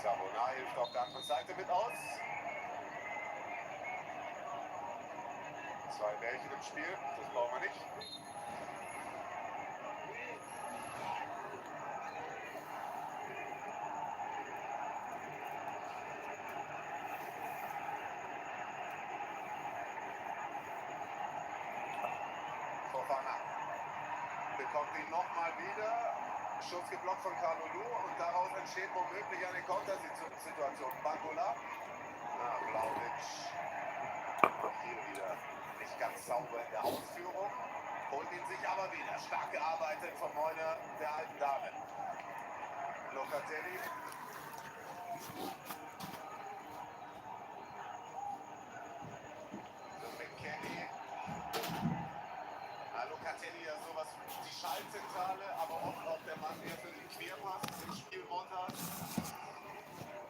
Sabona hilft auf der anderen Seite mit aus. 2 Bällchen im Spiel, das brauchen wir nicht. Bekommt ihn nochmal wieder. Schuss geblockt von Kalulu und daraus entsteht womöglich eine Kontersituation. Bangola. Blauwitsch. Auch hier wieder nicht ganz sauber in der Ausführung. Holt ihn sich aber wieder. Stark gearbeitet vom Neuner der alten Dame. Locatelli. Locatelli ja sowas die Schaltzentrale, aber auch der Mann, der für den Querpass im Spiel Montas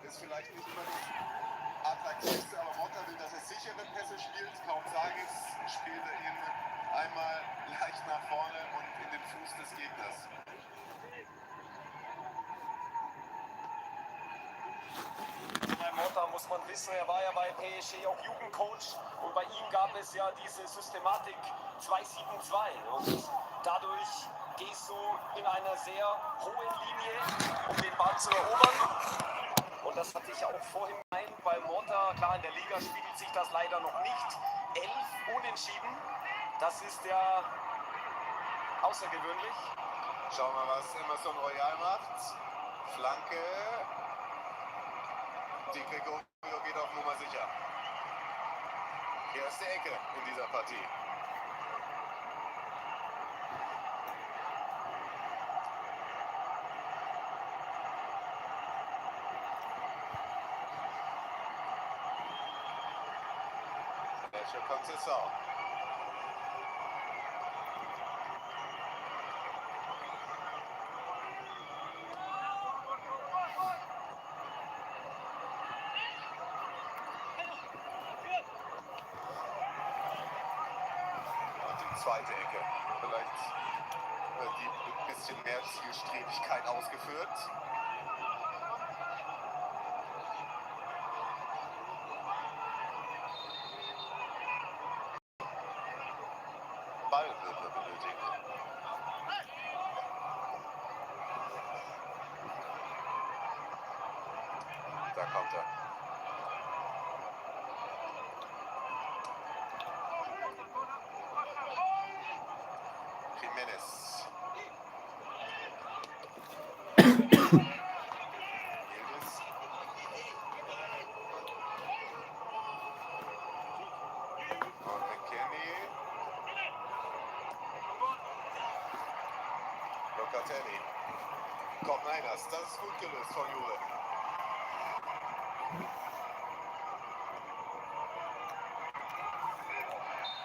ist vielleicht nicht immer das attraktivste, aber Monta will, dass er sichere Pässe spielt. Kaum sage ich, spielt er ihn einmal leicht nach vorne und in den Fuß des Gegners. Bei Monta muss man wissen, er war ja bei PSG auch Jugendcoach und bei ihm gab es ja diese Systematik 2-7-2 und dadurch gehst du in einer sehr hohen Linie, um den Ball zu erobern. Und das hatte ich auch vorhin gemeint, bei Monta, klar in der Liga spiegelt sich das leider noch nicht. 11 Unentschieden, das ist ja außergewöhnlich. Schauen wir mal, was Emerson Royal macht. Flanke. Die Gregorio geht auf Nummer sicher. Erste Ecke in dieser Partie. Welcher kommt jetzt auch? Zweite Ecke. Vielleicht die mit ein bisschen mehr Zielstrebigkeit ausgeführt. Ball wird er benötigen. Da kommt er. Locatelli. Kommt Einers. Das ist gut gelöst von Jules.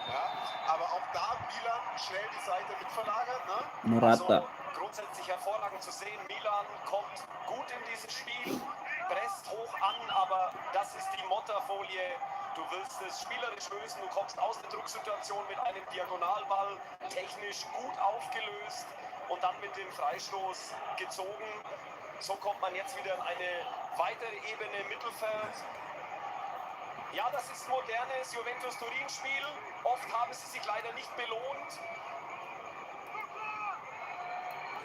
Ja, aber auch da Milan schnell die Seite mit verlagert, ne? Morata. Also, grundsätzlich hervorragend zu sehen. Milan kommt gut in dieses Spiel, presst hoch an, aber das ist die Motta-Folie. Du willst es spielerisch lösen, du kommst aus der Drucksituation mit einem Diagonalball, technisch gut aufgelöst und dann mit dem Freistoß gezogen. So kommt man jetzt wieder in eine weitere Ebene im Mittelfeld. Ja, das ist modernes Juventus-Turin-Spiel. Oft haben sie sich leider nicht belohnt.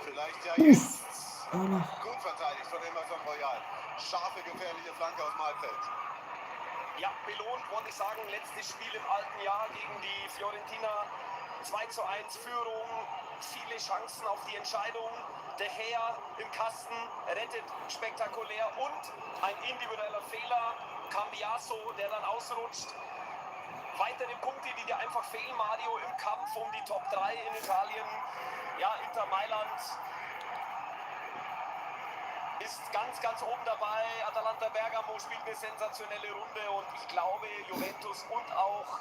Vielleicht ja jetzt. Gut verteidigt von Emerson Royal. Scharfe, gefährliche Flanke aus dem Halbfeld. Ja, belohnt, wollte ich sagen, letztes Spiel im alten Jahr gegen die Fiorentina. 2:1 Führung, viele Chancen auf die Entscheidung. De Gea im Kasten, rettet spektakulär und ein individueller Fehler. Cambiaso, der dann ausrutscht. Weitere Punkte, die dir einfach fehlen, Mario, im Kampf um die Top 3 in Italien. Ja, Inter Mailand ist ganz, ganz oben dabei. Atalanta Bergamo spielt eine sensationelle Runde und ich glaube, Juventus und auch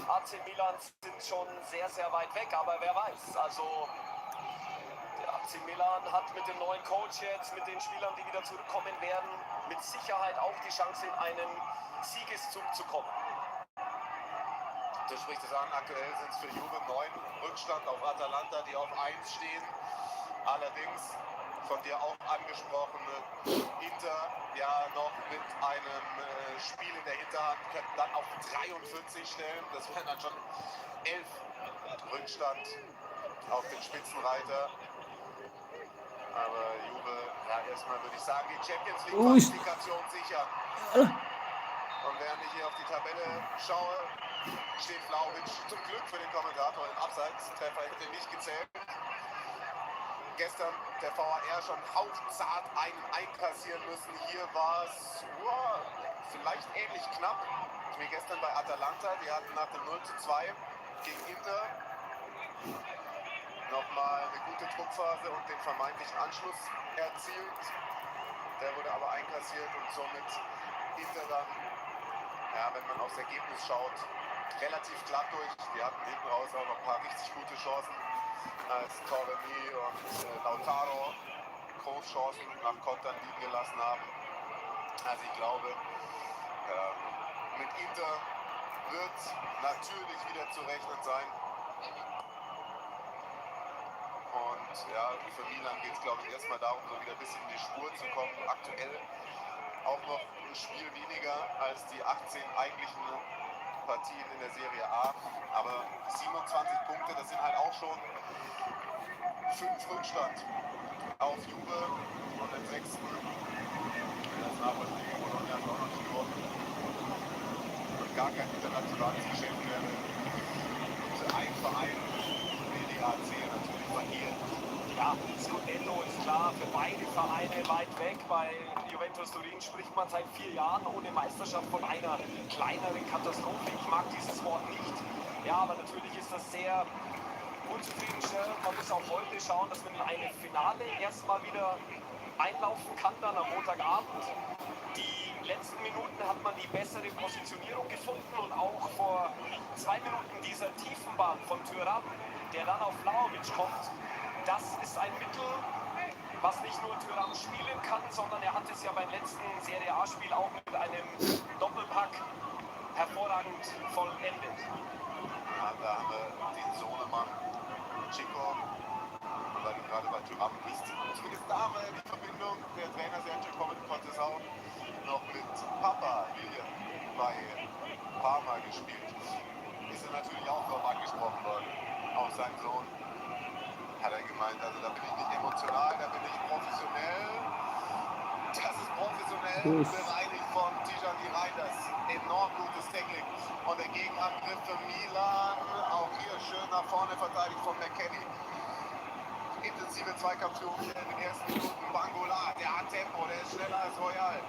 AC Milan sind schon sehr, sehr weit weg. Aber wer weiß, also der AC Milan hat mit dem neuen Coach jetzt, mit den Spielern, die wieder zurückkommen werden, mit Sicherheit auch die Chance, in einen Siegeszug zu kommen. Du sprichst es an, aktuell sind es für Juve 9 Rückstand auf Atalanta, die auf 1 stehen. Allerdings von dir auch angesprochene Inter, ja noch mit einem Spiel in der Hinterhand, könnten dann auf 43 stellen. Das wären dann schon 11 Rückstand auf den Spitzenreiter. Aber Juve, ja erstmal würde ich sagen, die Champions League Qualifikation sichern. Und während ich hier auf die Tabelle schaue, steht Vlahovic zum Glück für den Kommentator im Abseits-Treffer, hätte nicht gezählt. Gestern der VAR schon hauchzart einen einkassieren müssen. Hier war es vielleicht ähnlich knapp wie gestern bei Atalanta. Die hatten nach dem 0:2 gegen Inter nochmal eine gute Druckphase und den vermeintlichen Anschluss erzielt. Der wurde aber einkassiert und somit Inter dann, ja, wenn man aufs Ergebnis schaut, relativ glatt durch. Die hatten hinten raus auch noch ein paar richtig gute Chancen, als Torre und Lautaro Großchancen nach Kontern liegen gelassen haben. Also ich glaube, mit Inter wird natürlich wieder zu rechnen sein. Und ja, für Milan geht es, glaube ich, erstmal darum, so wieder ein bisschen in die Spur zu kommen. Aktuell auch noch ein Spiel weniger als die 18 eigentlichen Partien in der Serie A. Aber 27 Punkte, das sind halt auch schon 5 Rückstand auf Juve und den 6. Das Nachholspiel Bologna ist auch noch nicht gewonnen. Und gar kein internationales Geschäft wäre für einen Verein wie die AC natürlich verliert. Ja, Scudetto ist klar für beide Vereine weit weg. Bei Juventus Turin spricht man seit 4 Jahren ohne Meisterschaft von einer kleineren Katastrophe. Ich mag dieses Wort nicht. Ja, aber natürlich ist das sehr unzufriedenstellend. Man muss auch heute schauen, dass man in eine Finale erstmal wieder einlaufen kann, dann am Montagabend. Die letzten Minuten hat man die bessere Positionierung gefunden und auch vor 2 Minuten dieser Tiefenbahn von Thuram, der dann auf Vlahovic kommt. Das ist ein Mittel, was nicht nur Thuram spielen kann, sondern er hat es ja beim letzten Serie A-Spiel auch mit einem Doppelpack hervorragend vollendet. Ja, da haben wir den Sohnemann Chico, weil du gerade bei Thuram bist. Zumindest da haben wir die Verbindung. Der Trainer Sergio konnte es auch noch mit Papa hier bei Parma gespielt. Ist er natürlich auch drauf angesprochen worden, auf seinen Sohn. Hat er gemeint, also da bin ich nicht emotional, da bin ich professionell. Das ist professionell bereinigt von Tijan Reinders. Enorm gutes Tackling. Und der Gegenangriff für Milan, auch hier schön nach vorne verteidigt von McKennie. Intensive Zweikampfführung in den ersten Minuten. Bangola, der hat Tempo, der ist schneller als Royal.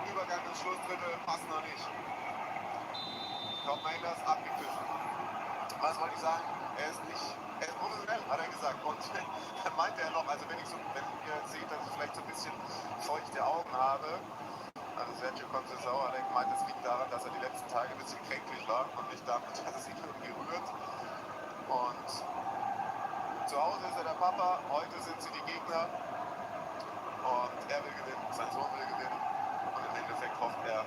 Übergang ins Schlussdrittel passt noch nicht. Kommt Reinders abgepfiffen. Was wollte ich sagen? Er ist professionell, hat er gesagt. Und dann meinte er noch, also wenn ihr seht, dass ich vielleicht so ein bisschen feuchte Augen habe, also Sergio Conceição hat er gemeint, das liegt daran, dass er die letzten Tage ein bisschen kränklich war und nicht damit, dass es ihn irgendwie rührt. Und zu Hause ist er der Papa, heute sind sie die Gegner und er will gewinnen, sein Sohn will gewinnen und im Endeffekt hofft er,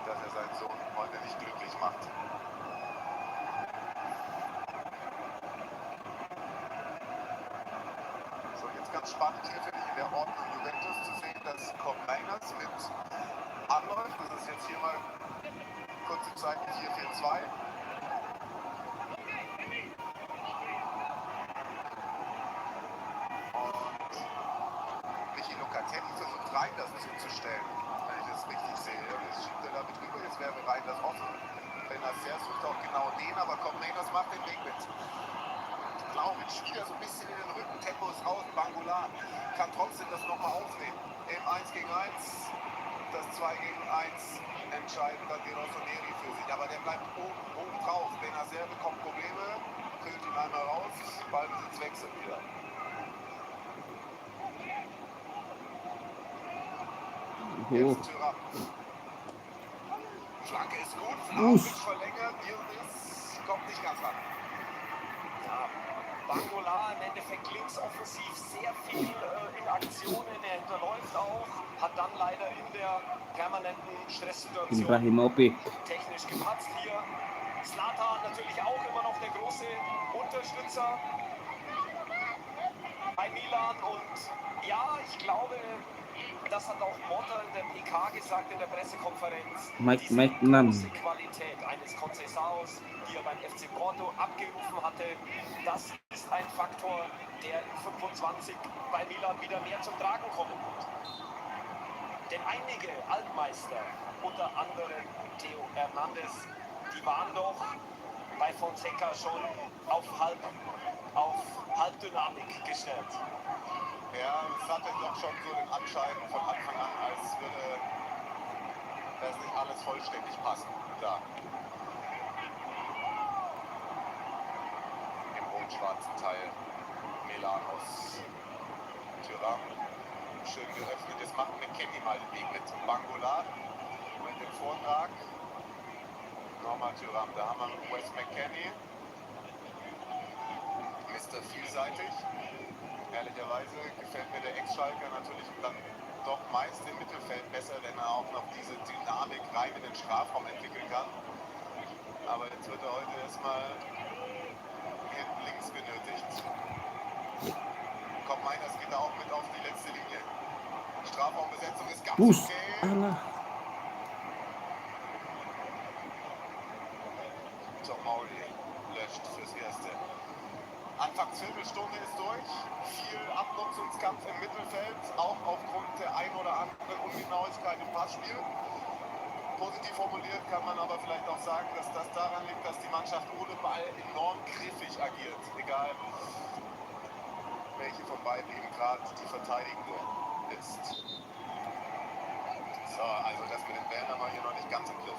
dass er seinen Sohn heute nicht glücklich macht. So, jetzt ganz spannend hier finde ich in der Ordnung Juventus zu sehen, dass Kounde mit anläuft. Das ist jetzt hier mal kurze Zeit 4-4-2. Und Michi Locatelli versucht Reinders zuzustellen, wenn ich das richtig sehe. Jetzt schiebt er da mit rüber, jetzt wäre Reinders offen. Benacer sucht auch genau den, aber Kounde macht den Weg mit. Vlahovic wieder so ein bisschen in den Rücken, Tempo ist raus, Bangola kann trotzdem das nochmal aufnehmen. Im 1 gegen 1, das 2 gegen 1 entscheiden dann die Rossoneri für sich, aber der bleibt oben drauf. Benacer bekommt Probleme, füllt ihn einmal raus, Ballbesitz wechselt wieder. Jetzt Thuram. Flanke ist gut, Vlahovic verlängert, Yildiz kommt nicht ganz ran. Ja, Bangola im Endeffekt links offensiv sehr viel in Aktionen, er hinterläuft auch, hat dann leider in der permanenten Stresssituation technisch gepatzt hier. Zlatan natürlich auch immer noch der große Unterstützer bei Milan. Und ja, ich glaube, das hat auch Motta in der PK gesagt, in der Pressekonferenz. Diese große Qualität eines Conceiçãos, die er beim FC Porto abgerufen hatte, das ist ein Faktor, der in 25 bei Milan wieder mehr zum Tragen kommen wird. Denn einige Altmeister, unter anderem Theo Hernandez, die waren doch bei Fonseca schon auf Halbdynamik gestellt. Ja, es hatte doch schon so den Anschein von Anfang an, als würde das nicht alles vollständig passen. Klar. Im rot-schwarzen Teil Milan aus Thuram. Schön geöffnet. Jetzt macht McKennie mal den Weg mit Bangola. Mit dem Vortrag. Nochmal Thuram. Da haben wir Wes McKennie. Mr. Vielseitig. Ehrlicherweise gefällt mir der Ex-Schalker natürlich dann doch meist im Mittelfeld besser, wenn er auch noch diese Dynamik rein in den Strafraum entwickeln kann. Aber jetzt wird er heute erstmal hinten links benötigt. Komm, Meiners geht da auch mit auf die letzte Linie. Strafraumbesetzung ist ganz okay. Tomauli löscht fürs Erste. Anfangsviertelstunde ist durch. Viel Abnutzungskampf im Mittelfeld, auch aufgrund der ein oder anderen Ungenauigkeit im Passspiel. Positiv formuliert kann man aber vielleicht auch sagen, dass das daran liegt, dass die Mannschaft ohne Ball enorm griffig agiert. Egal, welche von beiden eben gerade die Verteidigende ist. So, also das mit den Bällen haben wir hier noch nicht ganz im Griff.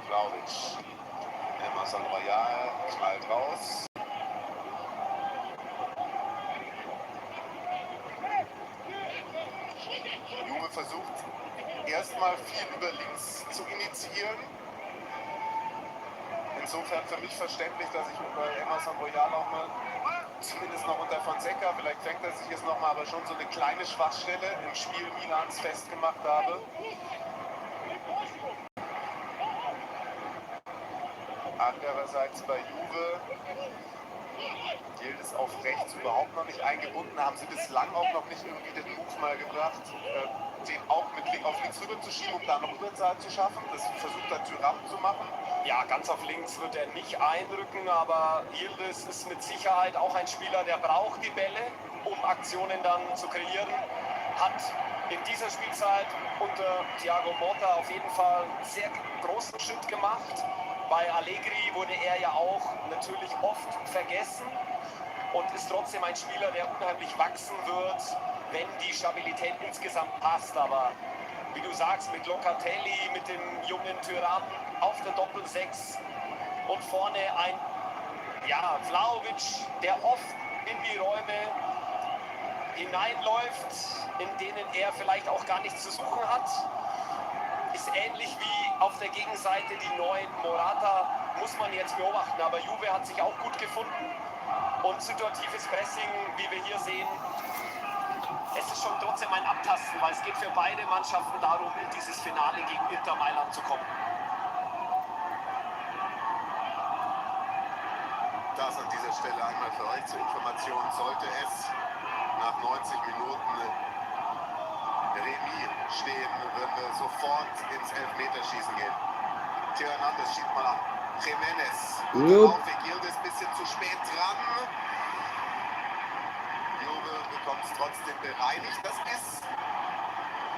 Vlahovic. Emerson Royal knallt raus. Juve versucht erstmal viel über links zu initiieren. Insofern für mich verständlich, dass ich über Emerson Royal auch mal, zumindest noch unter Fonseca, vielleicht fängt er sich jetzt nochmal, aber schon so eine kleine Schwachstelle im Spiel Milans festgemacht habe. Andererseits bei Juve gilt es auf rechts überhaupt noch nicht eingebunden, haben sie bislang auch noch nicht irgendwie den Move mal gebracht, den auch auf links rüber zu schieben, um da eine Überzahl zu schaffen. Das versucht er Thuram zu machen. Ja, ganz auf links wird er nicht einrücken, aber Yildiz ist mit Sicherheit auch ein Spieler, der braucht die Bälle, um Aktionen dann zu kreieren. Hat in dieser Spielzeit unter Thiago Motta auf jeden Fall einen sehr großen Schritt gemacht. Bei Allegri wurde er ja auch natürlich oft vergessen und ist trotzdem ein Spieler, der unheimlich wachsen wird, wenn die Stabilität insgesamt passt. Aber wie du sagst, mit Locatelli, mit dem jungen Thuram auf der Doppel-6 und vorne ein Vlahovic, der oft in die Räume hineinläuft, in denen er vielleicht auch gar nichts zu suchen hat. Ist ähnlich wie auf der Gegenseite die neuen Morata, muss man jetzt beobachten. Aber Juve hat sich auch gut gefunden. Und situatives Pressing, wie wir hier sehen, es ist schon trotzdem ein Abtasten, weil es geht für beide Mannschaften darum, in dieses Finale gegen Inter Mailand zu kommen. Das an dieser Stelle einmal für euch zur Information. Sollte es nach 90 Minuten Remis stehen, würden wir sofort ins Elfmeterschießen gehen. Theo Hernandez schiebt mal an. Jimenez. Yildiz ein bisschen zu spät dran. Juve bekommt es trotzdem bereinigt. Das ist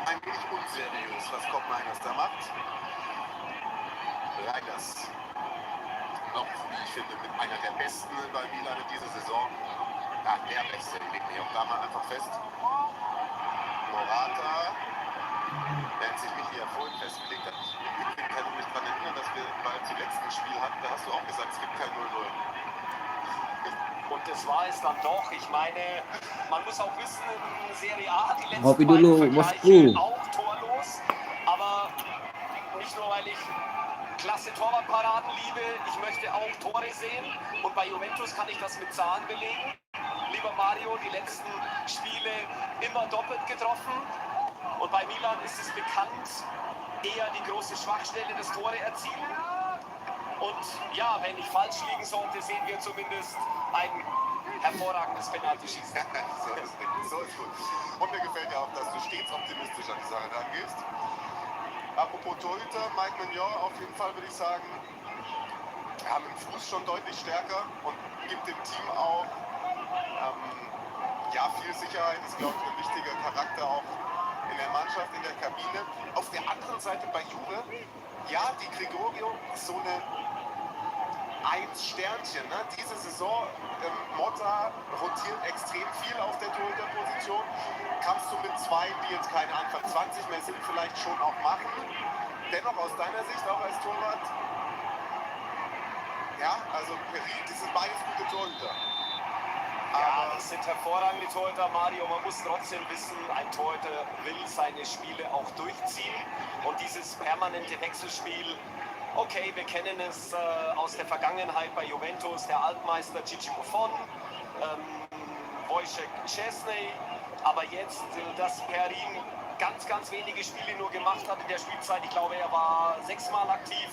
ein wenig unseriös, was Kopp-Meiners da macht. Reinders. Noch, wie ich finde, mit einer der besten bei Milan in dieser Saison. Ja, der Beste, ich lege mich auch da mal einfach fest. Morata, während sich mich hier vorhin festgelegt hat. Ich kann mich daran erinnern, dass wir beim letzten Spiel hatten, da hast du auch gesagt, es gibt kein 0-0. Und das war es dann doch. Ich meine, man muss auch wissen, in Serie A hat die letzten beiden Vergleiche auch torlos. Aber nicht nur, weil ich klasse Torwartparaden liebe, ich möchte auch Tore sehen. Und bei Juventus kann ich das mit Zahlen belegen. Lieber Mario, die letzten Spiele immer doppelt getroffen. Und bei Milan ist es bekannt, eher die große Schwachstelle des Tore erzielen. Und ja, wenn ich falsch liegen sollte, sehen wir zumindest ein hervorragendes Penaltyschießen. So ist gut. Und mir gefällt ja auch, dass du stets optimistisch an die Sache rangehst. Apropos Torhüter, Marc-André auf jeden Fall würde ich sagen, wir haben den Fuß schon deutlich stärker und gibt dem Team auch ja, viel Sicherheit. Ist, glaube ich, ein wichtiger Charakter auch in der Mannschaft, in der Kabine. Auf der anderen Seite bei Juve, ja, die Gregorio ist so eine 1-Sternchen. Ne? Diese Saison, Motta rotiert extrem viel auf der Torhüterposition. Kannst du mit zwei, die jetzt keine Anfang 20 mehr sind, vielleicht schon auch machen. Dennoch aus deiner Sicht, auch als Torwart, ja, also Berridi, das sind beides gute Torhüter. Ja, das sind hervorragende Torhüter, Mario. Man muss trotzdem wissen, ein Torhüter will seine Spiele auch durchziehen. Und dieses permanente Wechselspiel, okay, wir kennen es aus der Vergangenheit bei Juventus, der Altmeister Gigi Buffon, Wojciech Szczesny, aber jetzt, dass Fermin ganz wenige Spiele nur gemacht hat in der Spielzeit. Ich glaube, er war 6-mal aktiv.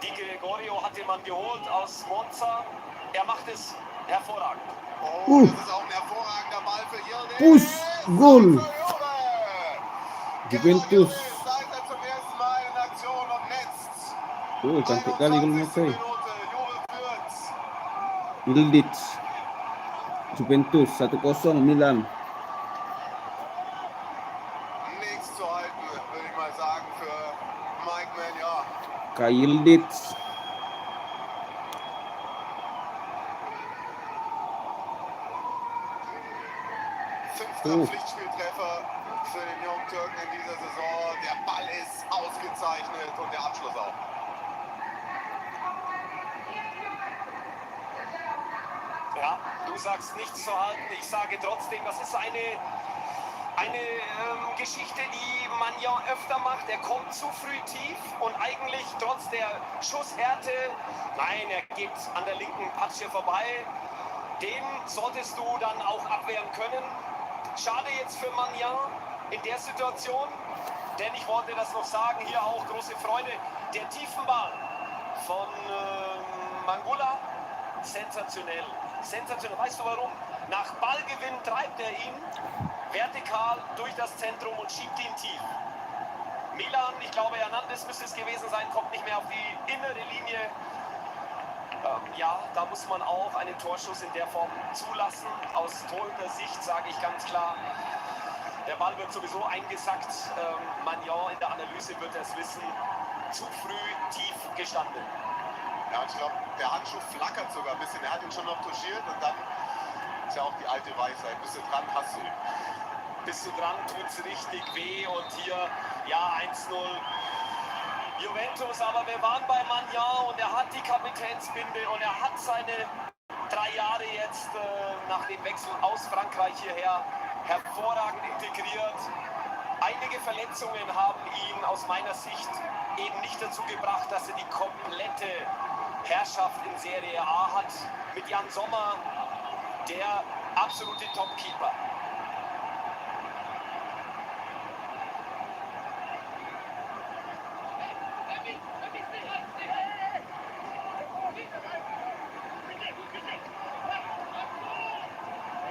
Die Gregorio hatte man geholt aus Monza. Er macht es hervorragend. Oh, das ist auch ein hervorragender Ball für Jules. Goal. Juventus. Juventus. Seid er zum ersten Mal in Aktion und netzt. Oh, cantik kali gol 21. Messi. Minute. Juve führt. Ildic. Juventus 1-0 Milan. Nichts zu halten, würde ich mal sagen, für Marc-André. Kai Ildic. Fünfter Pflichtspieltreffer für den jungen Türken in dieser Saison. Der Ball ist ausgezeichnet und der Abschluss auch. Ja, du sagst nichts zu halten. Ich sage trotzdem, das ist eine Geschichte, die man ja öfter macht. Er kommt zu früh tief und eigentlich trotz der Schusshärte, nein, er geht an der linken Patsche vorbei. Den solltest du dann auch abwehren können. Schade jetzt für Magnan in der Situation, denn ich wollte das noch sagen, hier auch große Freude. Der Tiefenball von Mangula, sensationell. Sensationell. Weißt du warum? Nach Ballgewinn treibt er ihn vertikal durch das Zentrum und schiebt ihn tief. Milan, ich glaube Hernandez müsste es gewesen sein, kommt nicht mehr auf die innere Linie. Ja, da muss man auch einen Torschuss in der Form zulassen. Aus Torhüter-Sicht sage ich ganz klar, der Ball wird sowieso eingesackt. Magnan in der Analyse wird es wissen, zu früh tief gestanden. Ja, und ich glaube, der Handschuh flackert sogar ein bisschen. Er hat ihn schon noch touchiert und dann ist ja auch die alte Weisheit. Bist du dran, hast du ihn. Bist du dran, tut's richtig weh und hier, ja, 1-0 Juventus, aber wir waren bei Magnan und er hat die Kapitänsbinde und er hat seine 3 Jahre jetzt nach dem Wechsel aus Frankreich hierher hervorragend integriert. Einige Verletzungen haben ihn aus meiner Sicht eben nicht dazu gebracht, dass er die komplette Herrschaft in Serie A hat. Mit Jan Sommer, der absolute Topkeeper.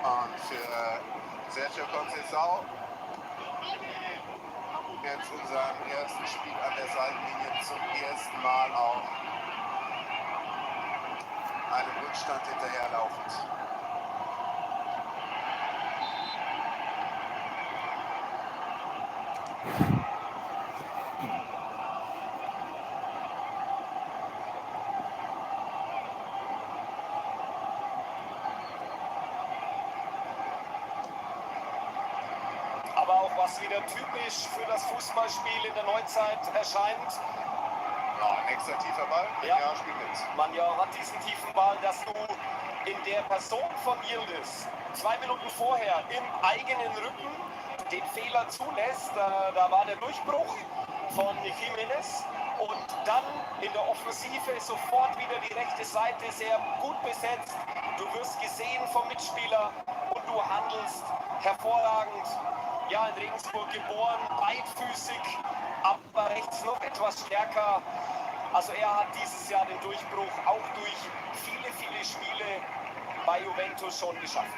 Und für Sergio Conceição jetzt in seinem ersten Spiel an der Seitenlinie zum ersten Mal auch einem Rückstand hinterherlaufend. Aber auch was wieder typisch für das Fußballspiel in der Neuzeit erscheint. Ja, ein extra tiefer Ball. Ja. Ja, spielt mit. Magnan hat diesen tiefen Ball, dass du in der Person von Yildiz 2 Minuten vorher im eigenen Rücken den Fehler zulässt. Da war der Durchbruch von Jiménez und dann in der Offensive sofort wieder die rechte Seite sehr gut besetzt. Du wirst gesehen vom Mitspieler und du handelst hervorragend. ja, in Regensburg geboren, beidfüßig, aber rechts noch etwas stärker. Also er hat dieses Jahr den Durchbruch auch durch viele, viele Spiele bei Juventus schon geschafft.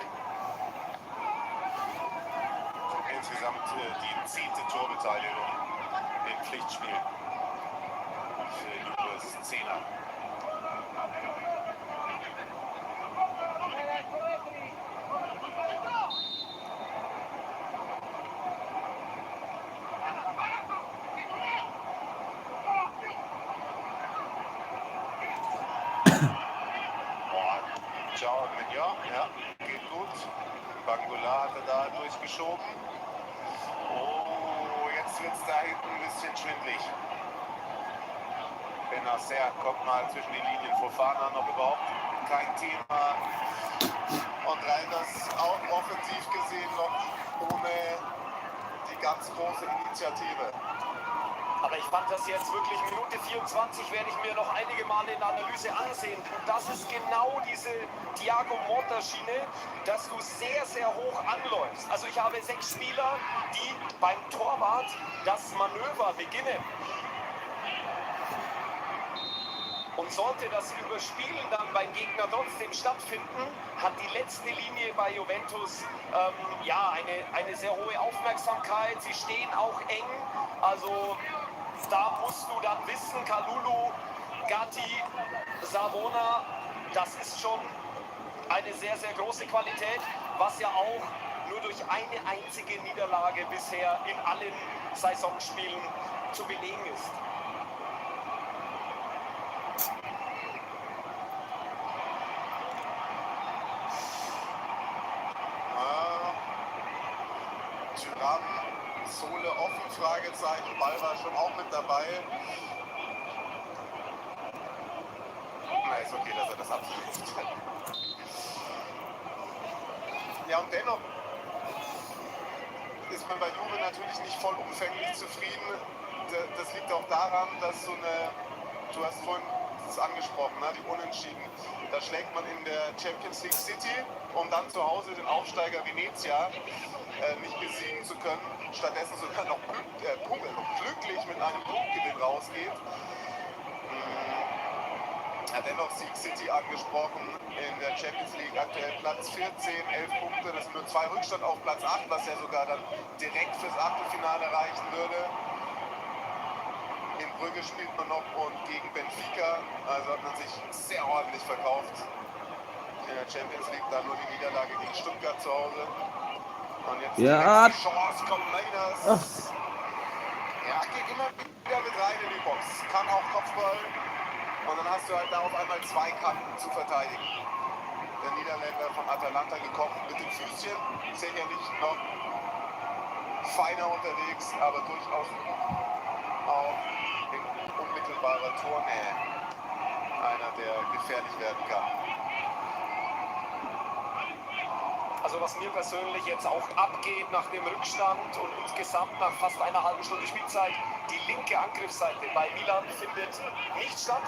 Insgesamt die 10. Torbeteiligung im Pflichtspiel für Juves 10er. Ja, geht gut. Bangola hat er da durchgeschoben. Oh, jetzt wird es da hinten ein bisschen schwindlig. Benacer kommt mal zwischen die Linien. Fofana noch überhaupt kein Thema. Und Reinders auch offensiv gesehen noch ohne die ganz große Initiative. Aber ich fand das jetzt wirklich, Minute 24 werde ich mir noch einige Male in der Analyse ansehen. Und das ist genau diese Thiago-Motta-Schiene, dass du sehr, sehr hoch anläufst. Also ich habe 6 Spieler, die beim Torwart das Manöver beginnen. Und sollte das Überspielen dann beim Gegner trotzdem stattfinden, hat die letzte Linie bei Juventus ja, eine sehr hohe Aufmerksamkeit. Sie stehen auch eng. Also da musst du dann wissen, Kalulu, Gatti, Savona, das ist schon eine sehr, sehr große Qualität, was ja auch nur durch eine einzige Niederlage bisher in allen Saisonspielen zu belegen ist. Sohle offen, Fragezeichen, Ball war schon auch mit dabei. Na, ist okay, dass er das abschließt. Ja, und dennoch ist man bei Juve natürlich nicht vollumfänglich zufrieden. Das liegt auch daran, dass so eine, du hast vorhin es angesprochen, ne, die Unentschieden. Da schlägt man in der Champions League City, um dann zu Hause den Aufsteiger Venezia nicht besiegen zu können. Stattdessen sogar noch glücklich mit einem Punktgewinn rausgeht. Hat dennoch Sieg City angesprochen, in der Champions League aktuell Platz 14, 11 Punkte, das sind nur 2 Rückstand auf Platz 8, was ja sogar dann direkt fürs Achtelfinale reichen würde. In Brügge spielt man noch und gegen Benfica, also hat man sich sehr ordentlich verkauft. In der Champions League dann nur die Niederlage gegen Stuttgart zu Hause. Und jetzt die letzte Chance, kommt Mainers. Ja, geht immer wieder mit rein in die Box. Kann auch Kopfball. Und dann hast du halt da auf einmal 2 Kanten zu verteidigen. Der Niederländer von Atalanta gekommen mit den Füßchen. Sicherlich noch feiner unterwegs, aber durchaus auch in unmittelbarer Tornähe. Einer, der gefährlich werden kann. Also was mir persönlich jetzt auch abgeht nach dem Rückstand und insgesamt nach fast einer halben Stunde Spielzeit, die linke Angriffsseite bei Milan findet nicht statt.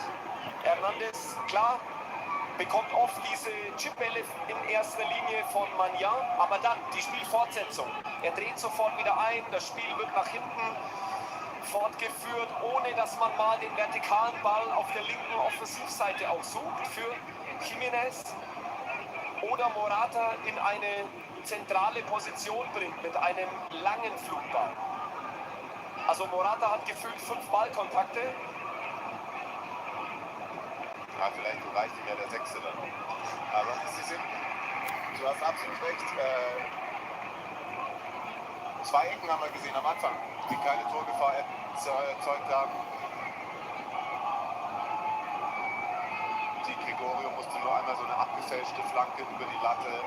Hernandez, klar, bekommt oft diese Chipbälle in erster Linie von Magnan, aber dann die Spielfortsetzung. Er dreht sofort wieder ein, das Spiel wird nach hinten fortgeführt, ohne dass man mal den vertikalen Ball auf der linken Offensivseite auch sucht für Jiménez. Oder Morata in eine zentrale Position bringt mit einem langen Flugball. Also Morata hat gefühlt 5 Ballkontakte. Ja, vielleicht reicht ihm ja der 6. dann. Aber sie sind, du hast absolut recht, 2 Ecken haben wir gesehen am Anfang, die keine Torgefahr erzeugt haben. Gregorio musste nur einmal so eine abgefälschte Flanke über die Latte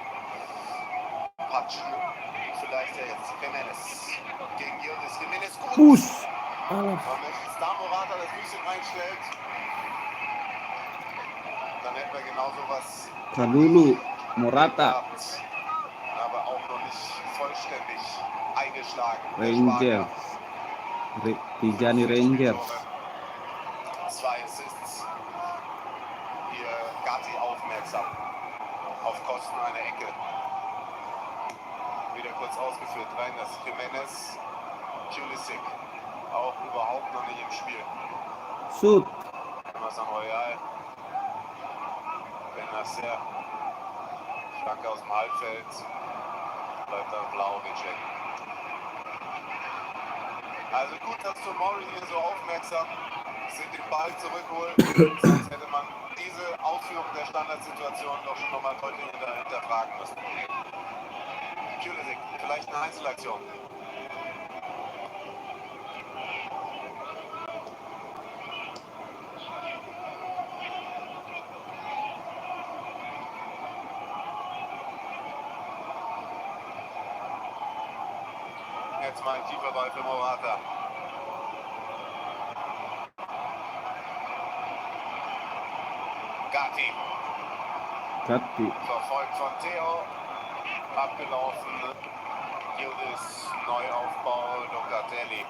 patschen. Vielleicht ja jetzt Jiménez gegen Jules. Jiménez gut. Und wenn jetzt da Morata das Füßchen reinstellt, dann hätten wir genau sowas. Kalulu, Morata. Gehabt, aber auch noch nicht vollständig eingeschlagen. Ranger. Tijani Ranger. 2 Assists. Gatti aufmerksam auf Kosten einer Ecke. wieder kurz ausgeführt. Rein das Jimenez, Jules auch überhaupt noch nicht im Spiel. Shoot. San Royal. Benasser. Flanke aus dem Halbfeld. Bleibt dann blau gecheckt. Also gut, dass Tomori hier so aufmerksam sind, den Ball zurückholen. Sonst hätte man diese Ausführung der Standardsituation doch schon nochmal deutlich hinterfragen müssen. Pulisic, vielleicht eine Einzelaktion. Jetzt mal ein tiefer Ball für Morata. Gatti. Verfolgt von Theo. Abgelaufen. Jules, Neuaufbau. Locatelli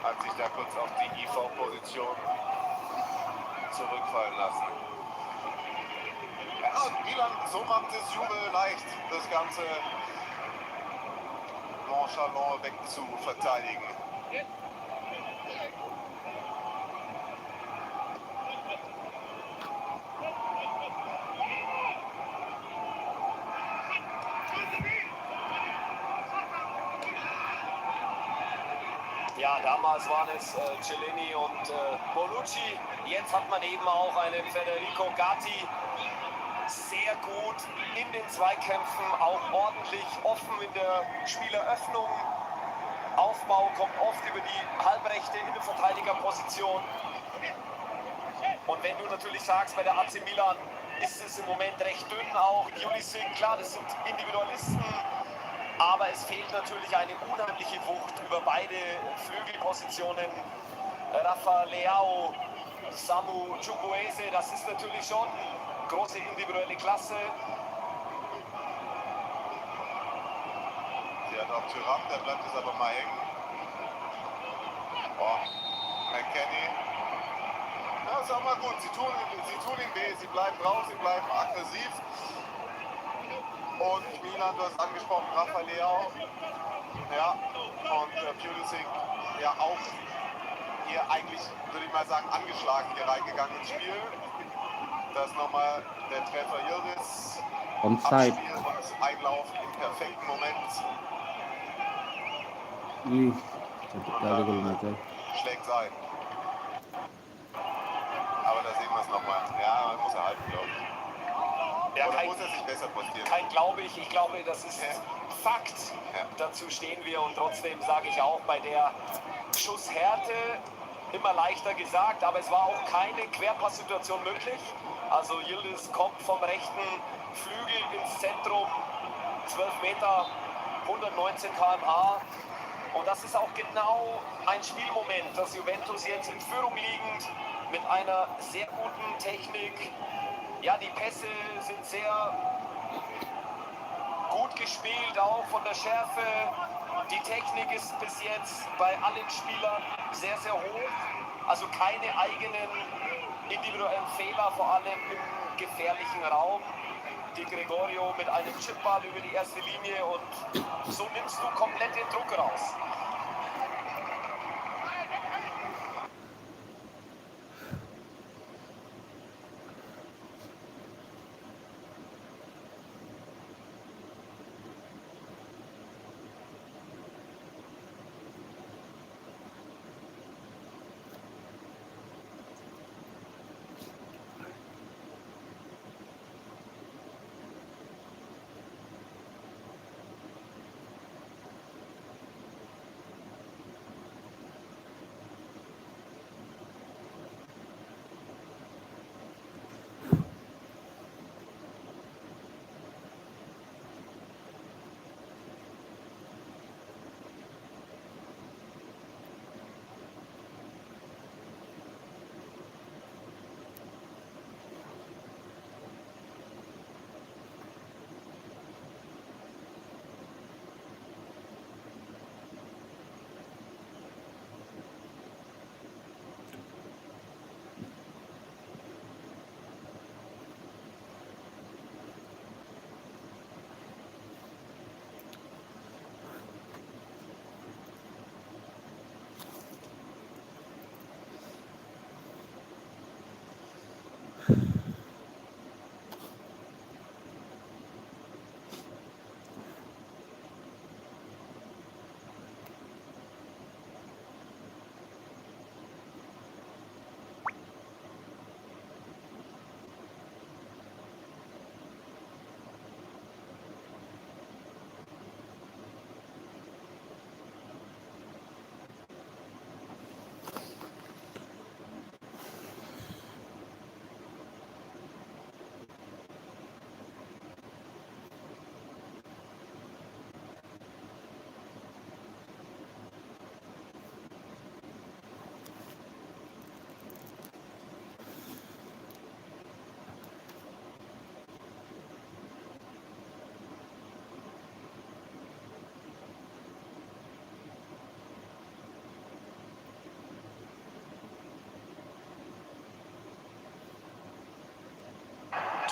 hat sich da kurz auf die IV-Position zurückfallen lassen. Ja, und Milan, so macht es Juve leicht, das Ganze nonchalant wegzuverteidigen. Ja, damals waren es Cellini und Bonucci. Jetzt hat man eben auch einen Federico Gatti. Sehr gut in den Zweikämpfen, auch ordentlich offen in der Spieleröffnung. Aufbau kommt oft über die halbrechte Innenverteidigerposition. Und wenn du natürlich sagst, bei der AC Milan ist es im Moment recht dünn, auch Pulisic, klar, das sind Individualisten. Aber es fehlt natürlich eine unheimliche Wucht über beide Flügelpositionen. Rafa Leao, Samu Chukwueze, das ist natürlich schon große individuelle Klasse. Sie hat auch Thuram, der bleibt jetzt aber mal hängen. Boah, McKennie. Ja, ist auch mal gut, sie tun ihm weh, sie bleiben drauf, sie bleiben aggressiv. Und Milan, du hast angesprochen, Rafa Leao. Ja, und Pulisic ja auch hier eigentlich, würde ich mal sagen, angeschlagen hier reingegangen ins Spiel. Das nochmal der Treffer Yildiz. Onside. Abspiel und Einlauf im perfekten Moment. Ih, cantik kali gol Naga. Schlägt ein. Aber da sehen wir es nochmal. Ja, man muss er halten, glaube ich. Ja, Oder muss er sich besser postieren? kein Glaube ich glaube, das ist Fakt. Ja. Dazu stehen wir und trotzdem sage ich auch bei der Schusshärte immer leichter gesagt, aber es war auch keine Querpasssituation möglich. Also Yildiz kommt vom rechten Flügel ins Zentrum, 12 Meter, 119 km/h. Und das ist auch genau ein Spielmoment, dass Juventus jetzt in Führung liegend mit einer sehr guten Technik. Ja, die Pässe sind sehr gut gespielt, auch von der Schärfe. Die Technik ist bis jetzt bei allen Spielern sehr, sehr hoch. Also keine eigenen individuellen Fehler, vor allem im gefährlichen Raum. Die Gregorio mit einem Chipball über die erste Linie und so nimmst du komplett den Druck raus.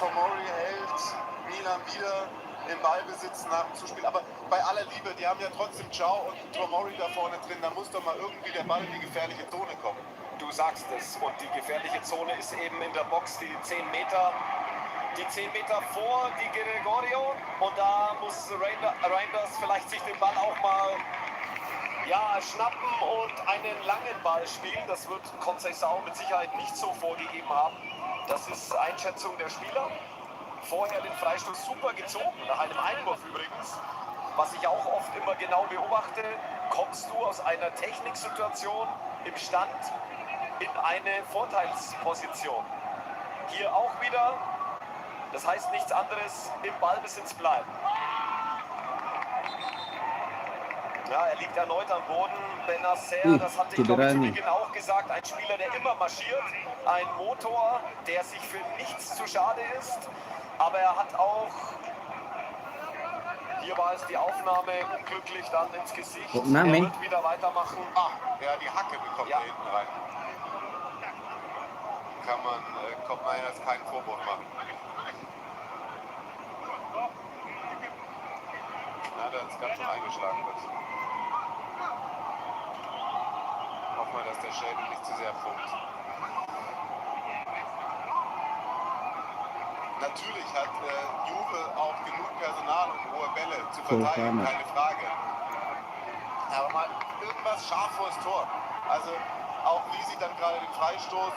Tomori hält Milan wieder im Ballbesitz nach dem Zuspiel. Aber bei aller Liebe, die haben ja trotzdem Ciao und Tomori da vorne drin. Da muss doch mal irgendwie der Ball in die gefährliche Zone kommen. Du sagst es. Und die gefährliche Zone ist eben in der Box die 10 Meter. Die 10 Meter vor die Gregorio. Und da muss Reinders vielleicht sich den Ball auch mal schnappen und einen langen Ball spielen. Das wird Conceição mit Sicherheit nicht so vorgegeben haben. Das ist Einschätzung der Spieler. Vorher den Freistoß super gezogen, nach einem Einwurf übrigens. Was ich auch oft immer genau beobachte, kommst du aus einer Techniksituation im Stand in eine Vorteilsposition. Hier auch wieder, das heißt nichts anderes, im Ballbesitz bleiben. Ja, er liegt erneut am Boden. Benacer, das hatte ich glaube ich zu Beginn auch gesagt, ein Spieler, der immer marschiert, ein Motor, der sich für nichts zu schade ist. Aber er hat auch, hier war es die Aufnahme, unglücklich dann ins Gesicht. Er wird wieder weitermachen. Ja, die Hacke bekommt er hinten rein. Kommt man jetzt keinen Vorwurf machen. Na, da ist ganz schön eingeschlagen wird. Hoffen wir, dass der Schädel nicht zu sehr funkt. Natürlich hat Juve auch genug Personal, um hohe Bälle zu verteidigen, keine Frage. Aber mal irgendwas scharf vor das Tor. Also auch wie sie dann gerade den Freistoß,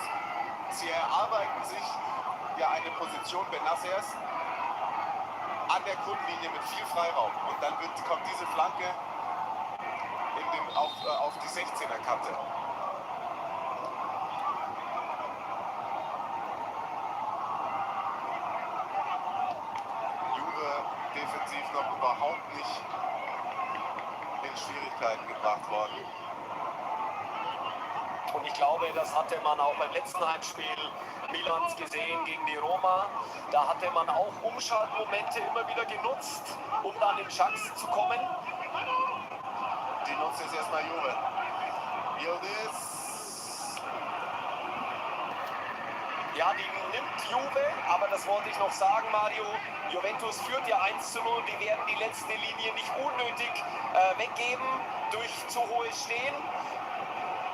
sie erarbeiten sich ja eine Position Benacers an der Grundlinie mit viel Freiraum. Und dann kommt diese Flanke auf die 16er Kante. Defensiv noch überhaupt nicht in Schwierigkeiten gebracht worden. Und ich glaube, das hatte man auch beim letzten Heimspiel Milans gesehen gegen die Roma. Da hatte man auch Umschaltmomente immer wieder genutzt, um dann in Chance zu kommen. Die nutzt jetzt erstmal Juve. Ja, die nimmt Juve, aber das wollte ich noch sagen, Mario. Juventus führt ja 1:0, die werden die letzte Linie nicht unnötig weggeben durch zu hohes Stehen.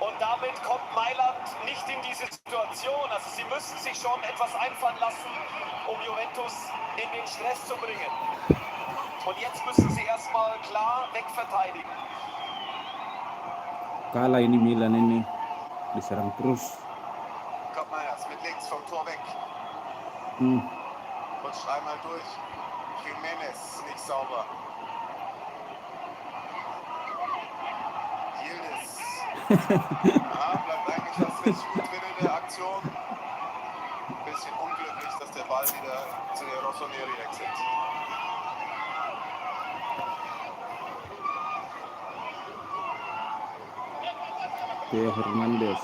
Und damit kommt Mailand nicht in diese Situation. Also sie müssen sich schon etwas einfallen lassen, um Juventus in den Stress zu bringen. Und jetzt müssen sie erstmal klar wegverteidigen. Kalah ini Milan ini. Diserang terus. Kommt mal erst mit links vom Tor weg. Rutscht einmal durch. Jimenez nicht sauber. Jules. Bleibt eigentlich was recht gut drin in der Aktion. Bisschen unglücklich, dass der Ball wieder zu der Rossoneri wechselt. Theo Hernandez.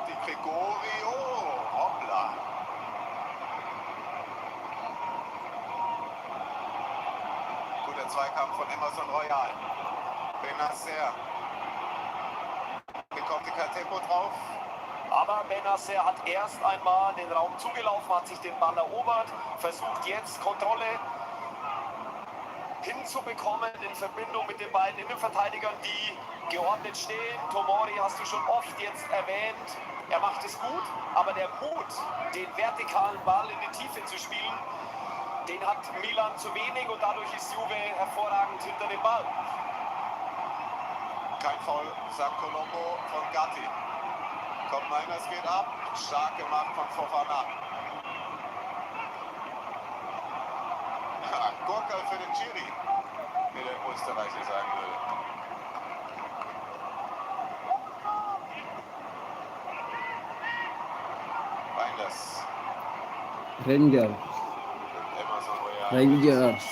Die Gregorio. Hoppla. Guter Zweikampf von Emerson Royal. Benacer. Bekommt die kein Tempo drauf. Aber Benacer hat erst einmal den Raum zugelaufen, hat sich den Ball erobert, versucht jetzt Kontrolle hinzubekommen in Verbindung mit den beiden Innenverteidigern, die geordnet stehen. Tomori hast du schon oft jetzt erwähnt. Er macht es gut, aber der Mut, den vertikalen Ball in die Tiefe zu spielen, den hat Milan zu wenig und dadurch ist Juve hervorragend hinter dem Ball. Kein Foul, sagt Colombo von Gatti. Kommt rein, das geht ab. Stark gemacht von Fofana. Gurkel für den Schiri, wie der Österreicher sagen würde. Reinders. Rangers. Emerson Royal. Rangers.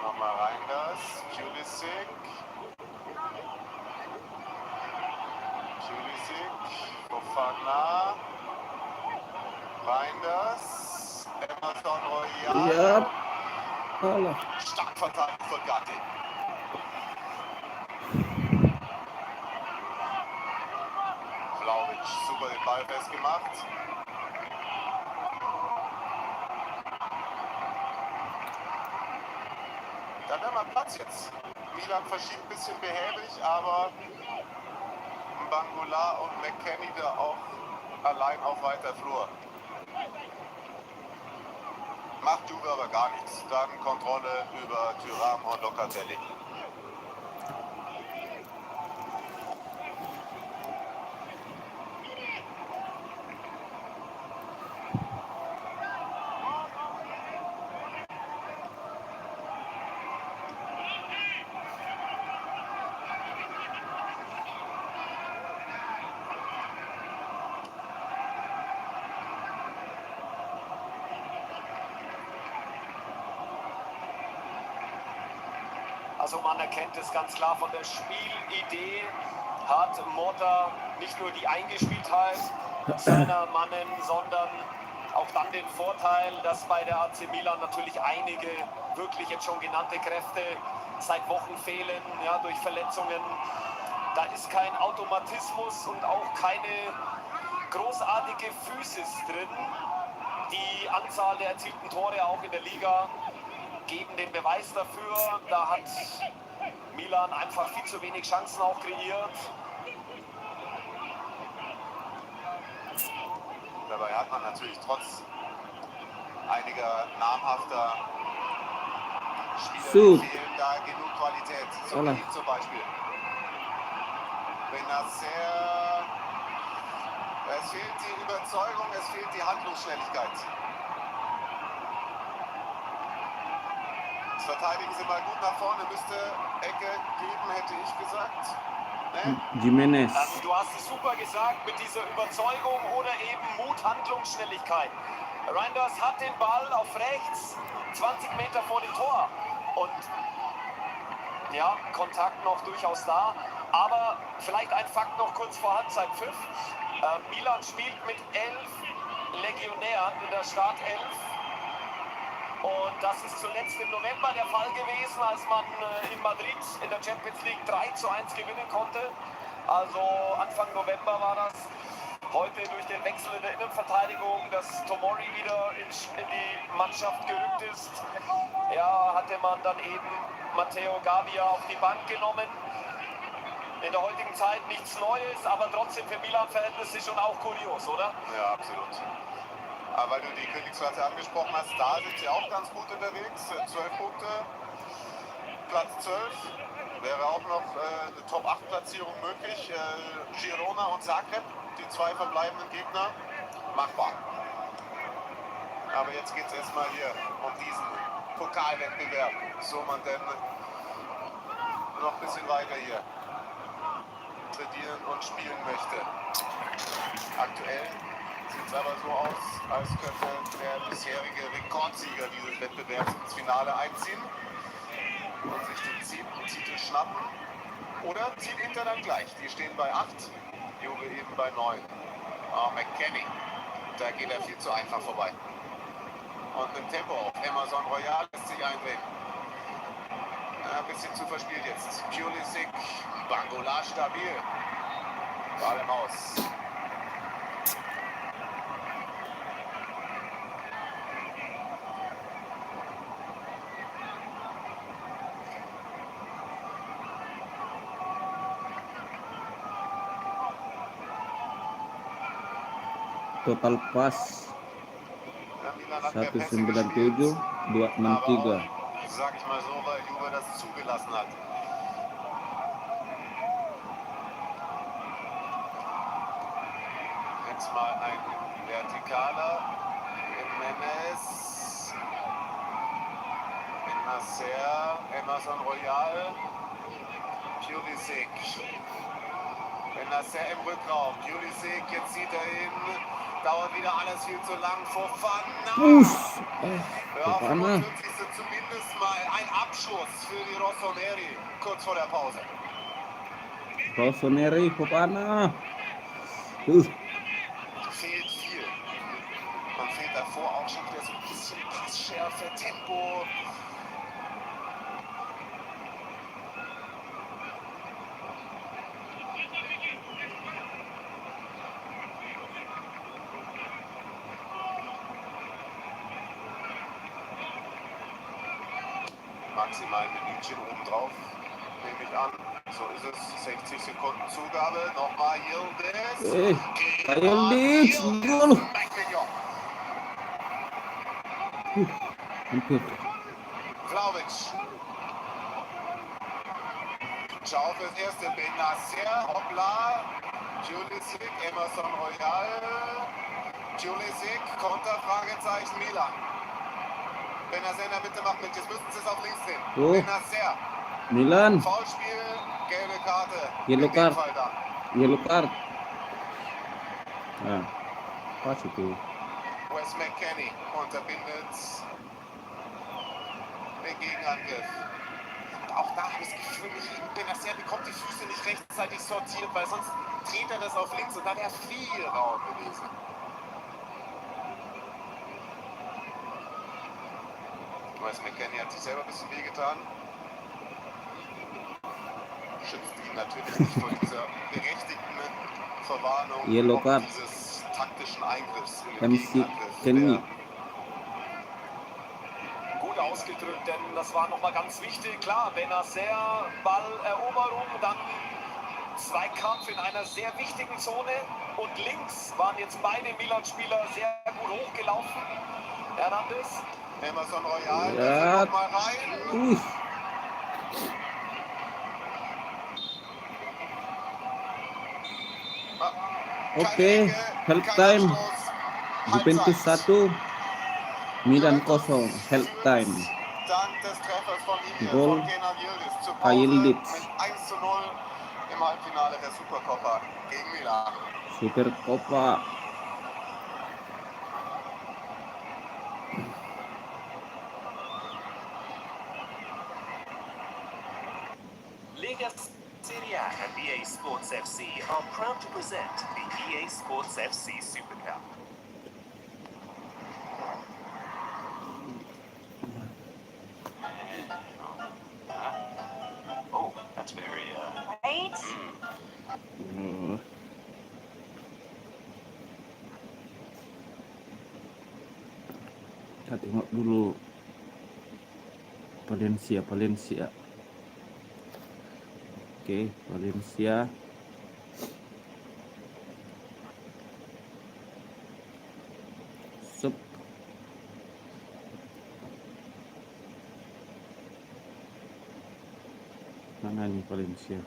Nochmal Reinders. Pulisic. Fofana. Reinders. Emerson Royal. Ja. Kalah. Stark verteidigt von Gatti. super den Ball festgemacht. Da wäre mal Platz jetzt. Milan verschiebt ein bisschen behäbig, aber Bangula und McKennie da auch allein auf weiter Flur. Macht Juve aber gar nichts. Dann Kontrolle über Thuram und Locatelli. Also man erkennt es ganz klar von der Spielidee, hat Motta nicht nur die Eingespieltheit seiner Mannen, sondern auch dann den Vorteil, dass bei der AC Milan natürlich einige wirklich jetzt schon genannte Kräfte seit Wochen fehlen, ja, durch Verletzungen. Da ist kein Automatismus und auch keine großartige Physis drin. Die Anzahl der erzielten Tore auch in der Liga geben den Beweis dafür. Da hat Milan einfach viel zu wenig Chancen auch kreiert. Dabei hat man natürlich trotz einiger namhafter Spieler, die fehlen, da genug Qualität. So wie ihm zum Beispiel. Wenn das sehr... Es fehlt die Überzeugung, es fehlt die Handlungsschnelligkeit. Das Verteidigen sie mal gut nach vorne, müsste Ecke geben, hätte ich gesagt. Ne? Jimenez. Du hast es super gesagt, mit dieser Überzeugung oder eben Mut, Handlungsschnelligkeit. Reinders hat den Ball auf rechts, 20 Meter vor dem Tor. Und ja, Kontakt noch durchaus da. Aber vielleicht ein Fakt noch kurz vor Halbzeitpfiff. Milan spielt mit 11 Legionären in der Startelf. Und das ist zuletzt im November der Fall gewesen, als man in Madrid in der Champions League 3:1 gewinnen konnte. Also Anfang November war das. Heute durch den Wechsel in der Innenverteidigung, dass Tomori wieder in die Mannschaft gerückt ist, ja, hatte man dann eben Matteo Gavi auf die Bank genommen. In der heutigen Zeit nichts Neues, aber trotzdem für Milan-Verhältnisse schon auch kurios, oder? Ja, absolut. Aber weil du die Königsklasse angesprochen hast, da sind sie auch ganz gut unterwegs. 12 Punkte, Platz 12. Wäre auch noch eine Top-8-Platzierung möglich. Girona und Zagreb, die zwei verbleibenden Gegner, machbar. Aber jetzt geht es erstmal hier um diesen Pokalwettbewerb, so man denn noch ein bisschen weiter hier trainieren und spielen möchte. Aktuell sieht es aber so aus, als könnte der bisherige Rekordsieger dieses Wettbewerbs ins Finale einziehen und sich den 7. Titel schnappen. Oder zieht Inter dann gleich. Die stehen bei 8, Juve eben bei 9. Oh, McKennie, da geht er viel zu einfach vorbei. Und im Tempo auf Emerson Royal lässt sich eindrehen. Ein bisschen zu verspielt jetzt. Pulisic, Bangula stabil. Ball im Aus. Total pas Ja, Milan hat mehr Pässe 197 gespielt, 263. sag ich mal so, weil Juve das zugelassen hat. Jetzt mal ein vertikaler. Jimenez. Nasser, Emerson Royal. Pulisic. Nasser im Rückraum. Pulisic, jetzt sieht er ihn. Dauert wieder alles viel zu lang. Fofana. Ja, 45. Zumindest mal ein Abschuss für die Rossoneri kurz vor der Pause. Rossoneri, Fofana. Fehlt viel. Man fehlt davor auch schon wieder so ein bisschen Passschärfe, Tempo. maximal ein Minütchen obendrauf, nehme ich an. So ist es. 60 Sekunden Zugabe. Nochmal Yildiz. Yildiz, gol. Hampir. Vlahovic. Ciao fürs erste. Benacer. Hoppla. Pulisic. Emerson Royal. Pulisic. Konter. Fragezeichen. Milan. Benacer in der Mitte macht mit. Jetzt müssen sie es auf links sehen. Oh. Benacer. Milan. Foulspiel. Gelbe Karte. Yellow In dem card. Fall dann. Yellow card. Ah, was itu? Wes McKennie unterbindet den Gegenangriff. Und auch da habe ich das Gefühl, Benacer bekommt die Füße nicht rechtzeitig sortiert, weil sonst dreht er das auf links und da wäre viel Raum gewesen. Wes McKennie hat sich selber ein bisschen wehgetan. Schützt ihn natürlich nicht vor dieser berechtigten Verwarnung Yellow card. dieses taktischen Eingriffs in den MC Gegenangriff. Kenny. Gut ausgedrückt, denn das war nochmal ganz wichtig. Klar, Benacer, Balleroberung, dann Zweikampf in einer sehr wichtigen Zone. Und links waren jetzt beide Milan-Spieler sehr gut hochgelaufen. Hernandez. Emerson Royal, Ja. noch mal rein. Oke, half time. Juventus 1, Milan 0. Half time. Dank des Treffers von Inigo Goal. von Kenan Yildiz zur Pause Yildiz. mit 1:0 im Halbfinale der Supercoppa gegen Milan. Supercoppa. Liga Serie A and EA Sports FC are proud to present the EA Sports FC Super Cup. Oh, that's very, Right? Kita tengok dulu Valencia. Oke, Valencia. Sup. Mana nih Valencia?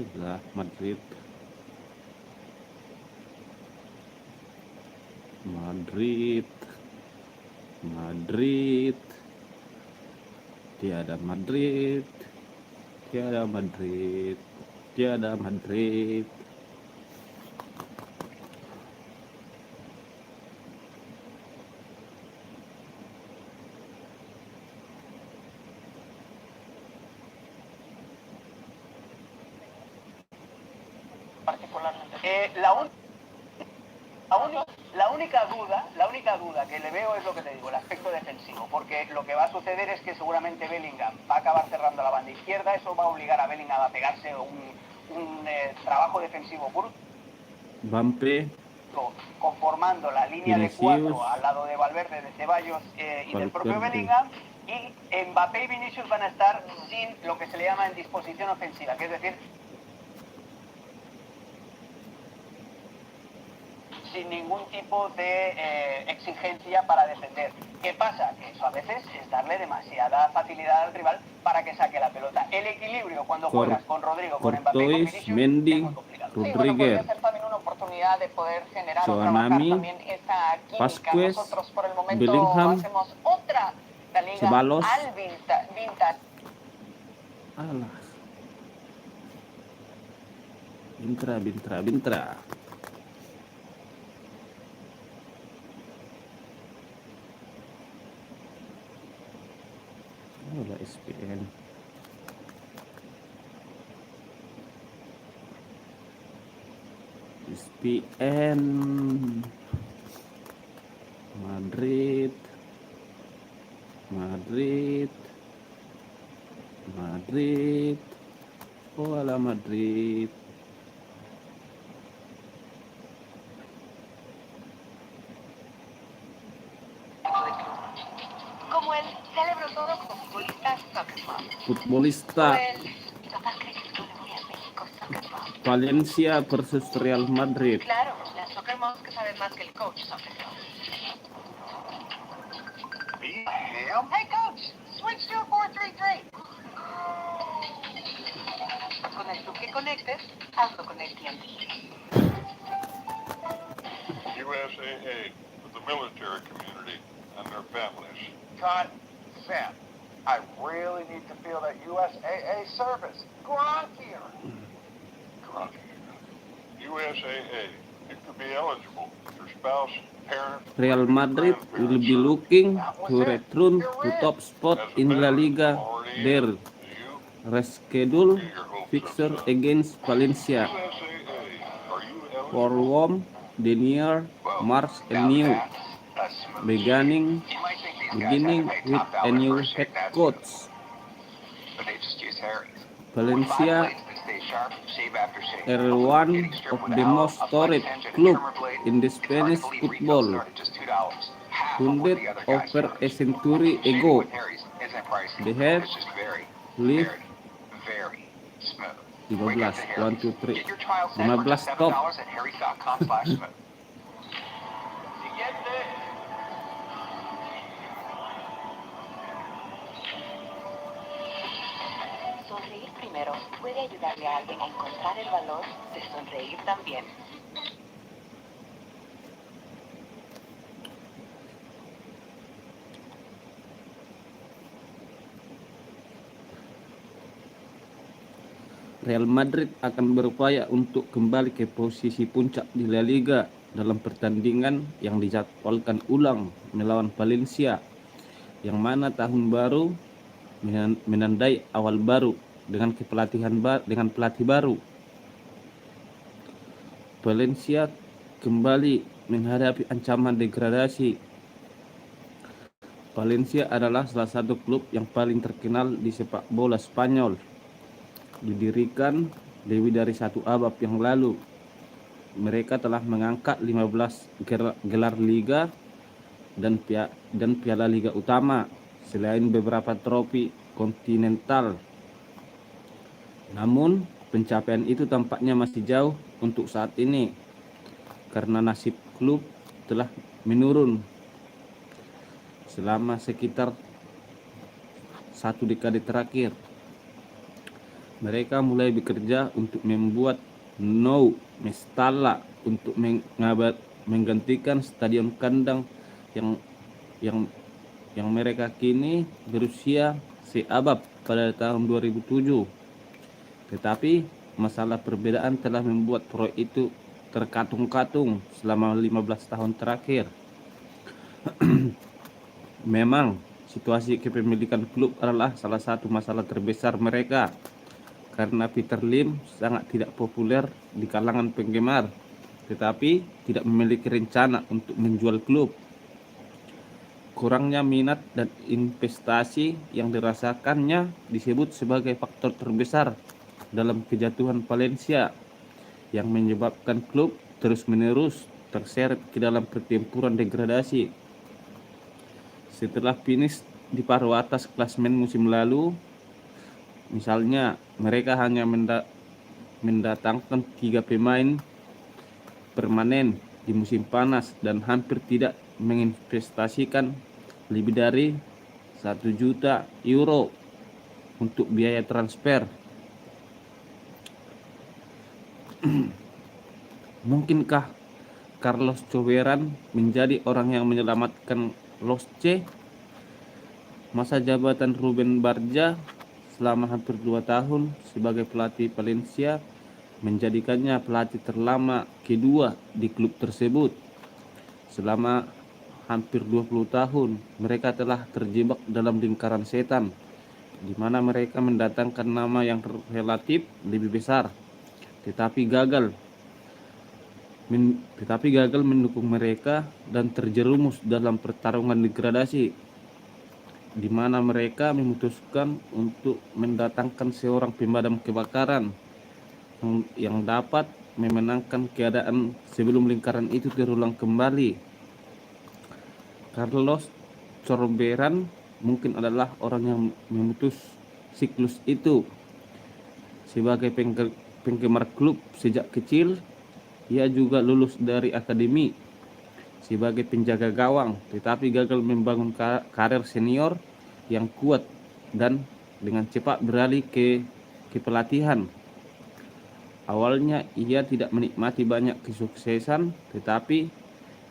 Inilah Madrid. Tiada Madrid. La única duda que le veo es lo que te digo, el aspecto defensivo, porque lo que va a suceder es que seguramente Bellingham va a acabar cerrando la banda izquierda, eso va a obligar a Bellingham a pegarse un trabajo defensivo bruto, conformando la línea de 4 al lado de Valverde, de Ceballos y del propio Bellingham, y Mbappé y Vinicius van a estar sin lo que se le llama en disposición ofensiva, que es decir, sin ningún tipo de exigencia para defender. ¿Qué pasa? Que eso a veces es darle demasiada facilidad al rival para que saque la pelota. El equilibrio cuando juegas con Rodrigo, con Mbappé y con Vinicius Mendy, es muy complicado. Sí, bueno, Rodríguez, podría ser también una oportunidad de poder generar o trabajar Joanami, también esa química. Vázquez, Nosotros por el momento Bellingham, hacemos otra la liga Ceballos. al vintage. Alah. Bintra. Alah, SPN. SPN Madrid Bola Madrid. Como él, celebro todo como futbolista soccer mom. Futbolista Como él, mi papá cree que yo le voy a México soccer mom. Valencia versus Real Madrid. Claro, las soccer moms que saben más que el coach soccer mom. Hey coach, switch to a 4-3-3. Con el tú que conectes, hazlo con el TNT. USAA for the military community and their families. Cut. Sam, I really need to feel that USAA service. Garcia. USAA, you could be eligible. Your spouse, parent, Real Madrid will be looking to return to top spot in La Liga. Their rescheduled fixture against Valencia USAA, are you eligible? for Rome, the near March and new, beginning with a new head coach. But they just use Harry's. Valencia are one of the most storied clubs in the Spanish football, founded over a century ago. They have lived 15, 1, 2, 3, 15 stop. Siguiente. Sonreír primero puede ayudarle a alguien a encontrar el valor de sonreír también. Real Madrid akan berupaya untuk kembali ke posisi puncak di La Liga dalam pertandingan yang dijadwalkan ulang melawan Valencia, yang mana tahun baru menandai awal baru dengan pelatih baru. Valencia kembali menghadapi ancaman degradasi. Valencia adalah salah satu klub yang paling terkenal di sepak bola Spanyol. Didirikan lebih dari 1 abad yang lalu. Mereka telah mengangkat 15 gelar Liga dan Piala Liga utama, selain beberapa trofi kontinental. Namun, pencapaian itu tampaknya masih jauh untuk saat ini, karena nasib klub telah menurun selama sekitar 1 dekade terakhir. Mereka mulai bekerja untuk membuat Nou Mestalla untuk menggantikan stadion kandang yang mereka kini berusia seabad pada tahun 2007. Tetapi masalah perbedaan telah membuat proyek itu terkatung-katung selama 15 tahun terakhir. Memang situasi kepemilikan klub adalah salah satu masalah terbesar mereka, karena Peter Lim sangat tidak populer di kalangan penggemar, tetapi tidak memiliki rencana untuk menjual klub. Kurangnya minat dan investasi yang dirasakannya disebut sebagai faktor terbesar dalam kejatuhan Valencia, yang menyebabkan klub terus-menerus terseret ke dalam pertempuran degradasi. Setelah finish di paruh atas klasemen musim lalu, misalnya mereka hanya mendatangkan 3 pemain permanen di musim panas dan hampir tidak menginvestasikan lebih dari 1 juta euro untuk biaya transfer. Mungkinkah Carlos Coveran menjadi orang yang menyelamatkan Los C? Masa jabatan Ruben Barja selama hampir 2 tahun sebagai pelatih Valencia menjadikannya pelatih terlama kedua di klub tersebut. Selama hampir 20 tahun mereka telah terjebak dalam lingkaran setan, di mana mereka mendatangkan nama yang relatif lebih besar tetapi gagal tetapi gagal mendukung mereka dan terjerumus dalam pertarungan degradasi, di mana mereka memutuskan untuk mendatangkan seorang pemadam kebakaran yang dapat memenangkan keadaan sebelum lingkaran itu terulang kembali. Carlos Corberan mungkin adalah orang yang memutus siklus itu. Sebagai penggemar klub sejak kecil, ia juga lulus dari akademi sebagai penjaga gawang, tetapi gagal membangun karir senior yang kuat dan dengan cepat beralih ke pelatihan. Awalnya ia tidak menikmati banyak kesuksesan, tetapi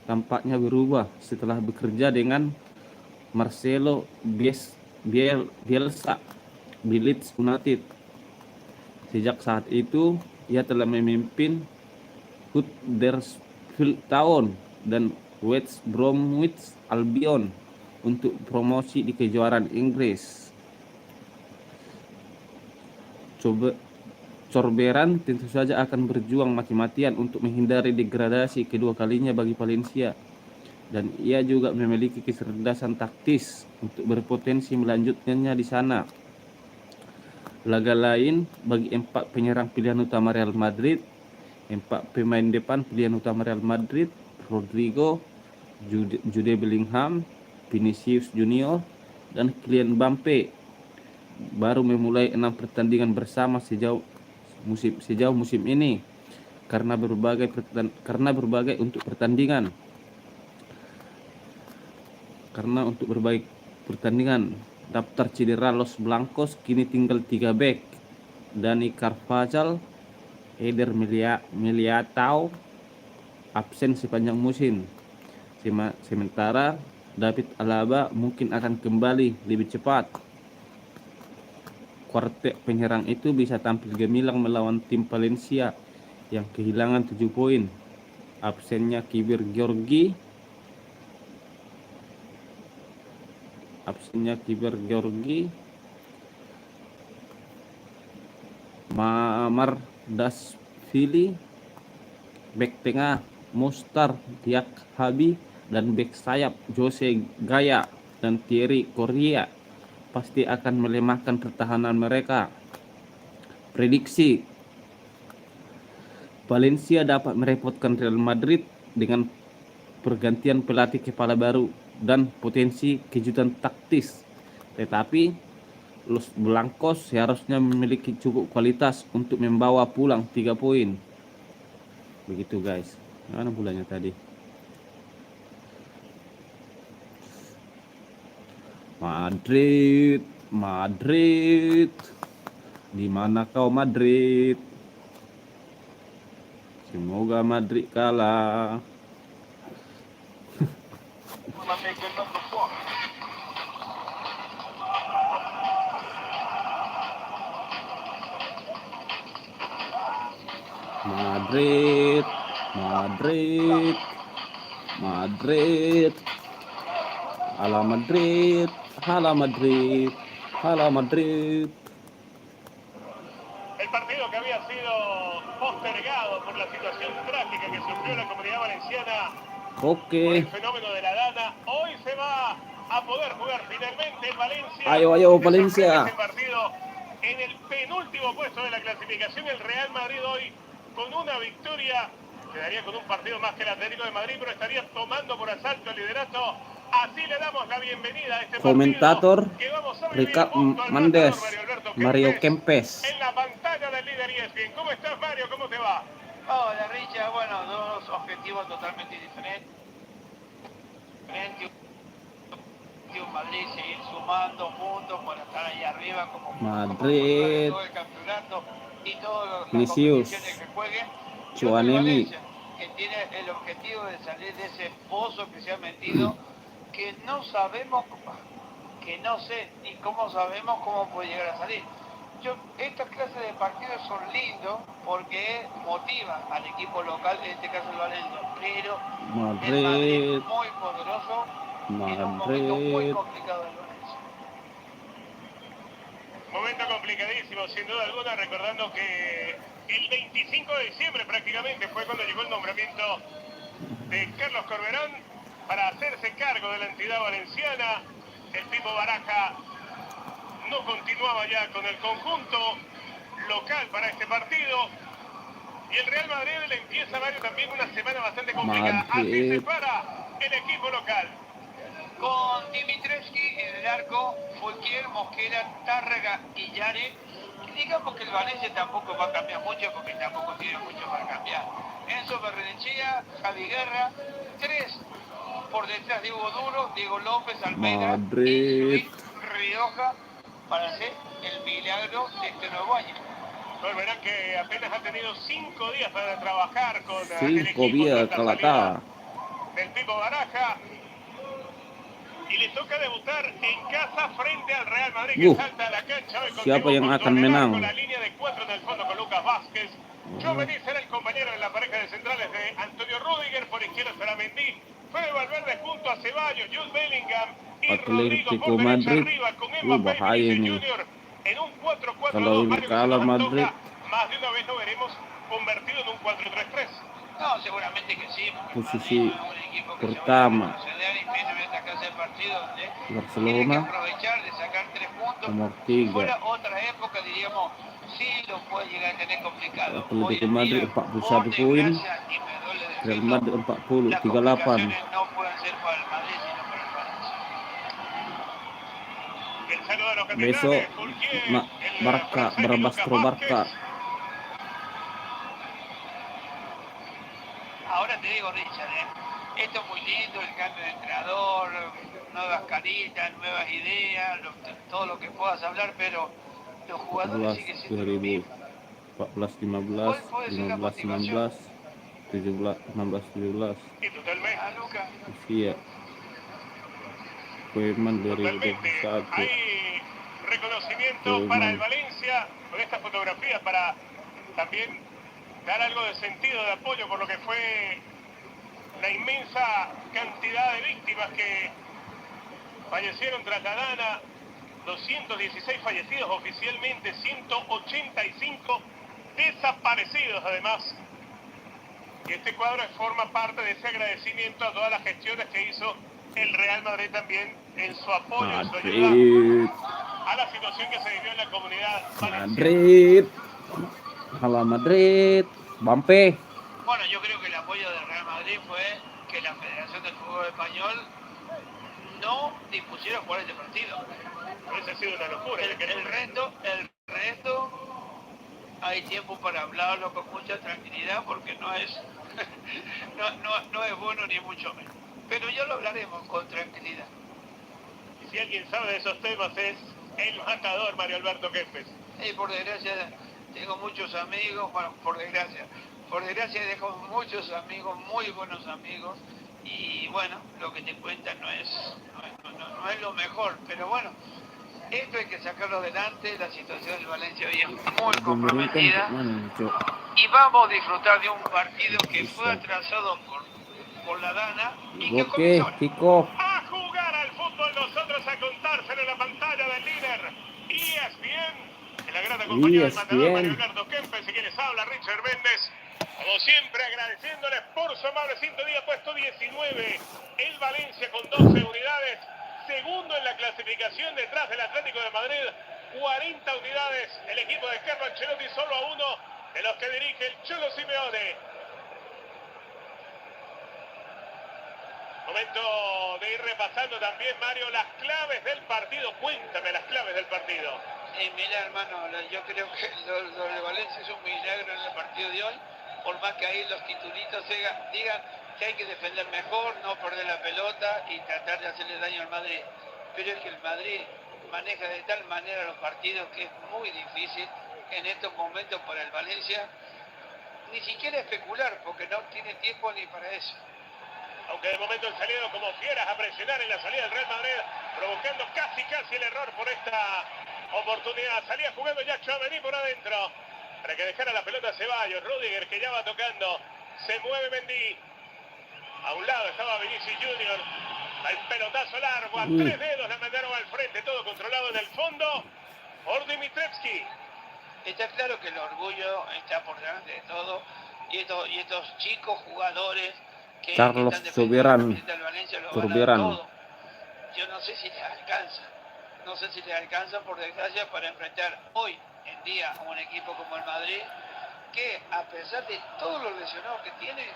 tampaknya berubah setelah bekerja dengan Marcelo Bielsa di Leeds United. Sejak saat itu, ia telah memimpin Huddersfield Town dan West Bromwich Albion untuk promosi di kejuaraan Inggris. Corberan tentu saja akan berjuang mati-matian untuk menghindari degradasi kedua kalinya bagi Valencia, dan ia juga memiliki kecerdasan taktis untuk berpotensi melanjutkannya di sana. Laga lain bagi 4 penyerang pilihan utama Real Madrid, 4 pemain depan pilihan utama Real Madrid, Rodrigo, Jude Bellingham, Vinicius Junior, dan Kylian Mbappe baru memulai 6 pertandingan bersama sejauh musim ini karena berbagai pertandingan. Daftar cedera Los Blancos kini tinggal 3 bek: Dani Carvajal, Eder Militao absen sepanjang musim. Sementara David Alaba mungkin akan kembali lebih cepat. Kuartet penyerang itu bisa tampil gemilang melawan tim Valencia yang kehilangan 7 poin. Absennya Kiber Georgi, Mamar Dasvili, bek tengah Mustar Diakhabi, dan bek sayap Jose Gaya dan Thierry Correa pasti akan melemahkan pertahanan mereka. Prediksi: Valencia dapat merepotkan Real Madrid dengan pergantian pelatih kepala baru dan potensi kejutan taktis, tetapi Los Blancos seharusnya memiliki cukup kualitas untuk membawa pulang 3 poin. Begitu guys. Mana bulannya tadi? Madrid. Di mana kau Madrid? Semoga Madrid kalah. Madrid. Hala Madrid. El partido que había sido postergado por la situación trágica que sufrió la comunidad valenciana por el fenómeno de la Dana, hoy se va a poder jugar finalmente en Valencia. Ayo Valencia. El partido en el penúltimo puesto de la clasificación, el Real Madrid hoy con una victoria quedaría con un partido más que el Atlético de Madrid, pero estaría tomando por asalto el liderato. Así le damos la bienvenida a este Komentator Ricardo Mendes, Mario Kempes. en la pantalla del líder ESPN. ¿Cómo estás, Mario? ¿Cómo te va? Hola, Richa. Bueno, dos objetivos totalmente diferentes. Un Madrid seguir sumando puntos para estar ahí arriba como Madrid, todo el campeonato y todas las Vinicius, competiciones que jueguen. Chuanemi, Que tiene el objetivo de salir de ese pozo que se ha metido, que no sabemos, que no sé ni cómo sabemos cómo puede llegar a salir. Estas clases de partidos son lindos porque motivan al equipo local, en este caso el Valencia, pero el Madrid es muy poderoso en un momento muy complicado del Valencia. Momento complicadísimo, sin duda alguna, recordando que el 25 5 de diciembre prácticamente fue cuando llegó el nombramiento de Carlos Corberán para hacerse cargo de la entidad valenciana. El Pipo Baraja no continuaba ya con el conjunto local para este partido. Y el Real Madrid le empieza a dar también una semana bastante complicada. Así se para el equipo local. Con Dimitrevski en el arco, Fulquier, Mosquera, Tárrega y Yare. Digamos que el Valencia tampoco va a cambiar mucho porque tampoco tiene mucho para cambiar. Enzo Berrenechea, Javi Guerra, 3 por detrás de Hugo Duro, Diego López, Almeida y Luis Rioja para hacer el milagro de este nuevo año. Pues verán que apenas ha tenido 5 días para trabajar con el 5 equipo días, tras la salida Calata. del Pipo Baraja. Y le toca debutar en casa frente al Real Madrid que salta a la cancha hoy. Siapa yang akan menang? Con la línea de 4 en el fondo con Lucas Vázquez. Jovenis será el compañero en la pareja de centrales de Antonio Rudiger. Por izquierda será Mendy. Fede Valverde junto a Ceballos, Jules Bellingham y Rodrigo Atletico por derecha Madrid. arriba con Mbappé y Bahaya Vinicius nih. Junior en un 4-4-2. Kalau ini Mario, que se kalah nos Madrid, antoja. Más de una vez lo veremos convertido en un 4-3-3. No, seguramente que sí. posisi pertama Barcelona aprovechar de sacar 3 puntos. nomor Si 3 fuera otra época, diríamos, sí lo puede llegar a tener complicado. Atletico Madrid 41 poin, Real Madrid 40, 38. No pueden ser para el Madrid, sino para el Valencia. El saludo a los Besok capitanes, Fulquier, el Barca francés y Barbastro Lucas Barca. Vázquez. Ahora te digo, Richard, esto es muy lindo, el cambio de entrenador, nuevas caritas, nuevas ideas, todo lo que puedas hablar, pero los jugadores 14 siguen siendo lo mismo. 14 15 15 16 17 16 17. Y totalmente. Usia Fermin Totalmente. 2021. Hay reconocimiento para el Valencia con esta fotografía para también dar algo de sentido de apoyo por lo que fue la inmensa cantidad de víctimas que fallecieron tras la dana. 216 fallecidos oficialmente, 185 desaparecidos además. Y este cuadro forma parte de ese agradecimiento a todas las gestiones que hizo el Real Madrid también en su apoyo, en su ayuda a la situación que se vivió en la comunidad valenciana. Madrid. Halo Madrid. Bampe. Bueno, yo creo que el apoyo del Real Madrid fue que la Federación del Fútbol Español no dispusiera jugar este partido. Esa ha sido una locura. El resto hay tiempo para hablarlo con mucha tranquilidad porque no es no es bueno ni mucho menos. Pero ya lo hablaremos con tranquilidad. Y si alguien sabe de esos temas es el matador Mario Alberto Kempes. Por desgracia tengo muchos amigos, bueno, por desgracia dejo muchos amigos, muy buenos amigos, y bueno, lo que te cuentan no es lo mejor, pero bueno, esto hay que sacarlo adelante. La situación del Valencia hoy es muy comprometida y vamos a disfrutar de un partido que fue atrasado por la dana y que comenzó a jugar al fútbol, nosotros a contárselo en la pantalla del líder ESPN. En la grata compañía del matador Mario Alberto Kempes, y quienes habla Richard Méndez. Como siempre, agradeciéndoles por su amable sintonía. Puesto 19, el Valencia con 12 unidades. Segundo en la clasificación detrás del Atlético de Madrid. 40 unidades. El equipo de Carlo Ancelotti solo a uno de los que dirige el Cholo Simeone. Momento de ir repasando también, Mario, las claves del partido. Cuéntame las claves del partido. Mira, hermano, yo creo que lo de Valencia es un milagro en el partido de hoy. Por más que ahí los titulitos digan que hay que defender mejor, no perder la pelota y tratar de hacerle daño al Madrid. Pero es que el Madrid maneja de tal manera los partidos que es muy difícil en estos momentos para el Valencia ni siquiera especular, porque no tiene tiempo ni para eso. Aunque de momento han salido como fieras a presionar en la salida del Real Madrid, provocando casi el error por esta oportunidad. Salía jugando ya Tchouaméni por adentro para que dejara la pelota a Ceballos. Rudiger, que ya va tocando, se mueve Mendy. A un lado estaba Vinicius Junior. El pelotazo largo, a 3 dedos la mandaron al frente, todo controlado en el fondo por Dimitrevski. Está claro que el orgullo está por delante de todo y estos chicos jugadores que Carlos están defendiendo la Choberan, camiseta del Valencia lo van a dar Choberan. todo. Yo no sé si les alcanza. No sé si les alcanza, por desgracia, para enfrentar hoy en día a un equipo como el Madrid, que a pesar de todos los lesionados que tiene,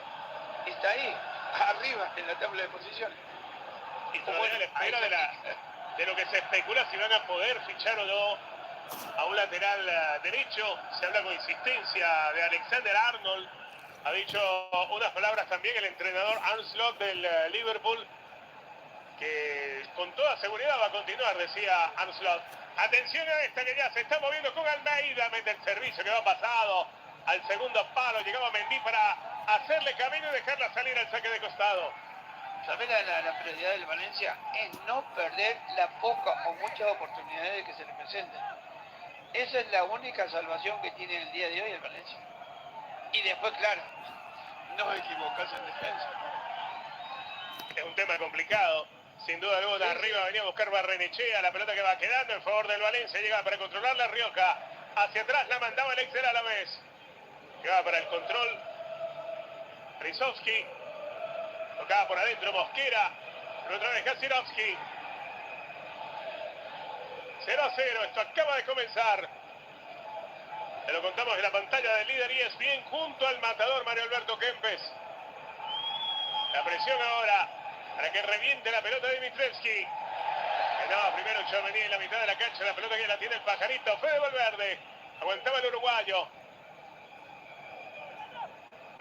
está ahí, arriba en la tabla de posiciones. Y todavía a la espera de lo que se especula si van a poder fichar o no a un lateral derecho. Se habla con insistencia de Alexander Arnold. Ha dicho unas palabras también el entrenador Arne Slot del Liverpool, que con toda seguridad va a continuar, decía Arne Slot. Atención a esta que ya se está moviendo con Almeida, mete el servicio que va pasado al segundo palo, llegaba Mendy para hacerle camino y dejarla salir al saque de costado. ¿Sabés la prioridad del Valencia? Es no perder la poca o muchas oportunidades que se le presenten. Esa es la única salvación que tiene el día de hoy el Valencia. Y después, claro, no equivocarse en defensa. Es un tema complicado. Sin duda alguna, arriba venía a buscar Barrenechea, la pelota que va quedando en favor del Valencia, llega para controlar la Rioja. Hacia atrás la mandaba el ex del Alavés. Llegaba para el control Rizovsky. Tocaba por adentro Mosquera. Pero otra vez Gazirovsky. 0-0, esto acaba de comenzar. Te lo contamos en la pantalla del líder ESPN junto al matador Mario Alberto Kempes. La presión ahora para que reviente la pelota de Dimitrievski. No, primero Tchouaméni en la mitad de la cancha, la pelota que la tiene el pajarito, Fede Valverde. Aguantaba el uruguayo.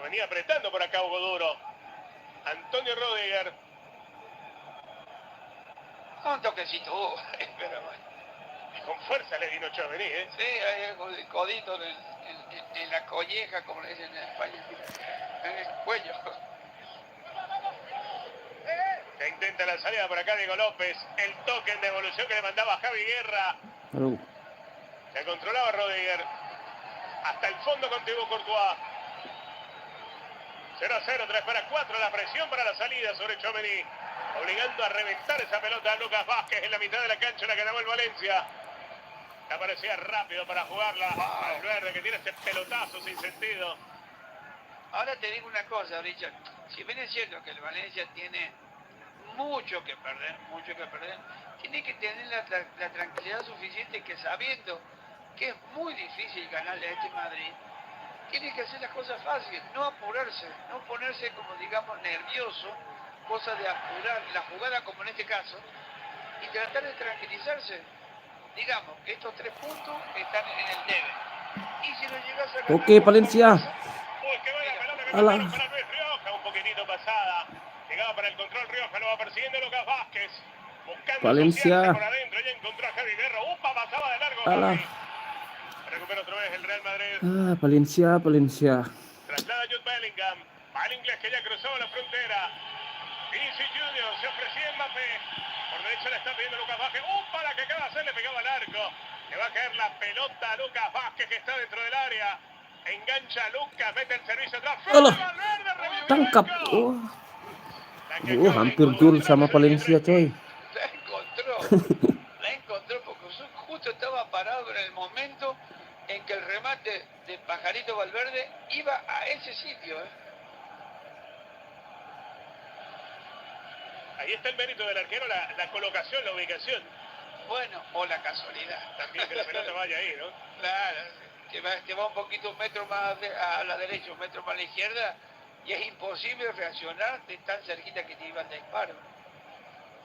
Venía apretando por acá Hugo Duro. Antonio Rüdiger. Un toquecito, pero bueno. Con fuerza le vino Tchouaméni, ¿eh? Sí, ahí con el codito en la colleja, como le dicen en España, en el cuello. Que intenta la salida por acá Diego López. El toque en devolución que le mandaba Javi Guerra. Se controlaba Rüdiger. Hasta el fondo con Thibaut Courtois. 0-0, 3-4. La presión para la salida sobre Tchouaméni. Obligando a reventar esa pelota a Lucas Vázquez en la mitad de la cancha, la que daba el Valencia. Que aparecía rápido para jugarla. Al verde que tiene este pelotazo sin sentido. Ahora te digo una cosa, Richard. Si bien es cierto que el Valencia tiene mucho que perder, tiene que tener la tranquilidad suficiente que, sabiendo que es muy difícil ganarle a este Madrid, tiene que hacer las cosas fáciles, no apurarse, no ponerse como digamos nervioso, cosa de apurar la jugada como en este caso, y tratar de tranquilizarse. Digamos que estos 3 puntos están en el debe. Y si no llegas a ganar... Ok, Valencia. Uy, qué buena pelota que mandaron para Luis Rioja, un poquitito pasada. Llegaba para el control Rioja, lo va persiguiendo Lucas Vázquez. Buscando Valencia. asociarse por adentro, ya encontró a Javi Guerra. Upa, pasaba de largo Gavi. Recupera otra vez el Real Madrid. Valencia. Traslada Jude Bellingham. Va el inglés que ya cruzó la frontera. Vinicius Junior se ofrecía Mbappé. Por derecha le está pidiendo Lucas Vázquez. ¡Upa! La que acaba de hacer le pegaba al arco. Le va a caer la pelota a Lucas Vázquez que está dentro del área. Engancha a Lucas, mete el servicio atrás. Tangkap. Hampir Jules sama Valencia, coy. La encontró porque justo estaba parado en el momento en que el remate de Pajarito Valverde iba a ese sitio. Ahí está el mérito del arquero, la colocación, la ubicación. Bueno, o la casualidad. También que la pelota vaya ahí, ¿no? Claro, que va un poquito un metro más a la derecha, un metro más a la izquierda, y es imposible reaccionar de tan cerquita que te iban de disparo.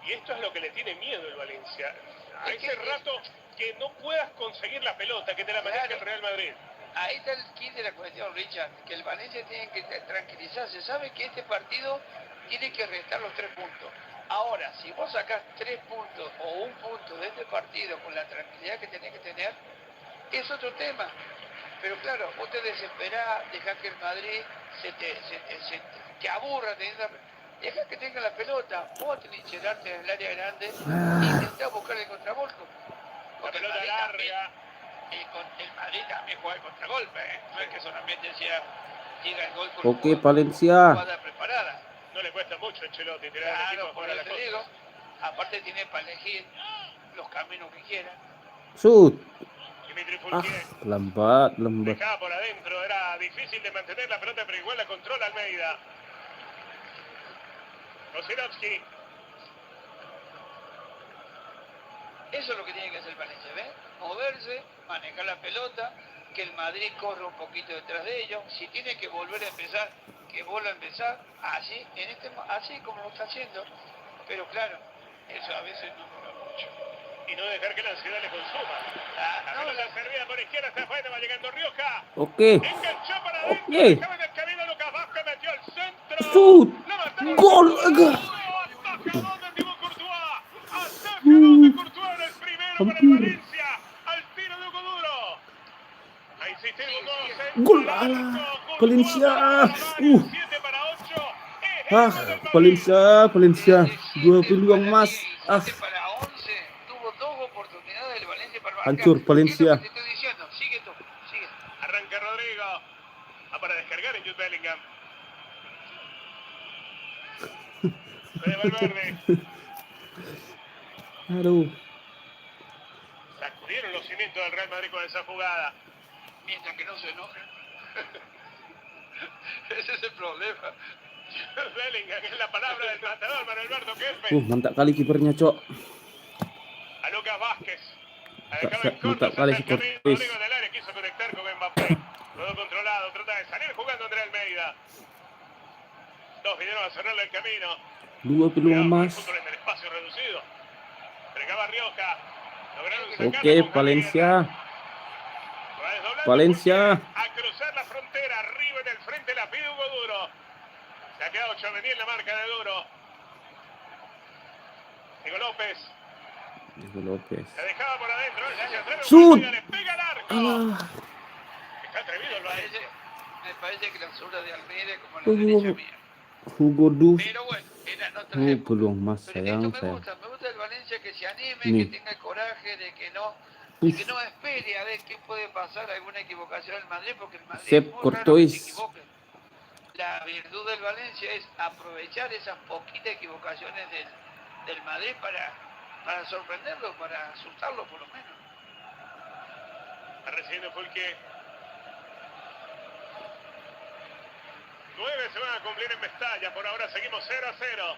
Y esto es lo que le tiene miedo el Valencia. A ese rato que no puedas conseguir la pelota, que te la maneje el Real Madrid. Ahí está el kit de la cuestión, Richard, que el Valencia tiene que tranquilizarse. Sabe que este partido tiene que restar los 3 puntos. Ahora, si vos sacás 3 puntos o 1 punto de este partido con la tranquilidad que tenés que tener, es otro tema. Pero claro, vos te desesperás, dejás que el Madrid te aburra teniendo... Deja que tenga la pelota, vos atrincherarte en el área grande e intentá buscar el contragolpe. La pelota larga. El Madrid también juega el contragolpe, no es que solamente llega el gol con Ok, Valencia. jugada preparada. No le cuesta mucho a Ancelotti tirar el equipo Por fuera eso la te digo, aparte tiene para elegir los caminos que quiera. Shoot. lambat. Dejaba por adentro, era difícil de mantener la pelota, pero igual la controla Almeida. Osirovsky. Eso es lo que tiene que hacer Valencia, ¿ves? Moverse, manejar la pelota, que el Madrid corra un poquito detrás de ellos. Si tiene que volver a empezar, que vuelva a empezar así, así como lo está haciendo. Pero claro, eso a veces no dura mucho. Y no dejar que la ansiedad le consuma. La pelota servida por izquierda, está afuera, va llegando Rioja. Ok. Enganchó para adentro, dejaba en el camino Lucas Vázquez, metió al centro. Shoot. Gol. Atajadón de Thibaut Courtois. Atajadón de Courtois en el primero para el Valencia. Al tiro de Hugo Duro. Ahí insistimos todos. Gol. Valencia. 7 para 8. Valencia. 2 peluang emas. 7 para 11, tuvo 2 oportunidades el Valencia para marcar. Hancur Valencia. Es lo que te estoy diciendo, sigue tú, sigue. Arranca Rodrigo. Va para descargar en Jude Bellingham. Puede Valverde. Aduh. Sacudieron los cimientos del Real Madrid con esa jugada. Mientras que no se enojen. Ese es el problema. Bellingham, que es la palabra del tratador, Manuel Alberto Kempes. Mantap kali kipernya, Cok. A Lucas Vázquez. La dejaba en corto, mantap kali si cerca Cortés. Rodrigo del área, quiso conectar con Mbappé. Todo controlado, trata de salir jugando Andrea Almeida. Dos vinieron a cerrarle el camino. 2 peluang emas. Fútbol en el espacio reducido. Entregaba Rioja. Lograron Ok, sacarla con Valencia. Va desdoblando Valencia. a cruzar la frontera, arriba en el frente la pide Hugo Duro. Se ha quedado Tchouaméni en la marca de Duro. Inigo Lopez. Se dejaba por adentro. Se atreve. ¡Shoot! Le pega al arco. Está atrevido el Valencia. Me parece que la altura de Almeida es como la derecha mía. Hugo Duro. Pero bueno, era en otra época. Peluang emas, Pero sayang. esto me gusta el Valencia que se anime, Nih. que tenga el coraje de que no, y que no espere a ver qué puede pasar, alguna equivocación del Madrid, porque el Madrid Sep es muy raro que Courtois. se equivoque. La virtud del Valencia es aprovechar esas poquitas equivocaciones del Madrid para sorprenderlo, para asustarlo por lo menos. Está recibiendo Fulque. 9 se van a cumplir en Mestalla. Por ahora seguimos 0-0.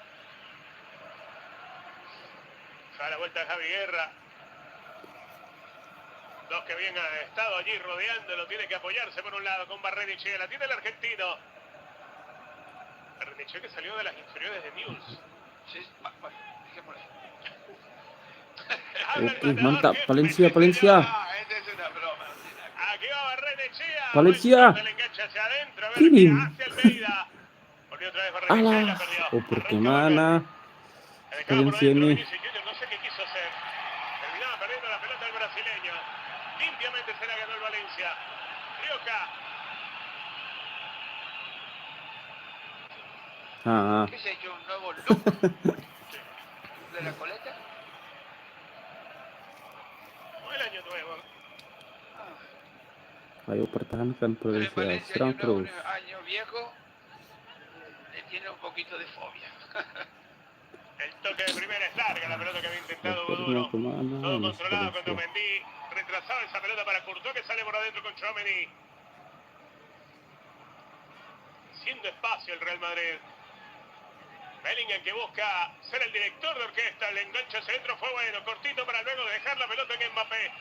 A la vuelta Javi Guerra. Dos que habían estado allí rodeándolo. Tiene que apoyarse por un lado con Berridi. La tiene el argentino. Berridi que salió de las inferiores de Jules. Sí, bueno, dejémoslo ahí. Mantap. Valencia. Esta es una broma. Aquí va Berridi. Valencia. Se le engancha hacia adentro. A ver, Kirim. hacia Almeida. Volvió otra vez Berridi. La perdió. Oper kemana? Valencia ini. No sé qué quiso hacer. Terminaba perdiendo la pelota el brasileño. Limpiamente se la ganó el Valencia. Rioja. ¿Qué se ha hecho? ¿Un nuevo look de la coleta? O el año nuevo. Ayo pertahankan Pero en Valencia. Valencia Serang año nuevo, terus. año viejo, le tiene un poquito de fobia. El toque de primera es larga, la pelota que había intentado Hugo Opernya Duro. kemana? Todo Mas controlado cuando Valencia. Mendy retrasaba esa pelota para Courtois, que sale por adentro con Tchouaméni. Haciendo espacio el Real Madrid. Bellingham que busca ser el director de orquesta. El enganche hacia adentro fue bueno. Cortito para luego dejar la pelota en Mbappé.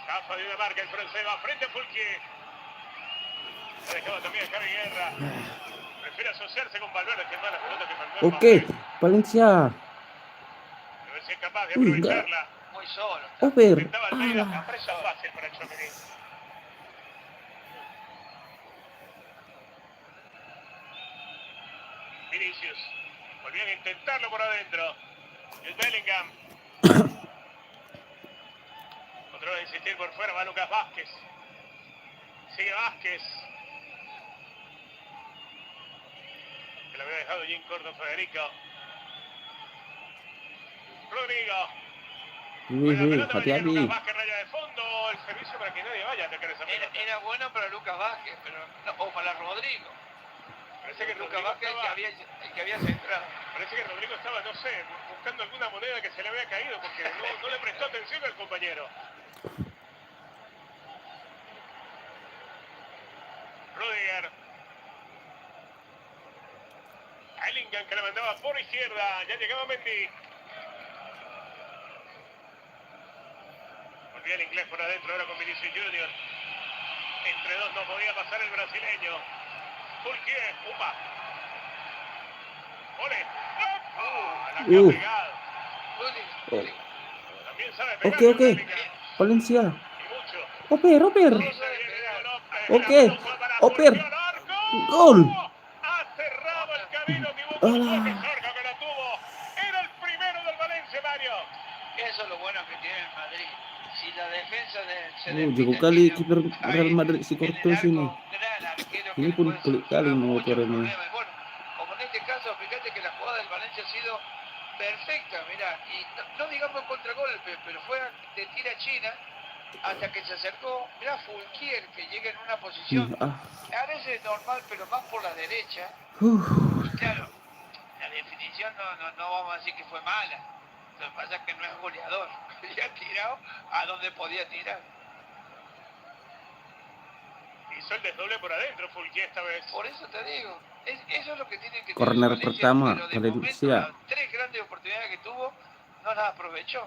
Zafa de una marca el francés. Va frente a Fulquier. Se dejaba también a Javi Guerra. Prefiere asociarse con Valverde, que es más la pelota que mandó Ok, Mbappé. Valencia. A ver si es capaz de aprovecharla. Muy solo. Over. Intentaba Almeida, la presa fácil para Tchouaméni. Vinicius. Volvían a intentarlo por adentro. El Bellingham. Otra vez a insistir por fuera, va Lucas Vázquez. Sigue Vázquez. Que lo había dejado allí en corto Federico. Rodrigo. Hati-hati. Lucas Vázquez, raya de fondo. El servicio para que nadie vaya a atacar esa pelota. Era bueno para Lucas Vázquez, pero no, o para Rodrigo. Parece que Lucas Rodrigo Vázquez estaba... el que había centrado. Parece que Rodrigo estaba, no sé, buscando alguna moneda que se le había caído porque no le prestó atención al compañero. Rudiger. Bellingham que la mandaba por izquierda. Ya llegaba Mendy. Volvía el inglés por adentro ahora con Vinicius Junior. Entre dos no podía pasar el brasileño. Fulquier. ¡Upa! ¡Ole! La que ha pegado. También sabe pegar. Ok. Valencia. Y mucho. Oper. Ok. Oper. Gol. Ha cerrado el camino. Qué cerca que la tuvo. Era el primero del Valencia, Mario. Eso es lo bueno que tiene el Madrid. Si la defensa se Llegó kali kiper Real Madrid si Cortés ini. Ini pun kali mau Torre ini. Bueno, como en este caso, fíjate que la jugada del Valencia ha sido perfecta, mirá, y no digamos contragolpe, pero fue de tira china hasta que se acercó, mirá, Fulquier que llega en una posición, a veces normal, pero más por la derecha. Claro, la definición no vamos a decir que fue mala, lo que pasa es que no es goleador, ya ha tirado a donde podía tirar. Hizo el desdoble por adentro Fulquier esta vez. Por eso te digo, eso es lo que tiene que Corner tener Valencia, pertama pero de momento Valencia. las 3 grandes oportunidades que tuvo no las aprovechó.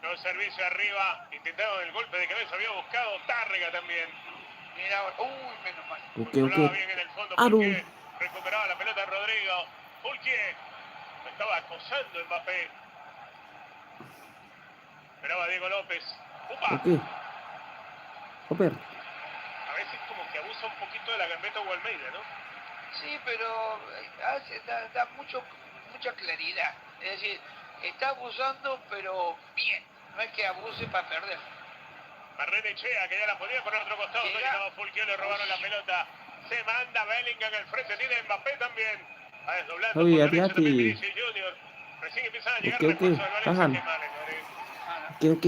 Los servicios arriba, intentaron el golpe de cabeza, había buscado Tárrega también. Mira ahora, menos mal. Ok. Bien en el fondo Fulquier, recuperaba la pelota Rodrigo. Fulquier, estaba acosando Mbappé. Esperaba Diego López. ¡Upa! Ok. Oper. A veces como que abusa un poquito de la gambeta o Almeida, ¿no? Sí, pero da mucha claridad. Es decir, está abusando, pero bien. No es que abuse para perder. Barrenechea, que ya la ponía por otro costado. No llegaba Fulquier, le robaron la pelota. Se manda Bellingham al frente, tiene Mbappé también. Va desdoblando por la derecha también Vinicius Junior. Recién empiezan a llegar refuerzos del Valencia. Ok.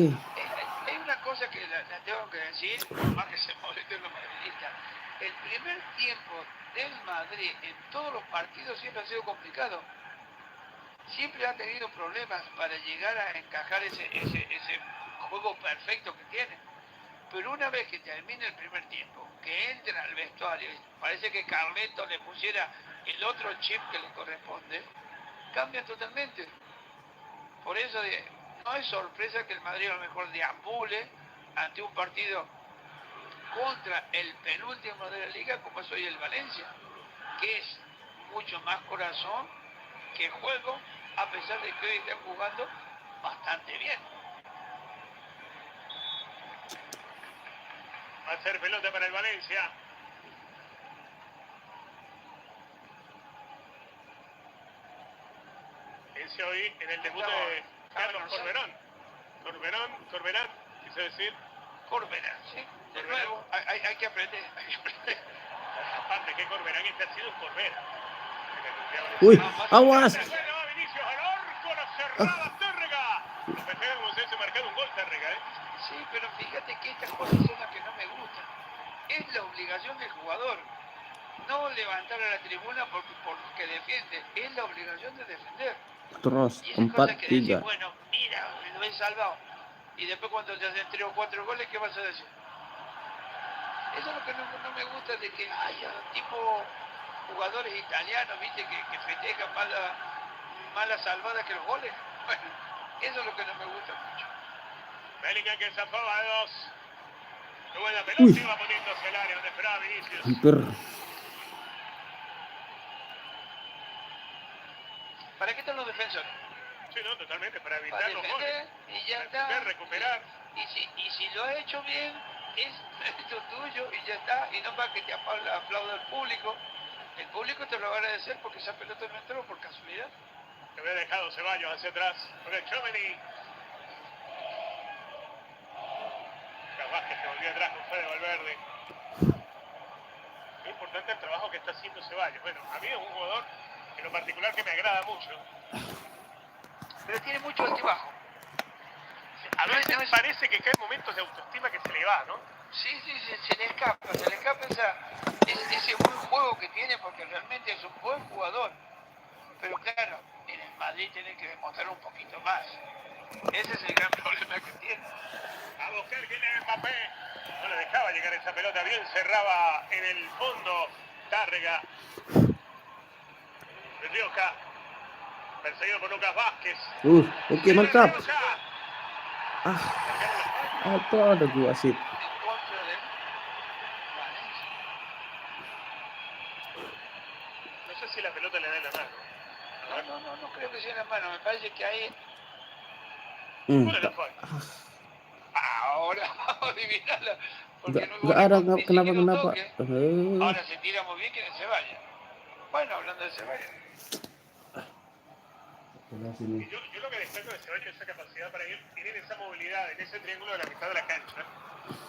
Hay una cosa que la tengo que decir, por más que se molesten los madridistas. El primer tiempo del Madrid en todos los partidos siempre ha sido complicado. Siempre ha tenido problemas para llegar a encajar ese juego perfecto que tiene. Pero una vez que termine el primer tiempo, que entren al vestuario, parece que Carleto le pusiera el otro chip que le corresponde, cambia totalmente. Por eso no es sorpresa que el Madrid a lo mejor deambule ante un partido contra el penúltimo de la Liga como es hoy el Valencia, que es mucho más corazón que juego, a pesar de que hoy están jugando bastante bien. Va a ser pelota para el Valencia. Ese hoy en el debut de Carlos Corberán, quise decir. Corberán, sí. De nuevo, hay que aprender. Aparte que Corberán este ha sido un Corbera. Uy, aguas. Bueno, va Vinicius al arco, la cerrada Tárrega. Me pega como si hubiese marcado un gol Tárrega, ¿eh? Sí, pero fíjate que estas cosas son las que no me gustan. Es la obligación del jugador. No levantar a la tribuna porque defiende. Es la obligación de defender. Terus Y esas cosas que 4-3. decir, bueno, mira, me lo he salvado. Y después cuando te hacen 3 o 4 goles, ¿qué vas a decir? Eso es lo que no me gusta de que haya tipo jugadores italianos, viste, que festejan más la salvada que los goles. Bueno, eso es lo que no me gusta mucho. Bellingham que zafaba de 2. Qué buena pelota, iba poniéndose el área donde esperaba Vinicius. ¿Para qué están los defensores? Sí, no, totalmente, para evitar Para los defender, goles. y ya está. Recuperar. Y si lo has hecho bien, es mérito tuyo y ya está. Y no para que te aplauda el público. El público te lo va a agradecer porque esa pelota no entró por casualidad. Que había dejado Ceballos hacia atrás con el Chomeny. Vázquez que volvió atrás con Fede Valverde. Es importante el trabajo que está haciendo Ceballos. Bueno, a mí es un jugador en lo particular que me agrada mucho. Pero tiene mucho altibajo. A veces parece que cae momentos de autoestima que se le va, ¿no? Sí, se le escapa ese buen juego que tiene porque realmente es un buen jugador. Pero claro, en el Madrid tiene que demostrar un poquito más. Ese es el gran problema que tiene. A buscar quién es Mbappé. No le dejaba llegar esa pelota, bien cerraba en el fondo Tárrega. El Rioja, perseguido por Lucas Vázquez. Ok, mantap. Apa ada gua sih. En contra de Valencia. No sé si la pelota le da en la mano. No creo que sea en la mano. Me parece que ahí... ¿Cuál es la falta? Ahora adivinala. Porque no Nggak ada, ni siquiera un kenapa. toque. Ahora se tira muy bien, que se vaya. Bueno, hablando de Ceballos. Yo lo que destaco de Ceballos es esa capacidad para ir, tienen esa movilidad en ese triángulo de la mitad de la cancha,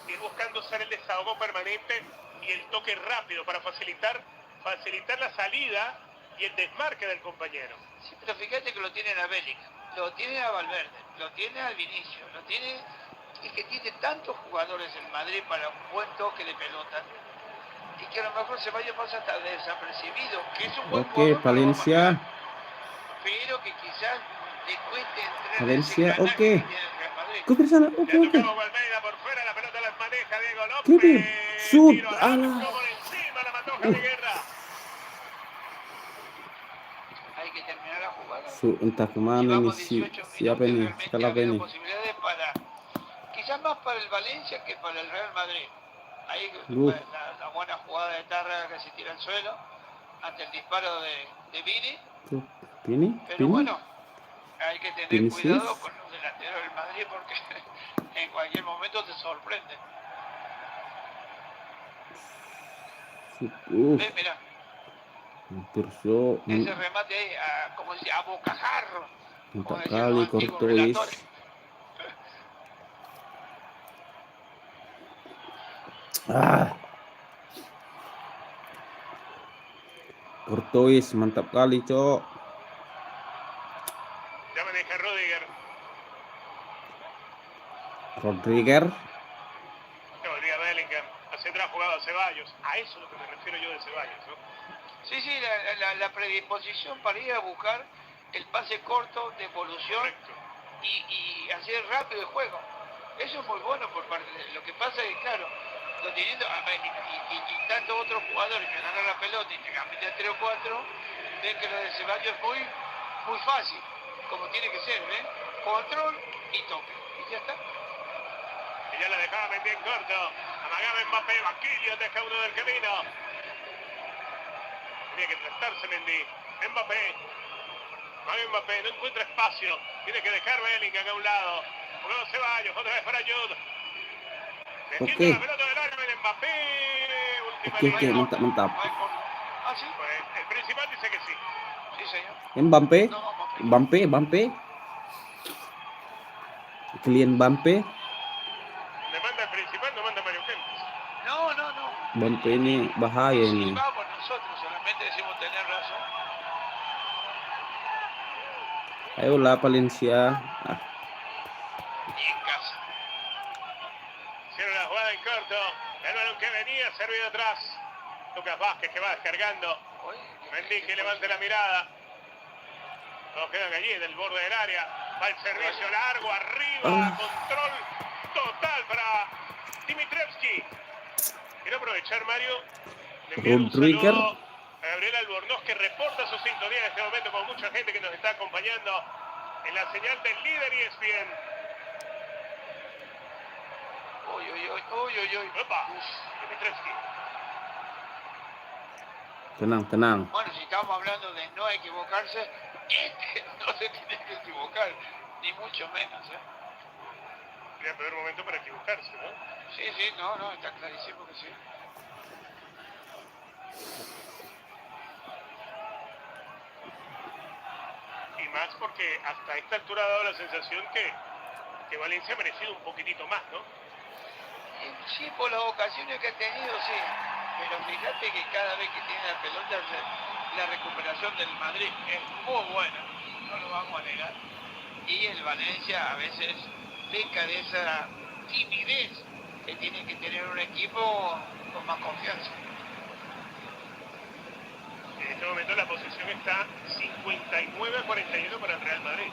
ir buscando ser el desahogo permanente y el toque rápido para facilitar la salida y el desmarque del compañero. Sí, pero fíjate que lo tienen a Bellingham, lo tienen a Valverde, lo tiene al Vinicius, lo tiene... Es que tiene tantos jugadores en Madrid para un buen toque de pelota y que a lo mejor Ceballos pasa hasta desapercibido, que es un buen jugador, Valencia. pero que quizás le cueste entrar Valencia, en ese ok. que tiene el Real Madrid. Gue bersana, Le ha ok. tocado Almeida por fuera, la pelota la maneja Diego Qué bien. López. Shoot, Tiro al arco, ala. por encima la mató Javi Guerra. Hay que terminar la jugada. Entah kemana nih Llevamos si 18 siapa minutos y nih, realmente setelah ha apa habido ini? posibilidades para, quizás más para el Valencia que para el Real Madrid. Ahí la buena jugada de Tarra que se tira al suelo ante el disparo de Vini. Pero bueno, hay que tener Vinicius. cuidado con los delanteros del Madrid porque en cualquier momento te sorprenden. Mira, ese remate ahí, como decía, a bocajarro. Como decían los antiguos relatores. Courtois, mantap kali, Cok. Ya maneja Rodríguez. Se volvía Bellingham. Hacia atrás jugaba Ceballos. A eso es lo que me refiero yo de Ceballos, ¿no? Sí, la predisposición para ir a buscar el pase corto de evolución y hacer rápido el juego. Eso es muy bueno por parte de él. Lo que pasa es que, claro, lo teniendo y tantos otros jugadores que agarran la pelota y te cambian de 3 o 4, ven que lo de Ceballos es muy fácil, como tiene que ser, ¿ves? Control y toque. Y ya está. Y ya la dejaba Mendy en corto. Amagaba Mbappé, Banquillo, deja uno del camino. Tenía que tratarse Mendy. Mbappé, no encuentra espacio. Tiene que dejar Bellingham a un lado. Jugado Ceballos, otra vez para Jules. Defiende la pelota del área de Mbappé. Última Ok, mantap. ¿Sí? Pues el principal dice que sí. Sí, señor. Mbappé. No, Mbappé. Kylian Mbappé. Le manda el principal, no manda Mario Kempes. No. Mbappé ini bahaya ini. Vamos nosotros, solamente decimos tener razón. Ayolah Valencia. Y en casa. Cierra la jugada en corto. El balón que venía, servido atrás. Lucas Vázquez que va descargando. Mendy que levante la mirada. Todos quedan allí en el borde del área. Va el servicio largo, arriba. Control total para Dimitrievski. Quiero aprovechar, Mario, de enviar un saludo a Gabriel Albornoz, que reporta su sintonía en este momento con mucha gente que nos está acompañando en la señal del líder ESPN. Uy. Opa, Dimitrievski. Tenang. Bueno, si estamos hablando de no equivocarse, no se tiene que equivocar, ni mucho menos, ¿eh? Sería el peor momento para equivocarse, ¿no? Sí, no, está clarísimo que sí. Y más porque hasta esta altura ha dado la sensación que Valencia ha merecido un poquitito más, ¿no? Sí, por las ocasiones que ha tenido, sí. Pero fíjate que cada vez que tiene la pelota, la recuperación del Madrid es muy buena, no lo vamos a negar. Y el Valencia a veces peca de esa timidez que tiene que tener un equipo con más confianza. En este momento la posición está 59-41 para el Real Madrid.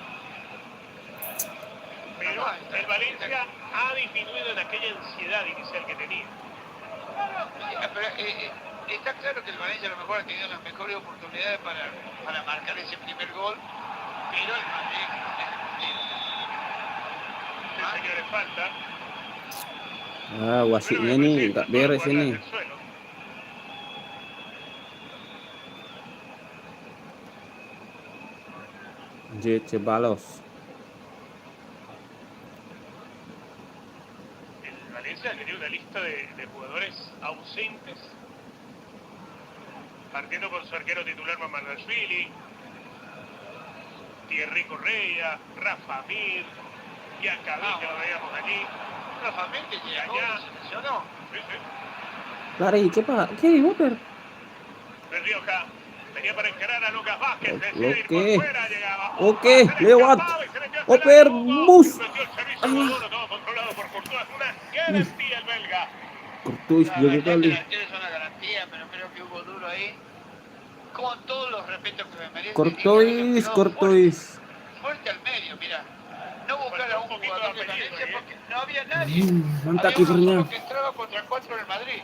Pero el Valencia ha disminuido en aquella ansiedad inicial que tenía. Pero, está claro que el Valencia a lo mejor ha tenido las mejores oportunidades para marcar ese primer gol, pero el Madrid... señores, falta. Wasitnya nih nggak beres ini. Ceballos. El Valencia tenía una lista de jugadores ausentes, partiendo por su arquero titular Marc-André, Thierry Correia, Rafa Mir, Gavi, que lo veíamos allí. Rafa Mir que llegó, se lesionó. Sí, sí. Lari cepat, kiri muter. El Rioja venía para encarar a Lucas Vázquez, decide ir Oke. por fuera, llegaba. Oke, lewat. Oper, bus. Metió el servicio Hugo, todo controlado por Courtois, una garantía el belga. Courtois jago kali. Es una garantía, pero creo que hubo duro ahí. Con todos los respetos que me merece. Courtois. Fuerte al medio, mira. No buscar a un jugador de Valencia porque no había nadie. Mantap Había kipernya. uno que entraba contra 4 en el Madrid.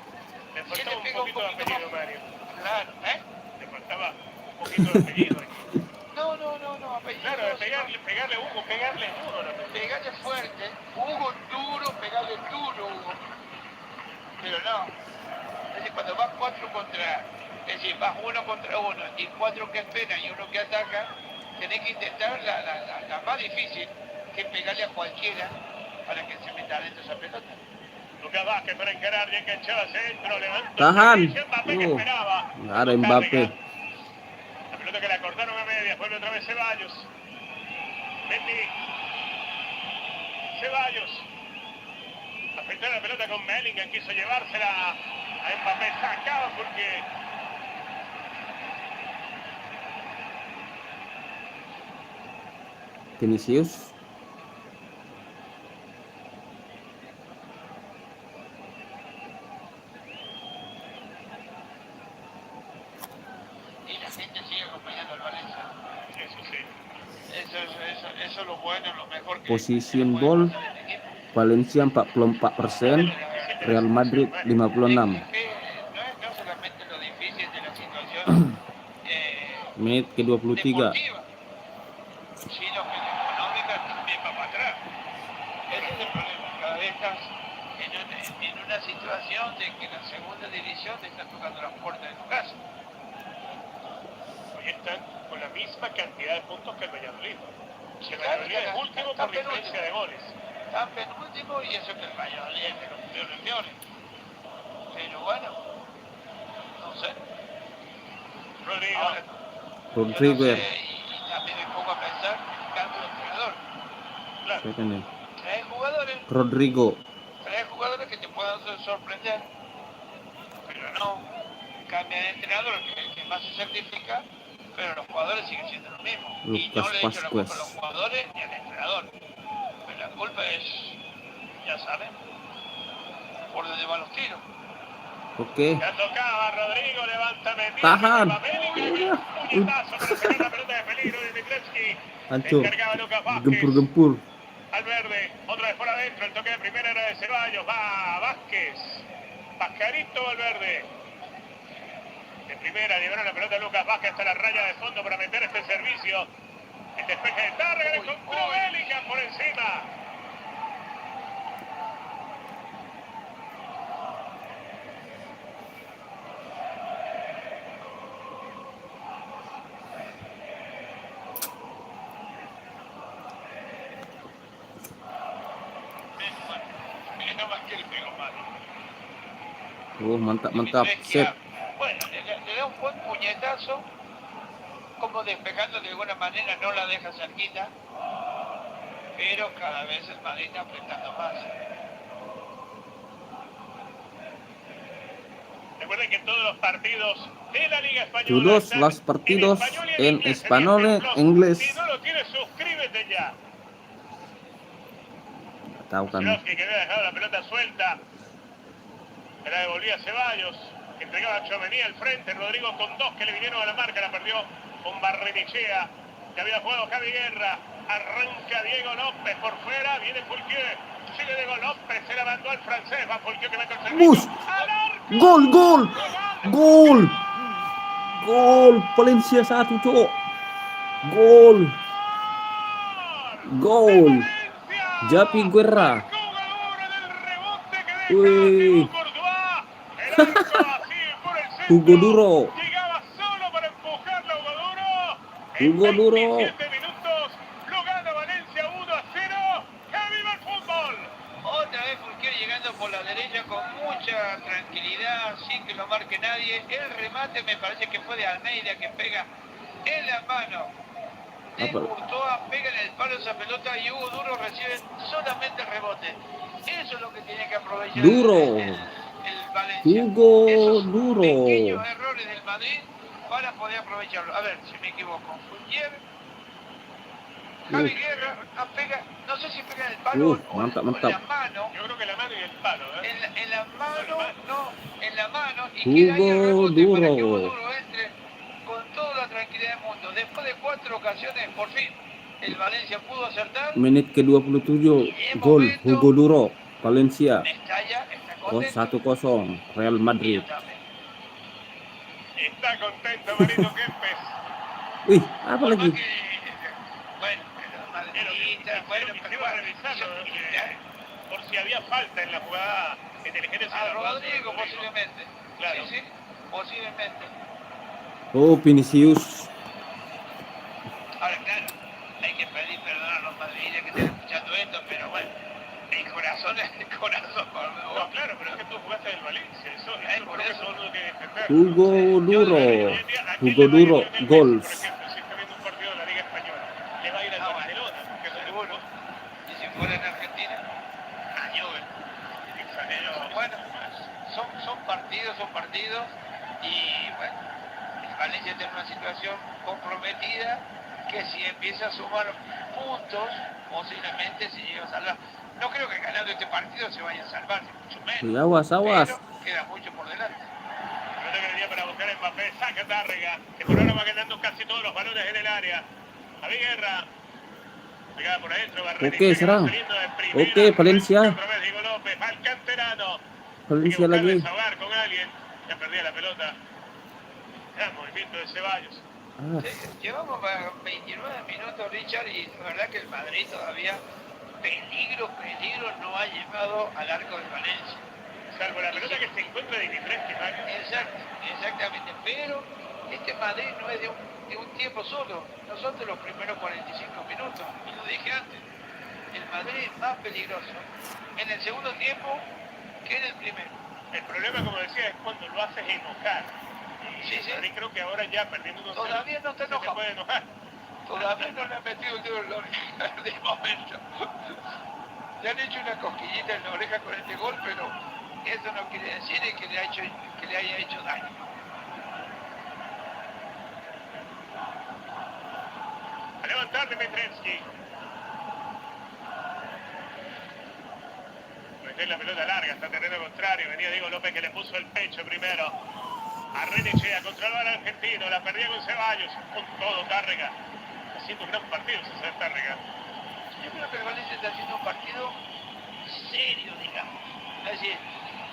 Le Si faltaba le un pega poquito de apellido, Mario. Claro, ¿eh? Le faltaba un poquito de apellido. No, apellido. Claro, pegarle a Hugo, pegarle duro. Pegarle fuerte. Hugo duro, pegarle duro, Hugo. Pero no. Es decir, cuando vas 4 contra... Es decir, vas 1 contra 1 y 4 que esperan y 1 que ataca, tenés que intentar la más difícil, que es pegarle a cualquiera para que se meta dentro esa pelota. Lucas Vázquez para encarar, ya enganchado al centro, levanta. Tahan. Mbappé que esperaba. Nggak ada Mbappe. La pelota que la cortaron a media, vuelve otra vez Ceballos. Mendy. Ceballos. Afectó la pelota con Bellingham, quiso llevársela a Mbappé, sacado porque... Vinicius. Y la gente sigue acompañando al Valencia. Eso sí. Eso es lo bueno, lo mejor que... Position ball Valencia 44%, Real Madrid 56%. No es solamente lo difícil de la situación Menit ke-23. deportiva, sino que la económica también va para atrás. Ese es el problema. Cada vez estás en una situación de que la segunda división te está tocando las puertas de tu casa. Hoy están con la misma cantidad de puntos que el Valladolid. El Valladolid es último por diferencia de goles. Está penúltimo y eso que el Valladolid es de los peores. Pero bueno, no sé. Rodrigo. Ahora, Rodrigo. yo no sé, y también me pongo a pensar en cambio de entrenador. Claro. Tres jugadores. Rodrigo. Tres jugadores que te puedan sorprender. Pero no. Cambia de entrenador, que más se certifica, pero los jugadores siguen siendo lo mismo. Y no le he hecho la culpa a los jugadores ni al entrenador. Pero la culpa es, ya saben, por donde van los tiros. Oke. Ya tocaba Rodrigo, levanta Mendy. Tahan. Puñetazo para sacar la pelota de peligro de Mitlevski. Hancur. Encargaba Lucas Vázquez. Gempur-gempur. Al verde, otra vez por adentro, el toque de primera era de Ceballos, va Vázquez. Pascarito al verde. De primera, llevaron la pelota a Lucas Vázquez hasta la raya de fondo para meter este servicio. El despeje de Torre, le encontró Bellingham por encima. Mantap. Set. Bueno, le da un buen puñetazo, como despejando de alguna manera, no la deja cerquita, pero cada vez el Madrid está apretando más. Recuerden que en todos los partidos de la Liga Española, Todos los partidos en español, inglés. Si no lo tienes, suscríbete ya. Tahu kan. Kroski, que había dejado la pelota suelta, se la devolvía a Ceballos, que entregaba a Tchouaméni al frente. Rodrigo con dos que le vinieron a la marca, la perdió con Barrenechea, que había jugado Javi Guerra. Arranca Diego López por fuera, viene Fulquier. Sigue Diego López, se la mandó al francés, va Fulquier que mete el servicio. ¡Mus! Gol, gol! Gol! Gol! Valencia 1, cowok. Gol! Gol! Japi Guerra. Wih. Hugo Duro. Llegaba solo para empujarlo a Hugo Duro. Hugo Duro. 27 minutos, lo gana Valencia 1-0. ¡Que viva el fútbol! Otra vez Fulquier llegando por la derecha con mucha tranquilidad, sin que lo marque nadie. El remate me parece que fue de Almeida, que pega en la mano de Courtois, pega en el palo esa pelota y Hugo Duro recibe solamente el rebote. Eso es lo que tiene que aprovechar Duro. el Valencia. Hugo Esos Duro. pequeños errores del Madrid para poder aprovecharlo. A ver, si me equivoco. Fulquier, Javi Guerra, pega, no sé si pega en el palo o mantap, en mantap. la mano. Yo creo que la mano y el palo, ¿eh? En la mano, no, en la mano, y queda ahí el Hugo rebote para que Duro. Hugo Duro entre con toda la tranquilidad del mundo. Después de 4 ocasiones, por fin, el Valencia pudo acertar. Menit ke-27. Gol Hugo Duro. Valencia. Mestalla está Oh, contento. 1-0 Real Y Madrid. yo también. Está contento Marito Kempes. Wih, apa Por más lagi? que, bueno, los madridistas, bueno, pero iba a revisarlo por si había falta en la jugada inteligente. a Rodrigo posiblemente. Claro. Sí, sí, posiblemente. Oh, Vinicius. Ahora, claro, hay que pedir perdón a los madridistas que estén escuchando esto, pero bueno, el corazón es el corazón. No, claro, pero es que tú jugaste en Valencia, eso por creo que eso. todo uno que defender. Hugo Duro. Hugo Por Duro. ejemplo, Goals. si está viendo un partido de la Liga Española, le va a ir al Barcelona, que es Seguro. Y si fuera en Argentina, a Jules. Pero bueno, son partidos, y bueno, el Valencia tiene una situación comprometida que si empieza a sumar puntos, posiblemente se llegue a salvar. No creo que ganando este partido se vaya a salvar, ni mucho menos. Uy, aguas, aguas. Pero queda mucho por delante. Pelota que venía para buscar a Mbappé, saca Tárrega, que por ahora va ganando casi todos los balones en el área. Javi Guerra, pegada por adentro, Berridi, será. saliendo de primera, Oke, Valencia. otra vez Diego López, va al canterano. Valencia Hay que buscar lagi. desahogar con alguien, ya perdía la pelota. Ya, movimiento de Ceballos. Ah, Llevamos 29 minutos, Richard, y la verdad que el Madrid todavía peligro no ha llevado al arco del Valencia. Salvo la pelota que se encuentra de 23 que va. Exactamente, pero este Madrid no es de un tiempo solo, no son de los primeros 45 minutos, y lo dije antes, el Madrid es más peligroso en el segundo tiempo que en el primero. El problema, como decía, es cuando lo haces enojar. Sí, sí. Madrid creo que ahora ya perdiendo unos Todavía no está se enojado. puede enojar. Todavía no le han metido el dedo en la oreja de momento. Le han hecho una cosquillita en la oreja con este gol, pero eso no quiere decir que le haya hecho daño. A levantar Dimitrievski. Mete la pelota larga hasta terreno contrario. Venía Diego López que le puso el pecho primero. A Renechea, controló al argentino. La perdía con Ceballos. Con todo Tárrega. Haciendo un gran partido César Tárrega. Yo creo que el Valencia está haciendo un partido serio, digamos. Es decir,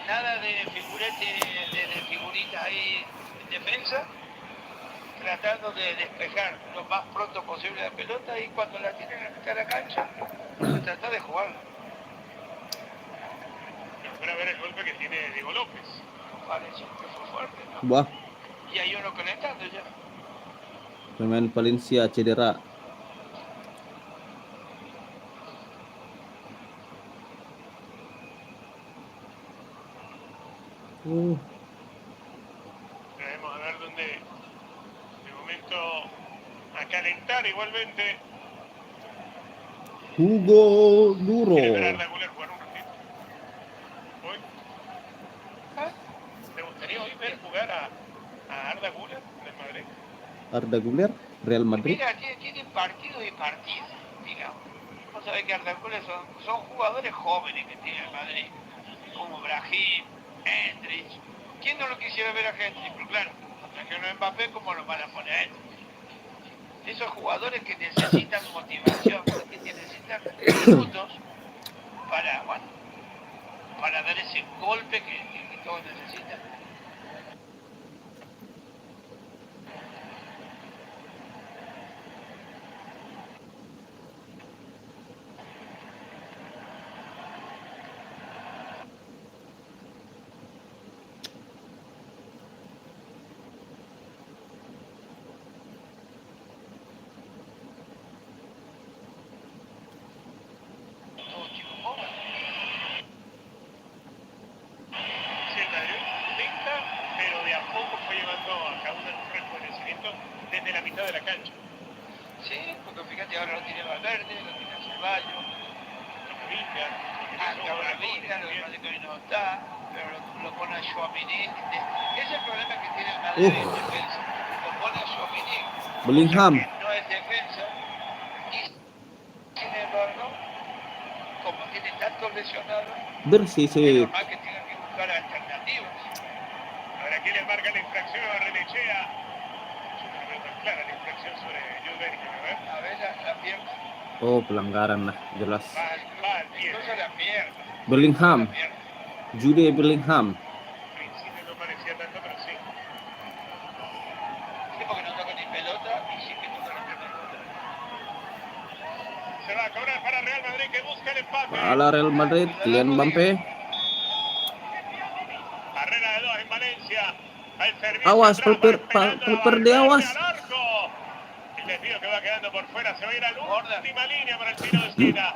nada de figuritas ahí en defensa, tratando de despejar lo más pronto posible la pelota, y cuando la tienen en mitad de la cancha, se trata de jugarla. Espera ver el golpe que tiene Diego López. Valencia, que fue fuerte, ¿no? wah, Y hay uno conectando ya. pemain Valencia cedera. Vamos a ver dónde. De momento a calentar igualmente. Hugo Duro. Quiere ver a Arda Güler jugar un ratito. Hoy. ¿Te gustaría hoy ver jugar a Arda Güler del Madrid? Arda Güler, Real Madrid. Mira, tiene partido y partido, digamos. Vos sabés que Arda Güler son jugadores jóvenes que tiene el Madrid, como Brahim, Hendrix. ¿Quién no lo quisiera ver a Hendrix? Pero claro, hasta que no Mbappé, ¿cómo lo van a poner a Hendrix? esos jugadores que necesitan motivación, que necesitan minutos para, bueno, para dar ese golpe que todos necesitan. Desde la mitad de la cancha. Sí, porque fíjate, ahora lo tiene Valverde, lo tiene Ceballos, Gavi, lo que pasa es que hoy no está, pero lo pone a Tchouaméni. Ese es el problema que tiene el Madrid en defensa. Lo pone a Tchouaméni. Bellingham. No es defensa. Y sin embargo, como tiene tantos lesionados, Bersih es sih. normal que tengan que buscar alternativas. Ahora aquí le marca la infracción a Renechea. Clara la infracción sobre Jules Bellingham, ¿eh? A ver la pierna. Oh, pelanggaran lah, jelas. Va al pie. Entonces la pierna. Bellingham. La pierna. Jude Bellingham. Al principio no parecía tanto, pero sí. Sí, porque no toca ni pelota y sí que toca la pelota. Se va a cobrar para Real Madrid que busca el empate. Para Real Madrid, Kylian Mbappé. Barrera de dos en Valencia. El servicio Awas, atrás, va esperando a Valverde, Valverde awas. al arco. El desvío que va quedando por fuera se va a ir a la última línea para el tiro de esquina.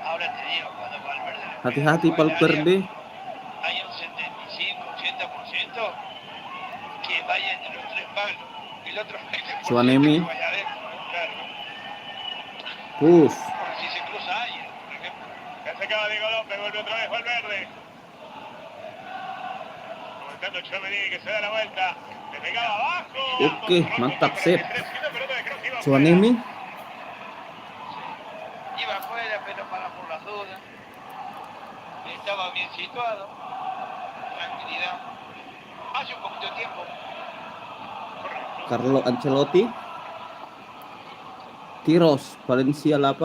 Ahora te digo, cuando Valverde le pega Hati-hati al área, Valverde. hay un 75-80% que vaya entre los tres palos. El otro 20% Tchouaméni. que vaya adentro. Claro. Push. Porque si se cruza alguien, por ejemplo. Ya se acaba Diego Lopez, vuelve otra vez Valverde. Montando Tchouaméni que se da la vuelta. Le pegaba abajo. Oke, mantap sip. Tchouaméni. Tchouaméni. Iba afuera, pero para por las dudas. Estaba bien situado. Tranquilidad. Hace un poquito de tiempo. Carlo Ancelotti. Tiros, Valencia 8,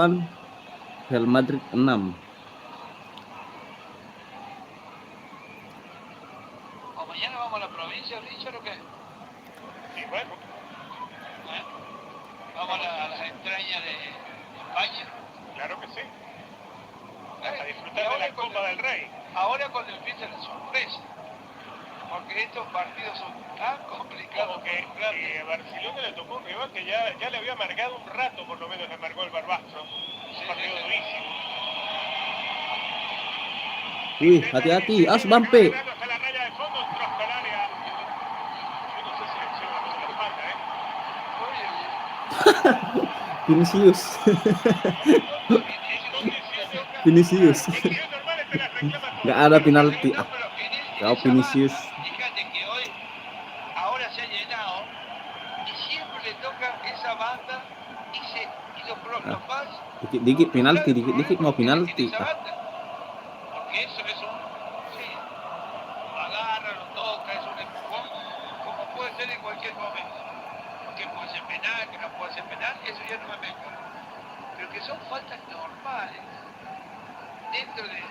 Real Madrid 6. ¿O mañana vamos a la provincia, Richard, o qué? Sí, bueno. Vamos a las entrañas de España. Claro que sí. A Y disfrutar de ahora la Copa del Rey. Ahora cuando empieza la sorpresa. Porque estos partidos son tan complicados. Como que a Barcelona le tocó un rival que ya le había amargado un rato, por lo menos le amargó el Barbazo. Un partido durísimo. Wih, hati-hati, as Mbappé. Hasta la raya de fondo, un trosco al área. Yo no sé si le hicieron una cosa en la espalda, Vinicius. Vinicius. Nggak ada penalti. Ah, kau Vinicius. Fíjate que hoy, ahora se ha llenado y siempre le toca esa banda y los más. Dikit-dikit penalti, dikit-dikit mau penalti. Ah. Porque eso es un. Sí, lo agarra, lo toca, es un empujón, como puede ser en cualquier momento. Que puede ser penal, que no puede ser penal, eso ya no me meto. Pero que son faltas normales dentro de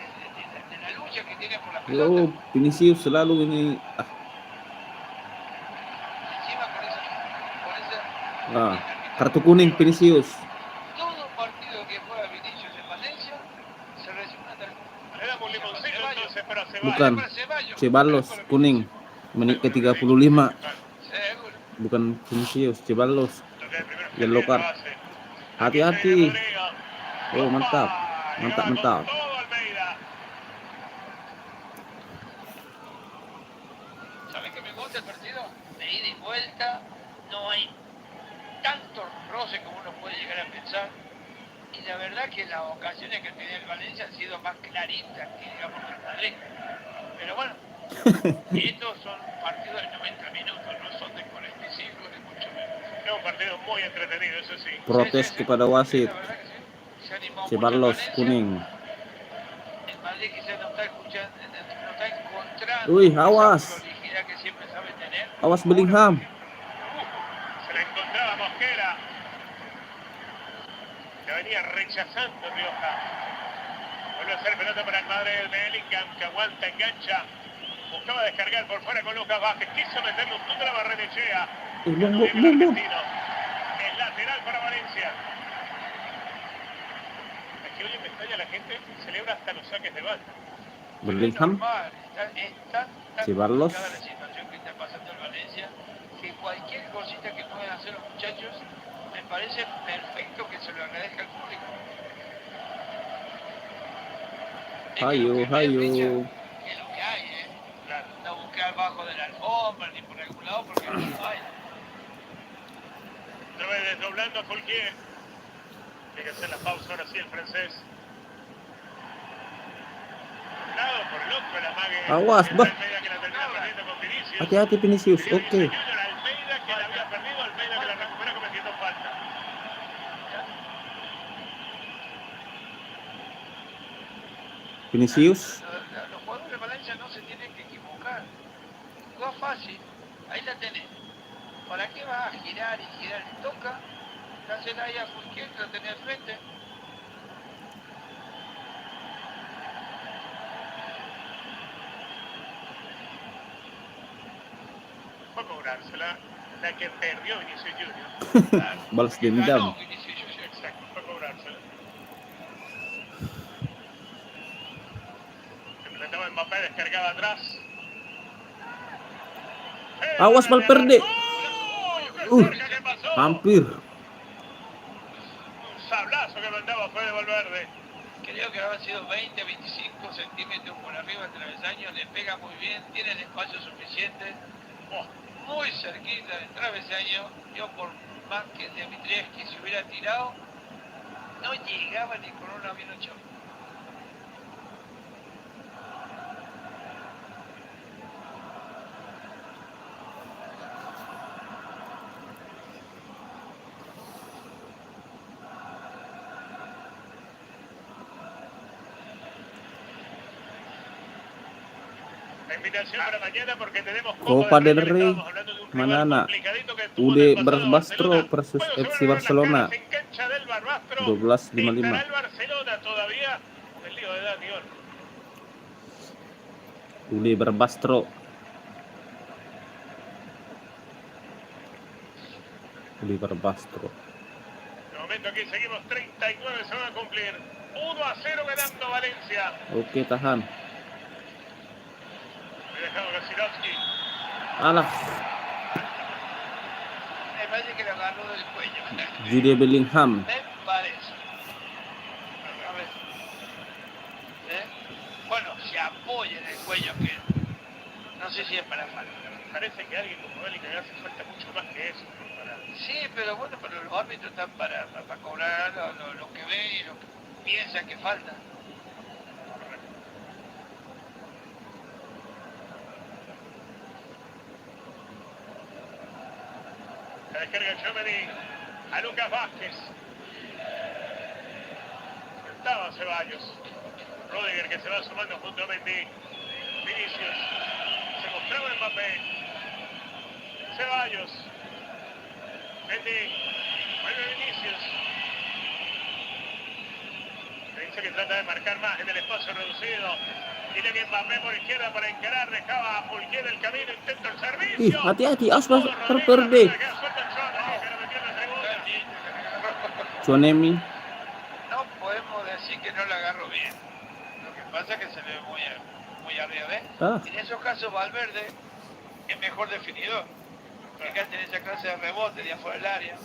la lucha que tiene por la pelota. Yo, Vinicius selalu ini. Ah. Encima con esa Ah, kartu kuning Vinicius. todo partido que juega Vinicius en Valencia se recibe una tarjeta. Le damos un limoncillo entonces, pero se va. Bukan, Ceballos kuning menit ke-35. Seguro. Bukan Vinicius, Ceballos. Yellow card. Hati-hati. Oh, mantap. Mantap. ¿Sabes qué me gusta el partido? De ida y vuelta, no hay tanto roce como uno puede llegar a pensar. Y la verdad que las ocasiones que tenía el Valencia han sido más claritas que digamos el Madrid. Pero bueno, estos son partidos de 90 minutos, no son de 45 ni mucho menos. Es un partido muy entretenido, eso sí. Protes kepada wasit. La verdad que sí. Se animó Ceballos mucho el Valencia. kuning. El Madrid quizás no está escuchando, no está encontrando Uy, esa awas. prolijidad que siempre sabe tener. Awas Bellingham. Se la encontraba Mosquera. venía rechazando Rioja. Vuelve a hacer pelota para el Madrid. Bellingham que aguanta, engancha. Buscaba descargar por fuera con Lucas Vázquez. Quiso meterle un punto a la Barrenechea. No viene el argentino. Es lateral para Valencia. Es que hoy me extraña la gente. Celebra hasta los saques de banda. Bellingham. Llevarlos. La situación que está pasando en Valencia, que cualquier cosita que puedan hacer los muchachos, me parece perfecto que se lo agradezca al público. Hayo. Es lo que hay, Claro, no buscar bajo de la alfombra ni por algún lado porque no hay. Otra vez desdoblando a Fulquier. Tiene que hacer la pausa ahora sí el francés. Por el otro, la mague. Aguas, va. Almeida que la termina perdiendo con Vinicius. Hati-hati Vinicius. Almeida Oke. que la había perdido, Almeida que la recupera cometiendo falta. Vinicius. Los jugadores de Valencia no se tienen que equivocar. No es fácil, ahí la tenés. ¿Para qué vas a girar y girar? Toca, dásela ahí a Fulquier, la tenés al frente. Fue a cobrársela, la que perdió Vinicius Junior. Balas dendam. Exacto, fue a cobrársela. Se enfrentaba Mbappé, descargaba atrás. Awas Valverde. Hampir. Un sablazo que mandaba fue de Valverde. Creo que habrá sido 20, 25 centímetros por arriba del travesaño, le pega muy bien, tiene el espacio suficiente. Muy cerquita del travesaño. Yo por más que Dimitrievski se hubiera tirado, no llegaba ni con una bien ocho. Invitación para mañana porque tenemos Copa del Rey. Manana. Ude Barbastro versus FC Barcelona. 12:55. El Barcelona todavía el lío de Dani. Ude Barbastro. De momento aquí seguimos 39, se van a cumplir 1-0 ganando Valencia. Oke, tahan. Dejado Gasirovski. Alah. Me parece que lo agarró del cuello. Jude Bellingham. Me parece. A ver. Bueno, se apoya en el cuello que no sé si es para falta. Parece que alguien como Bellingham hace falta mucho más que eso. Sí, pero bueno, pero los árbitros están para cobrar lo que ven y lo que piensan que falta. La descarga Germany a Lucas Vázquez. Estaba Ceballos. Rudiger que se va sumando junto a Mendy. Vinicius. Se mostraba Mbappé. Ceballos. Mendy. Vuelve Vinicius. Se dice que trata de marcar más en el espacio reducido. Tiene que Mbappé por izquierda para encarar. Dejaba a Fulquier el camino. Intenta el servicio. Hati-hati. Awas Valverde. Chonemi. No podemos decir que no la agarro bien. Lo que pasa es que se le ve muy arriba, ¿ves? En esos casos Valverde es mejor definidor. Fíjate en esa clase de rebote de afuera del área.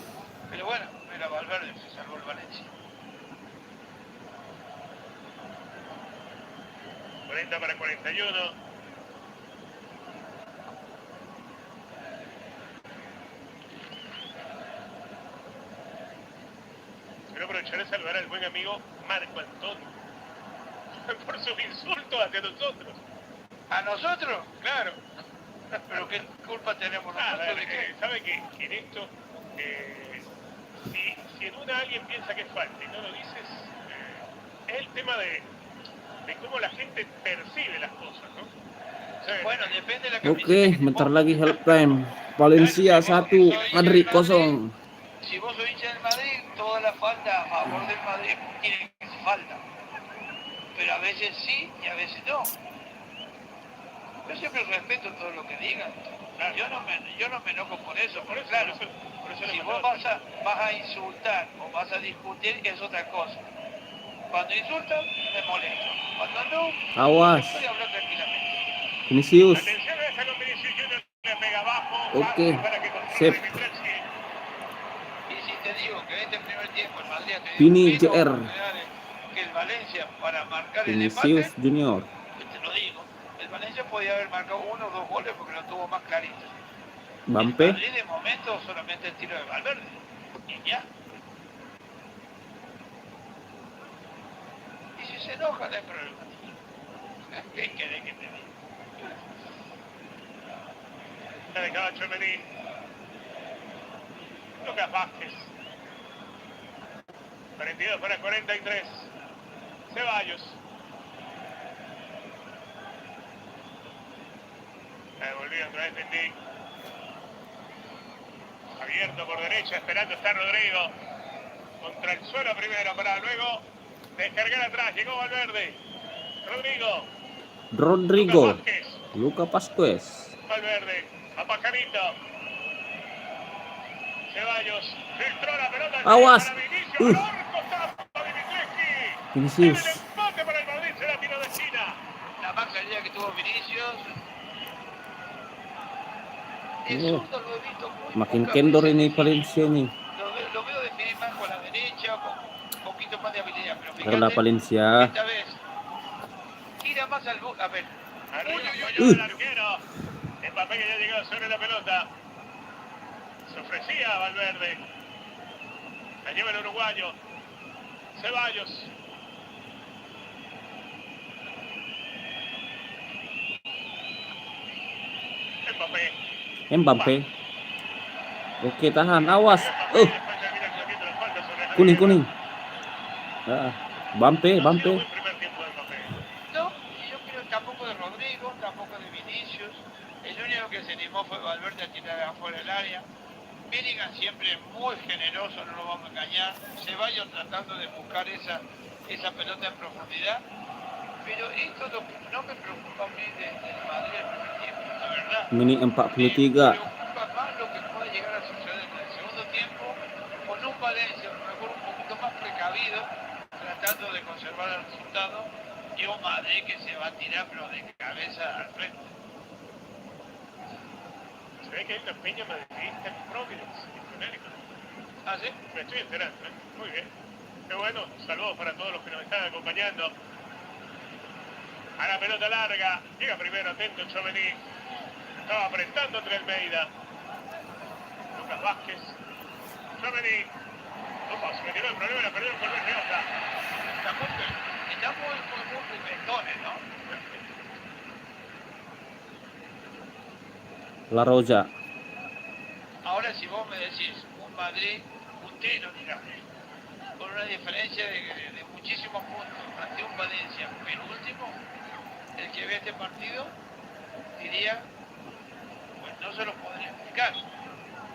Pero bueno, era Valverde, se salvó el Valencia. 40 para 41. Quiero aprovechar de saludar al buen amigo Marc-André por sus insultos hacia nosotros. ¿A nosotros? Claro. Pero ¿qué culpa tenemos nosotros de qué? ¿Sabe que en esto, si en una alguien piensa que es falta y no lo dices, es el tema de cómo la gente percibe las cosas, ¿no? O sea, bueno, depende de la Oke, camiseta. bentar lagi half time. Valencia 1, Madrid 0. Si vos sos hincha del Madrid, todas las faltas a favor del Madrid tienen que ser falta. Pero a veces sí y a veces no. Yo siempre respeto todo lo que digan. Claro. Yo no me enojo por eso. Claro, por eso si vos vas a insultar o vas a discutir es otra cosa. Cuando insultan, me molesto. Cuando no, Awas. estoy hablando tranquilamente. Vinicius. Atención a esta con Vinicius Junior, le pega abajo. Ok. Para que controle Sip. Dimitrescu. Y si te digo que este primer tiempo el Madrid ha Vini tenido JR. menos oportunidades que el Valencia para marcar el Vinicius empate, Junior. te lo digo. El Valencia podía haber marcado 1 o 2 goles porque lo tuvo más clarito. El Bampe. Madrid de momento solamente el tiro de Valverde. Y ya. Y si se enoja, no hay problema. ¿Qué querés que te diga? La dejaba Chomení. Lucas Vázquez. 42 para 43. Ceballos. Volvió otra vez Mendy. Abierto por derecha, esperando está Rodrigo. Contra el suelo primero para luego descargar atrás. Llegó Valverde. Rodrigo. Lucas Vázquez. Valverde. A Pajarito. Ceballos. Filtró la pelota. Aguas. Para Vinicius. Al arco, tapa Dimitrescu. Vinicius. El empate para el Madrid. Se la tiró de China. La más calidad que tuvo Vinicius. El Oh. zurdo lo he visto muy Makin pocas kendor veces ini definir. Valencia nih. Lo veo definir más con la derecha, con un poquito más de habilidad. Pero Pero la fíjate, Valencia. esta vez tira más al a ver. Arriba el arquero. Mbappé que ya llegó sobre la pelota. Se ofrecía a Valverde. La lleva el uruguayo. Ceballos. Mbappe. Oke, tahan. Awas. Kuning. Bampe. No, yo creo tampoco de Rodrigo, tampoco de Vinicius. El único que se animó fue Valverde a tirar afuera del área. Bellingham siempre muy generoso, no lo vamos a engañar. Ceballos tratando de buscar esa pelota en profundidad. Pero esto no me preocupa a mí del Madrid el primer tiempo, la verdad. Menit 43. Me preocupa más lo que puede llegar a suceder en el segundo tiempo con un Valencia a lo mejor un poquito más precavido, tratando de conservar el resultado, y un Madrid que se va a tirar pero de cabeza al frente. Se ve que hay una peña madridista en Providence, en Connecticut. ¿Ah, sí? Me estoy enterando, ¿eh? Muy bien. Qué bueno, saludos para todos los que nos están acompañando. A la pelota larga, llega primero, atento Chomení. Estaba apretando entre Almeida. Lucas Vázquez. Chomení. Opa, se metió el problema, la perdió con Luis Rioja. Estamos muy pimentones, ¿no? La Roja. Ahora si vos me decís un Madrid puntero, digamos, con una diferencia de muchísimos puntos ante un Valencia penúltimo, el que ve este partido diría, pues no se lo podría explicar,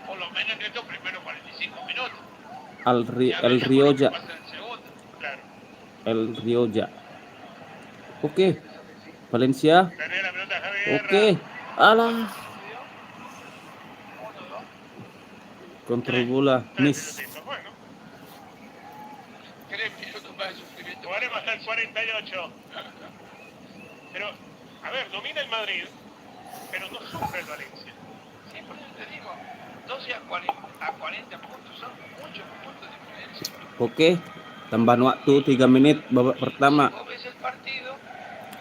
por lo menos en estos primeros 45 minutos. El Rioja. Claro. El Rioja. Oke. Valencia. Tenía la pelota Javier. Oke. Alah. Control bola. Miss. Bueno. 3 minutos más de sufrimiento. Jugaremos hasta el 48. Pero, a ver, domina el Madrid, pero no sufre el Valencia. Sí, por eso te digo, 12 a 40 puntos son muchos puntos de diferencia. Oke. Tambahan waktu 3 menit babak pertama. Si vos ves el partido,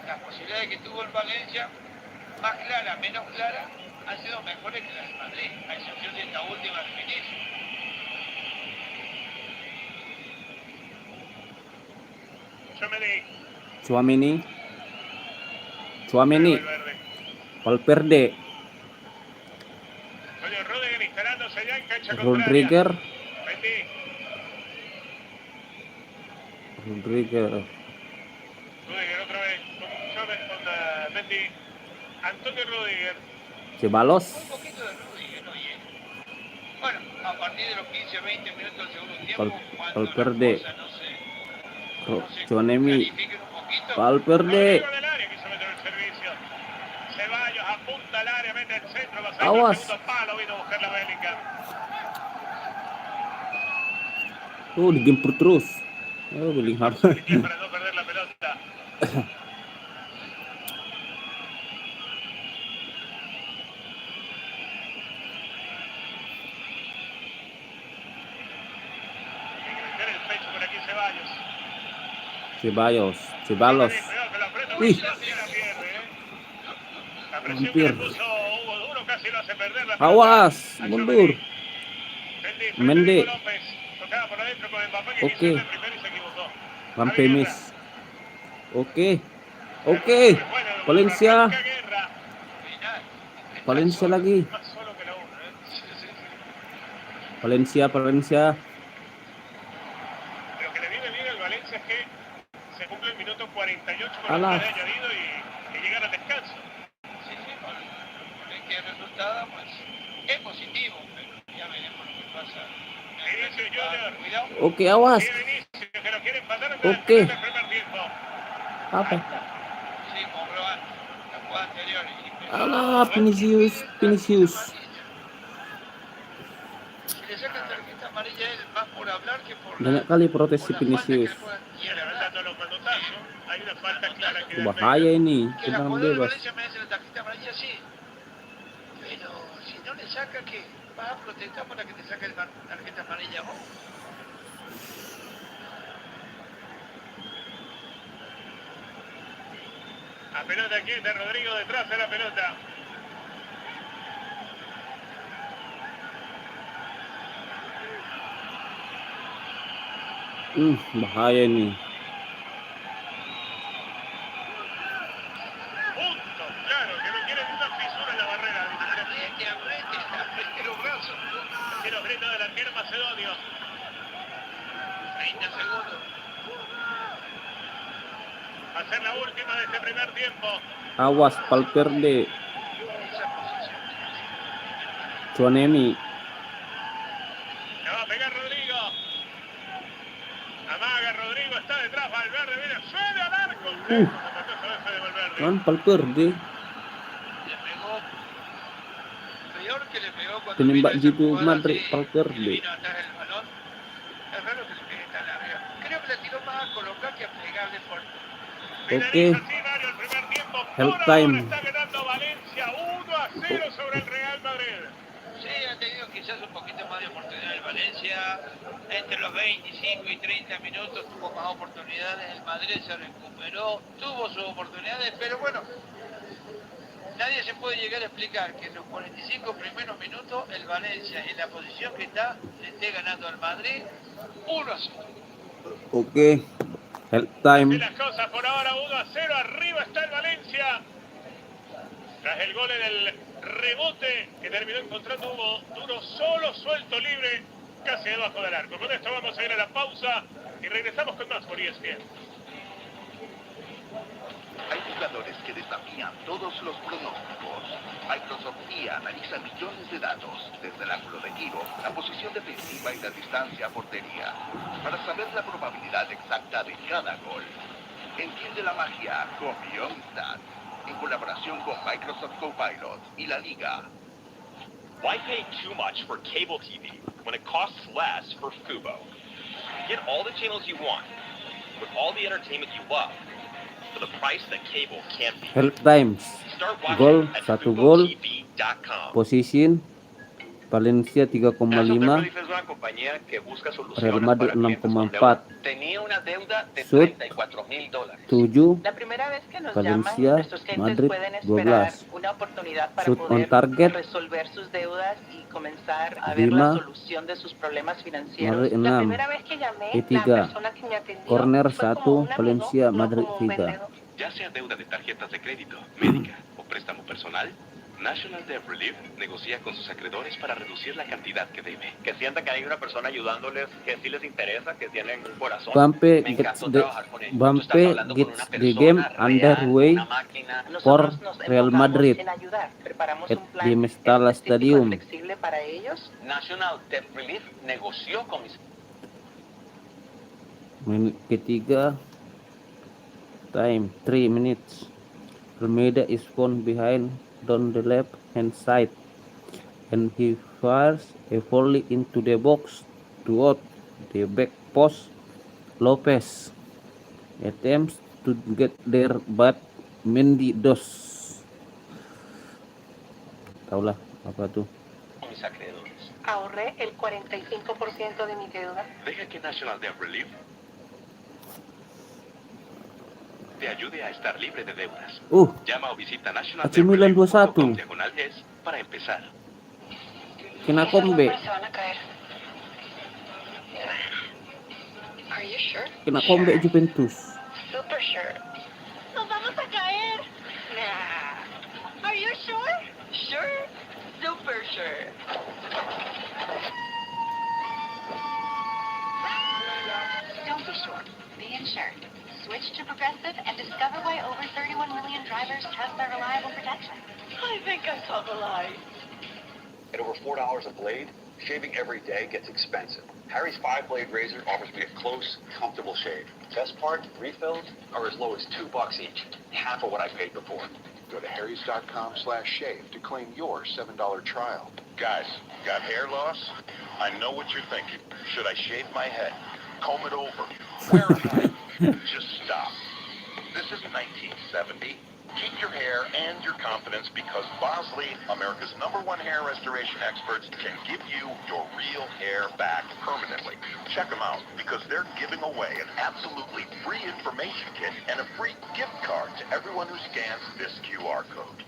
las posibilidades que tuvo el Valencia, más clara, menos clara, han sido mejores que las del Madrid, a excepción de esta última de Vinicius. Tchouaméni. Valverde. Rodríguez instalándose ya en cancha Rodríguez. Rodríguez otra vez con Mendy. Antonio Rodríguez. Ceballos. Un poquito de Rodríguez, oye. Bueno, a partir de los 15 o 20 minutos del segundo tiempo, cuando las Valverde. cosas no se Chonemi. clarifiquen un poquito. Valverde. Arriba del área quiso meter el servicio. Ceballos apunta al área, mete el centro, va a salir el Awas. segundo palo, vino a buscar la Bellingham. Digempur terus. Bellingham. Para no perder la pelota. Meter el pecho por aquí Ceballos. Ceballos. Ih, La presión que hampir. le puso Hugo Duro casi lo hace perder la Awas, pelota. mundur. Mende. Lopez tocaba por adentro con Mbappé que Oke. quiso ir de primero y se equivocó. Sampai Javi miss. Guerra. Oke. Oke. Valencia. Arranca Guerra. Valencia lagi. Más solo que la uno, Valencia. Lo que le viene bien al Valencia es que se cumple el minuto 48 con el Alah. de añadido y llegar al descanso. Sí, con que el resultado pues, es positivo, pero ya veremos lo que pasa. Inicio Junior. Cuidado. Oke, awas. Sigue Inicio, que lo quiere empatar en Oke. el primer tiempo. Apa? Sí, con Rohan, la jugada anterior. Alah, Vinicius. Si le sacan tarjeta amarilla él más por hablar que por Banyak kali protes si por la falta que Vinicius. le puedan Y levantando los manotazos. Hay una falta clara que Bahaya ini, que la tendangan jugadora de bebas. Valencia merece la tarjeta amarilla, sí. Pero si no le saca, ¿qué? ¿Vas a protestar para que te saque la tarjeta amarilla vos? A pelota aquí de Rodrigo detrás de la pelota. Bahaya ini. Punto, claro, que no quiere una fisura en la barrera. Apriete los brazos. Aquí los gritos del arquero macedonio. 30 segundos. Va a ser la última de este primer tiempo. Awas, Valverde. Chonemi. Le va a pegar Rodrigo. Amaga Rodrigo, está detrás. Valverde viene, suele al arco. De Valverde. Kan Valverde. Le pegó. Peor que le pegó cuando Penembak vino esa jitu jugada Madrid, así, Valverde. y le vino atrás el balón. Es raro que le pegue tan arriba. Creo que le tiró más a colocar que a pegarle fuerte. Oke. Finaliza así, Mario, el primer tiempo. Half Por time. ahora está ganando Valencia 1-0 sobre el Real Madrid. Sí, ha tenido quizás un poquito más de oportunidad el Valencia. Entre los 25 y 30 minutos tuvo más oportunidades. El Madrid se recuperó, tuvo sus oportunidades, pero bueno, nadie se puede llegar a explicar que en los 45 primeros minutos el Valencia, en la posición que está, le esté ganando al Madrid 1-0. Oke. Half Así time. las cosas por ahora 1-0, arriba está el Valencia. Tras el gol en el rebote que terminó encontrando Hugo Duro solo, suelto, libre, casi debajo del arco. Con esto vamos a ir a la pausa y regresamos con más por ESPN. Hay jugadores que desafían todos los pronósticos. Microsoft IA analiza millones de datos, desde el ángulo de tiro, la posición defensiva y la distancia a portería, para saber la probabilidad exacta de cada gol. Entiende la magia con Beyond Stats, en colaboración con Microsoft Copilot y la Liga. Why pay too much for cable TV when it costs less for Fubo? Get all the channels you want, with all the entertainment you love, for the price that cable can't beat. Half time. Start watching Gol, at 1 gol. FuboTV.com. Position Valencia 3,5. Petrolífero es una compañía que busca soluciones Real Madrid para clientes con 6,4. deuda. Tenía una deuda de Sud $34,000. 7. La primera vez que nos Valencia, llaman, nuestros clientes Madrid, pueden esperar 12. una oportunidad para Shoot on poder target. resolver sus deudas y comenzar a ver 5. la solución de sus problemas financieros. Madrid, La 6. primera vez que llamé, E3. la persona que me atendió Corner fue 1, como un amigo, Valencia, no Madrid como un 3. vendedor. Ya sea deuda de tarjetas de crédito, médica o préstamo personal, National Debt Relief negocia con sus acreedores para reducir la cantidad que debe. Que sientan que hay una persona ayudándoles, que sí les interesa, que tienen un corazón. Bampe Me gets encantó the trabajar con ellos. Tú estás hablando con una the game persona real, underway una máquina. for Nosotros nos Real enfocamos Madrid en ayudar. Preparamos at un the plan Mestalla específico y Stadium. flexible para ellos. National Debt Relief negoció con mis... Menit ketiga, time 3 minutes. Almeida is found behind down the left hand side and he fires a volley into the box toward the back post. Lopez attempts to get there but Mendy does. Taulah apa tuh? con mis acreedores. Ahorré el 45% de mi deuda. Deja que National Debt Relief te ayude a estar libre de deudas. Llama o visita AC Milan 2-1. nationaldebtrelief.com/es para empezar. Kena Kounde. Se van a caer. Are you sure? Kena Kounde Juventus. Super sure. Nos vamos a caer. Nah. Are you sure? Sure. Super sure. Don't be sure. Be insured. Switch to Progressive and discover why over 31 million drivers trust their reliable protection. I think I saw the light. At over $4 a blade, shaving every day gets expensive. Harry's 5-blade razor offers me a close, comfortable shave. Best part, refills are as low as $2 each, half of what I paid before. Go to harrys.com/shave to claim your $7 trial. Guys, got hair loss? I know what you're thinking. Should I shave my head? Comb it over? Wear a hat? Just stop. This isn't 1970. Keep your hair and your confidence because Bosley, America's #1 hair restoration experts, can give you your real hair back permanently. Check them out because they're giving away an absolutely free information kit and a free gift card to everyone who scans this QR code.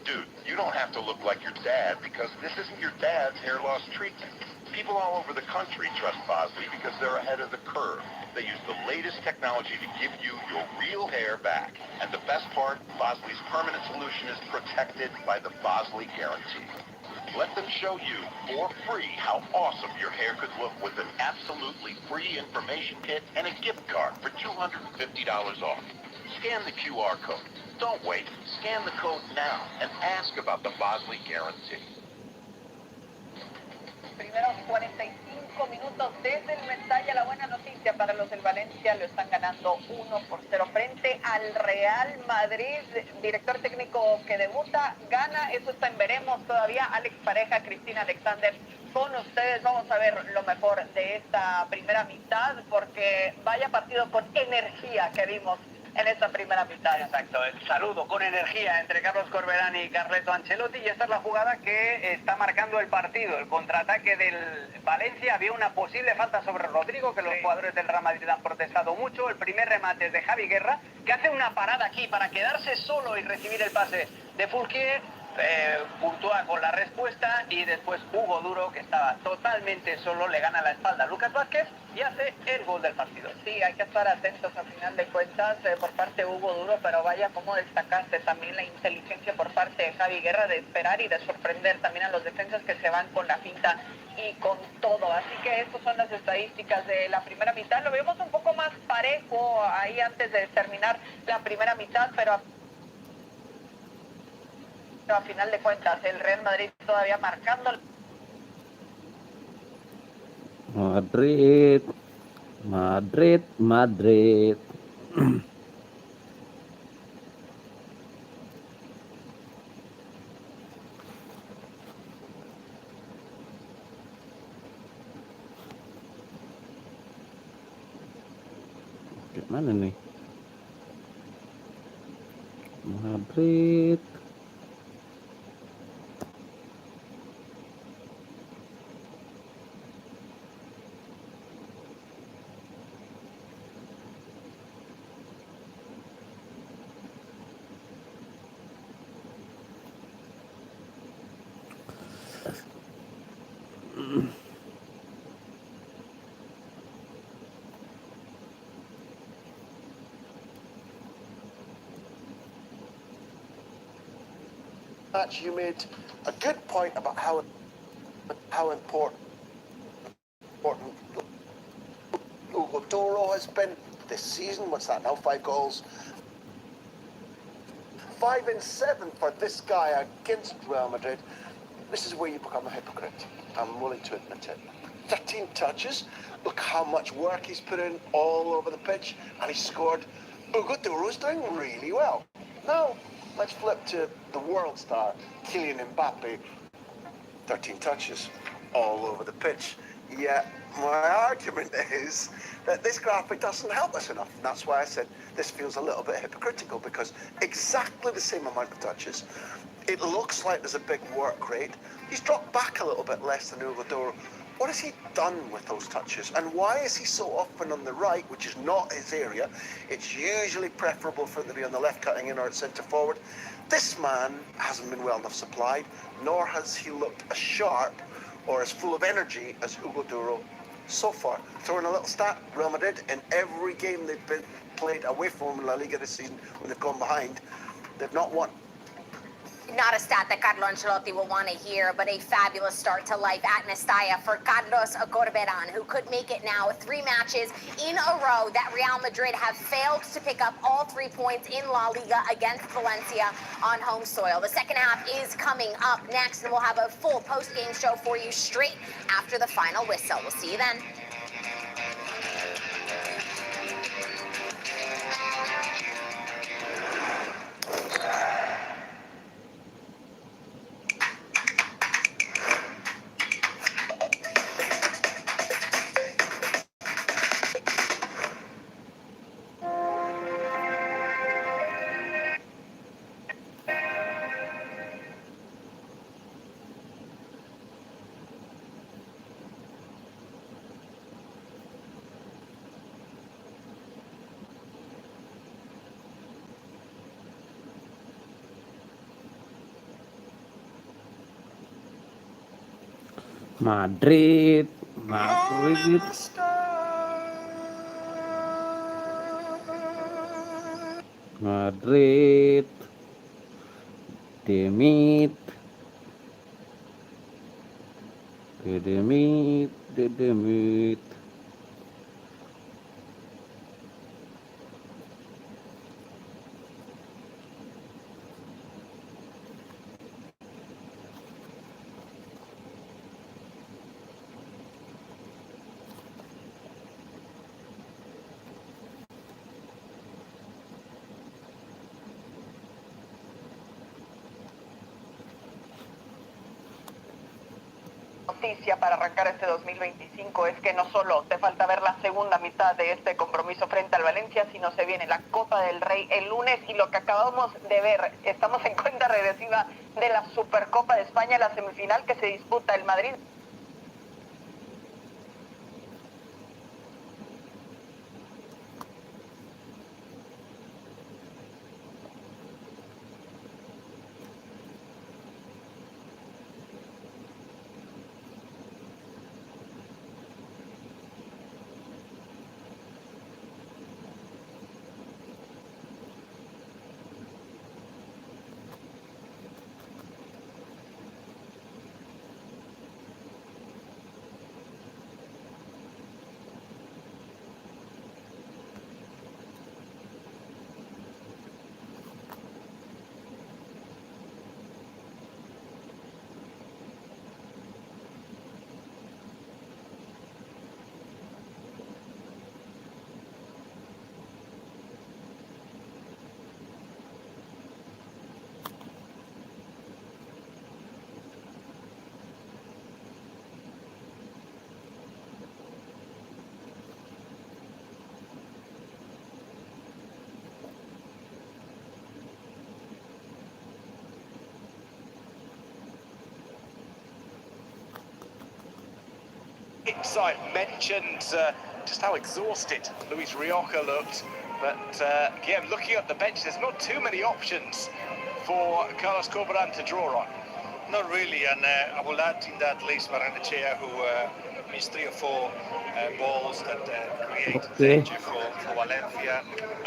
Dude, you don't have to look like your dad because this isn't your dad's hair loss treatment. People all over the country trust Bosley because they're ahead of the curve. They use the latest technology to give you your real hair back. And the best part, Bosley's permanent solution is protected by the Bosley Guarantee. Let them show you for free how awesome your hair could look with an absolutely free information kit and a gift card for $250 off. Scan the QR code. Don't wait. Scan the code now and ask about the Bosley Guarantee. Primeros 45 minutos desde el Mestalla. La buena noticia para los del Valencia, lo están ganando 1-0 frente al Real Madrid. Director técnico que debuta, gana, eso está en veremos todavía. Alex Pareja, Cristina Alexander, con ustedes. Vamos a ver lo mejor de esta primera mitad, porque vaya partido con energía que vimos en esta primera mitad. Exacto, el saludo con energía entre Carlos Corberán y Carleto Ancelotti, y esta es la jugada que está marcando el partido, el contraataque del Valencia. Había una posible falta sobre Rodrigo, que los jugadores del Real Madrid han protestado mucho. El primer remate es de Javi Guerra, que hace una parada aquí para quedarse solo y recibir el pase de Fulquier. Puntúa con la respuesta, y después Hugo Duro, que estaba totalmente solo, le gana la espalda a Lucas Vázquez y hace el gol del partido. Sí, hay que estar atentos al final de cuentas por parte de Hugo Duro, pero vaya como destacaste también la inteligencia por parte de Javi Guerra de esperar y de sorprender también a los defensas que se van con la finta y con todo. Así que estas son las estadísticas de la primera mitad. Lo vemos un poco más parejo ahí antes de terminar la primera mitad, pero a final de cuentas el Real Madrid todavía marcando. Madrid. Mana nih? Madrid. match, you made a good point about how important Hugo Duro has been this season. What's that now? 5 goals. 5 and 7 for this guy against Real Madrid. This is where you become a hypocrite. I'm willing to admit it. 13 touches. Look how much work he's put in all over the pitch, and he scored. Hugo Duro's doing really well. Now, let's flip to the world star, Kylian Mbappe. 13 touches all over the pitch. Yeah, my argument is that this graphic doesn't help us enough. And that's why I said this feels a little bit hypocritical, because exactly the same amount of touches. It looks like there's a big work rate. He's dropped back a little bit less than Hugo Duro. What has he done with those touches? And why is he so often on the right, which is not his area? It's usually preferable for him to be on the left cutting in or at centre forward. This man hasn't been well enough supplied, nor has he looked as sharp or as full of energy as Hugo Duro so far. Throwing a little stat, Real Madrid, in every game they've been played away from in La Liga this season, when they've gone behind, they've not won. Not a stat that Carlo Ancelotti will want to hear, but a fabulous start to life at Mestalla for Carlos Corberan, who could make it now 3 matches in a row that Real Madrid have failed to pick up all 3 points in La Liga against Valencia on home soil. The second half is coming up next, and we'll have a full post-game show for you straight after the final whistle. We'll see you then. Madrid. Demit. Noticia para arrancar este 2025 es que no solo te falta ver la segunda mitad de este compromiso frente al Valencia, sino se viene la Copa del Rey el lunes, y lo que acabamos de ver, estamos en cuenta regresiva de la Supercopa de España, la semifinal que se disputa el Madrid. Insight mentioned just how exhausted Luis Rioja looked, but yeah, looking at the bench, there's not too many options for Carlos Corberan to draw on. Not really, and I will add in that list Barrenechea, who missed 3 or 4 balls that created danger for Valencia,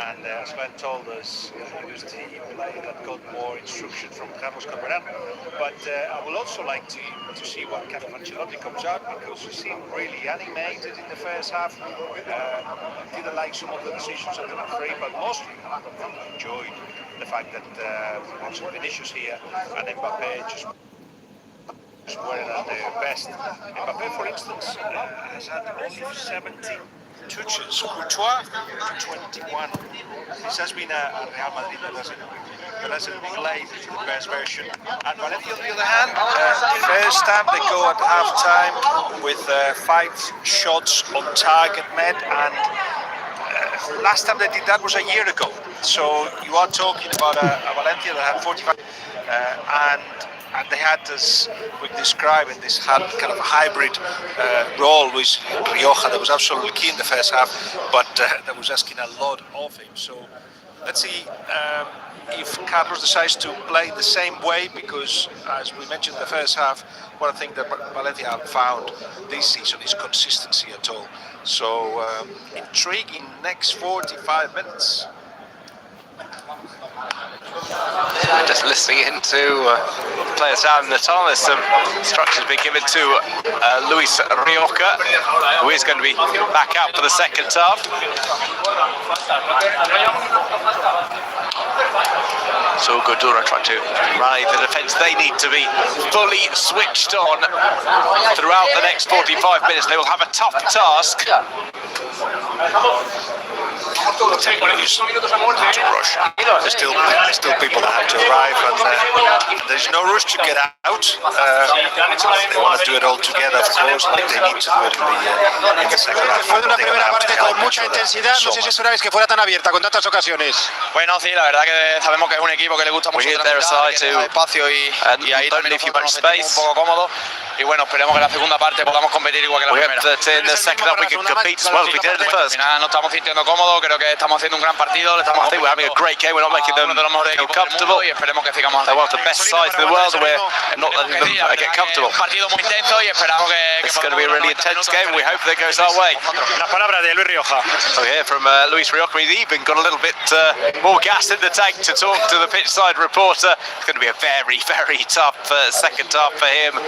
and Sven told us he was the player that got more instruction from Carlos Corberán. But I would also like to see what kind of Ancelotti comes out, because he seemed really animated in the first half. Didn't like some of the decisions of the referee, but mostly enjoyed the fact that we have some Vinicius here and Mbappe just weren't at their best. Mbappe, for instance, has had only 17 touches. Courtois, 21. This has been a Real Madrid that hasn't played the best version. And Valencia, on the other hand, first time they go at half-time with 5 shots on target met, and last time they did that was a year ago. So you are talking about a Valencia that had 45, and they had, as we described, in this kind of hybrid role with Rioja that was absolutely key in the first half, but that was asking a lot of him. So let's see if Carlos decides to play the same way, because as we mentioned in the first half, one thing that Valencia have found this season is consistency at all. So intriguing next 45 minutes. Just listening in to players down in the tunnel. There's some instructions being given to Luis Rioja, who is going to be back out for the second half. So Godura trying to rally the defence. They need to be fully switched on throughout the next 45 minutes. They will have a tough task. To rush. There's still people that have to arrive, and there's no rush to get out. They want to do it all together, of course. They need to do it in the second half. Fue una primera parte con mucha intensidad. No sé si esperabais que fuera tan abierta con tantas ocasiones. Bueno, sí, la verdad que sabemos que es un equipo que le gusta mucho transitar, que deja espacio y ahí también nosotros nos sentimos un poco cómodos. Y bueno, esperemos que en la segunda parte podamos competir igual que la primera. Al final nos estamos sintiendo cómodos, creo que estamos haciendo un gran partido, le estamos haciendo having a great game. We're not making them feel comfortable. Y esperemos que sigamos They're one of the best sides in the world, and we're not letting them get comfortable. Un partido muy intenso y esperamos que it's going to be a really intense game. We hope that goes our way. Las palabras de Luis Rioja. So here from Luis Rioja, he's even got a little bit more gas in the tank to talk to the pitchside reporter. It's going to be a very, very tough second half for him.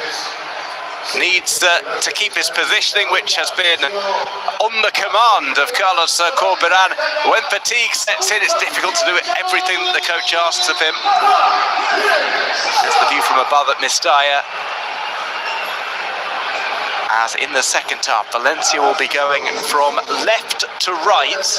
Needs to keep his positioning, which has been on the command of Carlos Corberán. When fatigue sets in, it's difficult to do everything that the coach asks of him. There's the view from above at Mestalla. As in the second half, Valencia will be going from left to right.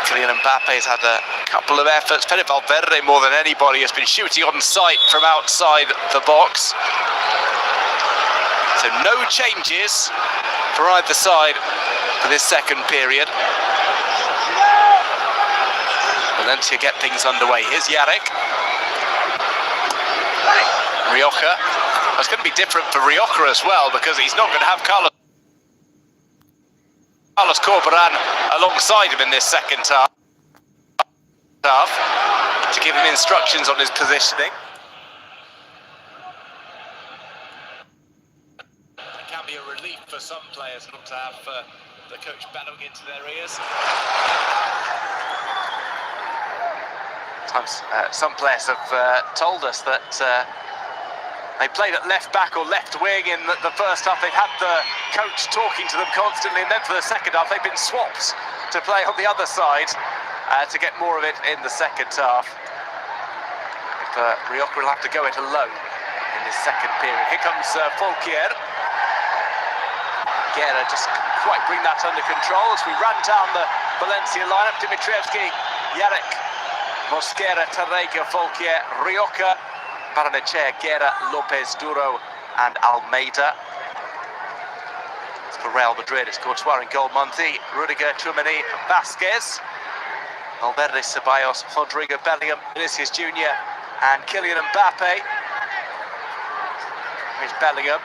Kylian Mbappe's had a couple of efforts. Fede Valverde, more than anybody, has been shooting on sight from outside the box. So no changes for either side for this second period. Valencia get things underway. Here's Yarek. Rioja. It's going to be different for Rioja as well, because he's not going to have Carlos Corberán alongside him in this second half to give him instructions on his positioning. It can be a relief for some players not to have the coach bellowing into their ears. Sometimes some players have told us that they played at left back or left wing in the first half. They've had the coach talking to them constantly, and then for the second half they've been swapped to play on the other side to get more of it in the second half. If Rioja will have to go it alone in this second period. Here comes Folkier. Guerra just couldn't quite bring that under control as we ran down the Valencia lineup. Dimitrievski, Yarek, Mosquera, Tarrega, Folkier, Rioja, Barnechea, Guerra, Lopez, Duro and Almeida. It's for Real Madrid, it's Courtois in goal, Monti, Rudiger, Tchouameni, Vasquez, Valverde, Ceballos, Rodrigo, Bellingham, Vinicius Junior and Kylian Mbappe. Here's Bellingham.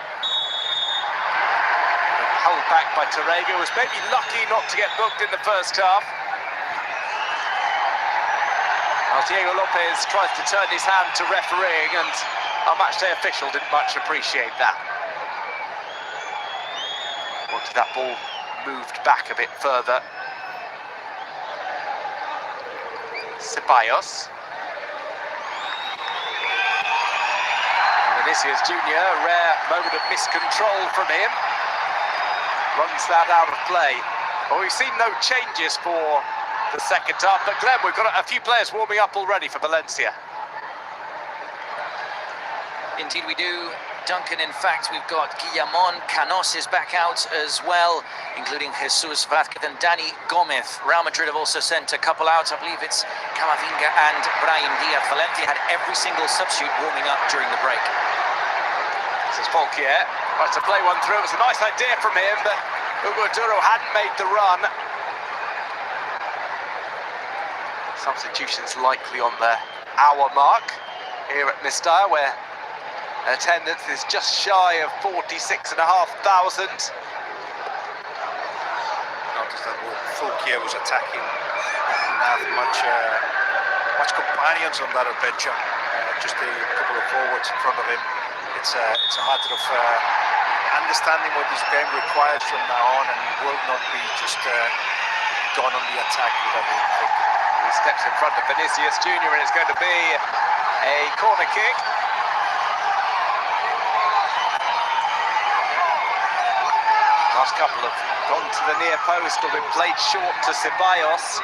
Held back by Torre, was maybe lucky not to get booked in the first half. Well, Diego Lopez tries to turn his hand to refereeing, and our matchday official didn't much appreciate that. Wanted that ball moved back a bit further. Ceballos. Vinicius Jr., a rare moment of miscontrol from him. Runs that out of play. Well, we've seen no changes for the second half, but Glenn, we've got a few players warming up already for Valencia. Indeed we do, Duncan. In fact, we've got Guillamon, Canos is back out as well, including Jesus Vázquez and Dani Gomez. Real Madrid have also sent a couple out. I believe it's Camavinga and Brahim Diaz. Valencia had every single substitute warming up during the break. This is Folkier, tries to play one through. It was a nice idea from him, but Hugo Duro hadn't made the run. Substitutions likely on the hour mark here at Mestalla, where attendance is just shy of 46,500. Notice that Folkier was attacking, didn't have much companions on that adventure. Just a couple of forwards in front of him. It's a matter of understanding what this game requires from now on, and he will not be just gone on the attack without even thinking. He steps in front of Vinicius Jr. and it's going to be a corner kick. Last couple have gone to the near post or been played short to Ceballos.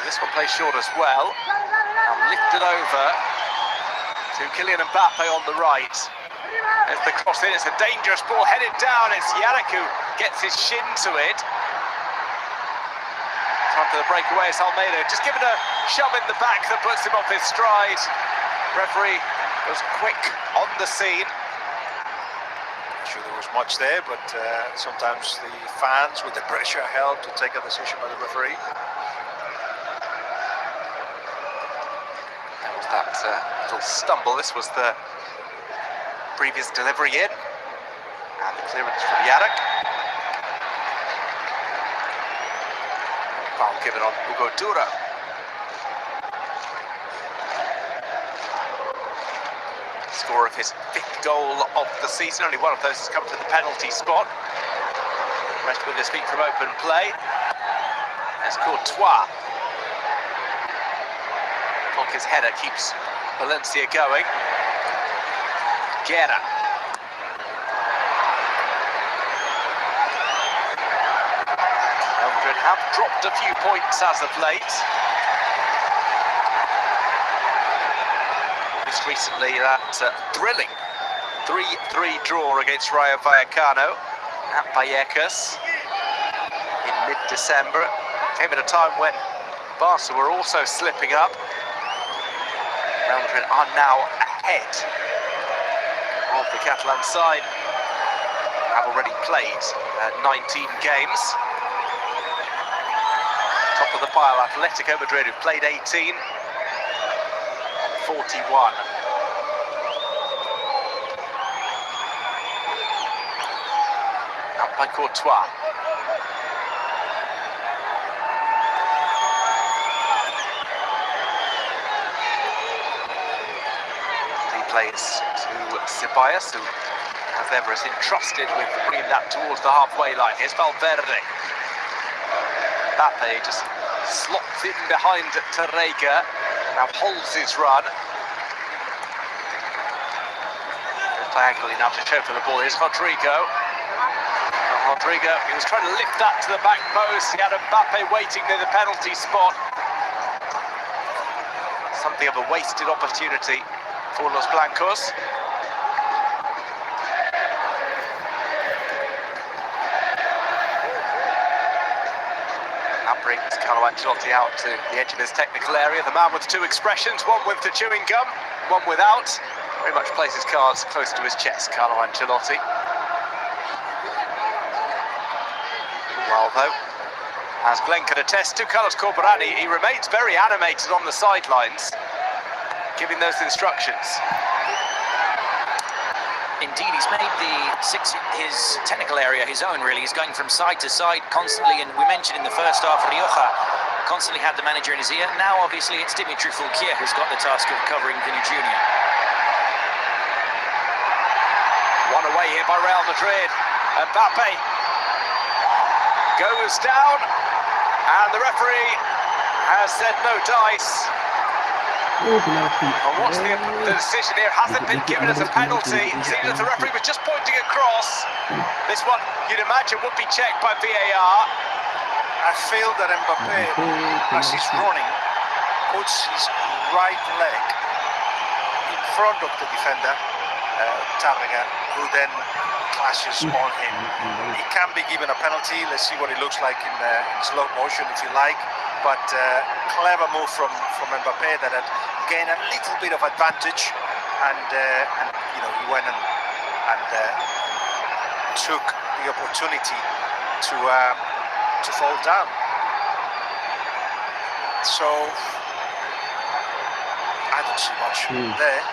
This one plays short as well. Now lifted over to Kylian Mbappe on the right. There's the cross in, it's a dangerous ball headed down. It's Yarek who gets his shin to it. Time for the breakaway, it's Almeida. Just given a shove in the back that puts him off his stride. Referee was quick on the scene. Not sure there was much there, but sometimes the fans with the pressure help to take a decision by the referee. That was that little stumble. This was the previous delivery in. And the clearance from Yarek. Foul given on Hugo Duro. Score of his 5th goal of the season. Only one of those has come to the penalty spot. The rest with his feet from open play. There's Courtois. His header keeps Valencia going. Guerra. Madrid have dropped a few points as of late. Just recently that thrilling 3-3 draw against Rayo Vallecano at Vallecas in mid-December. Came at a time when Barca were also slipping up. Real Madrid are now ahead of the Catalan side. Have already played 19 games. Top of the pile, Atletico Madrid, who've played 18 and 41. Out by Courtois. Plays to Ceballos, who, as ever, is entrusted with bringing that towards the halfway line. Here's Valverde. Mbappe just slots in behind Torre, now holds his run. Diagonally now to show for the ball. Here's Rodrigo. Rodrigo, he was trying to lift that to the back post. He had Mbappe waiting near the penalty spot. Something of a wasted opportunity for Los Blancos. That brings Carlo Ancelotti out to the edge of his technical area. The man with 2 expressions, one with the chewing gum, one without. Very much plays his cards close to his chest, Carlo Ancelotti. Well, though, as Glenn can attest to, Carlos Corberani, he remains very animated on the sidelines, giving those instructions. Indeed, he's made his technical area his own, really. He's going from side to side constantly, and we mentioned in the first half, Rioja constantly had the manager in his ear. Now, obviously, it's Dimitri Fulquier who's got the task of covering Vini Jr. One away here by Real Madrid. Mbappe goes down, and the referee has said no dice. And what's the decision here? Hasn't been given as a penalty. It seems that the referee was just pointing across. This one, you'd imagine, would be checked by VAR. I feel that Mbappe, as he's running, puts his right leg in front of the defender, Torre, who then clashes on him. He can be given a penalty. Let's see what it looks like in slow motion, if you like. But clever move from Mbappe that had gained a little bit of advantage, and you know, he went and took the opportunity to fall down. So I don't see much there.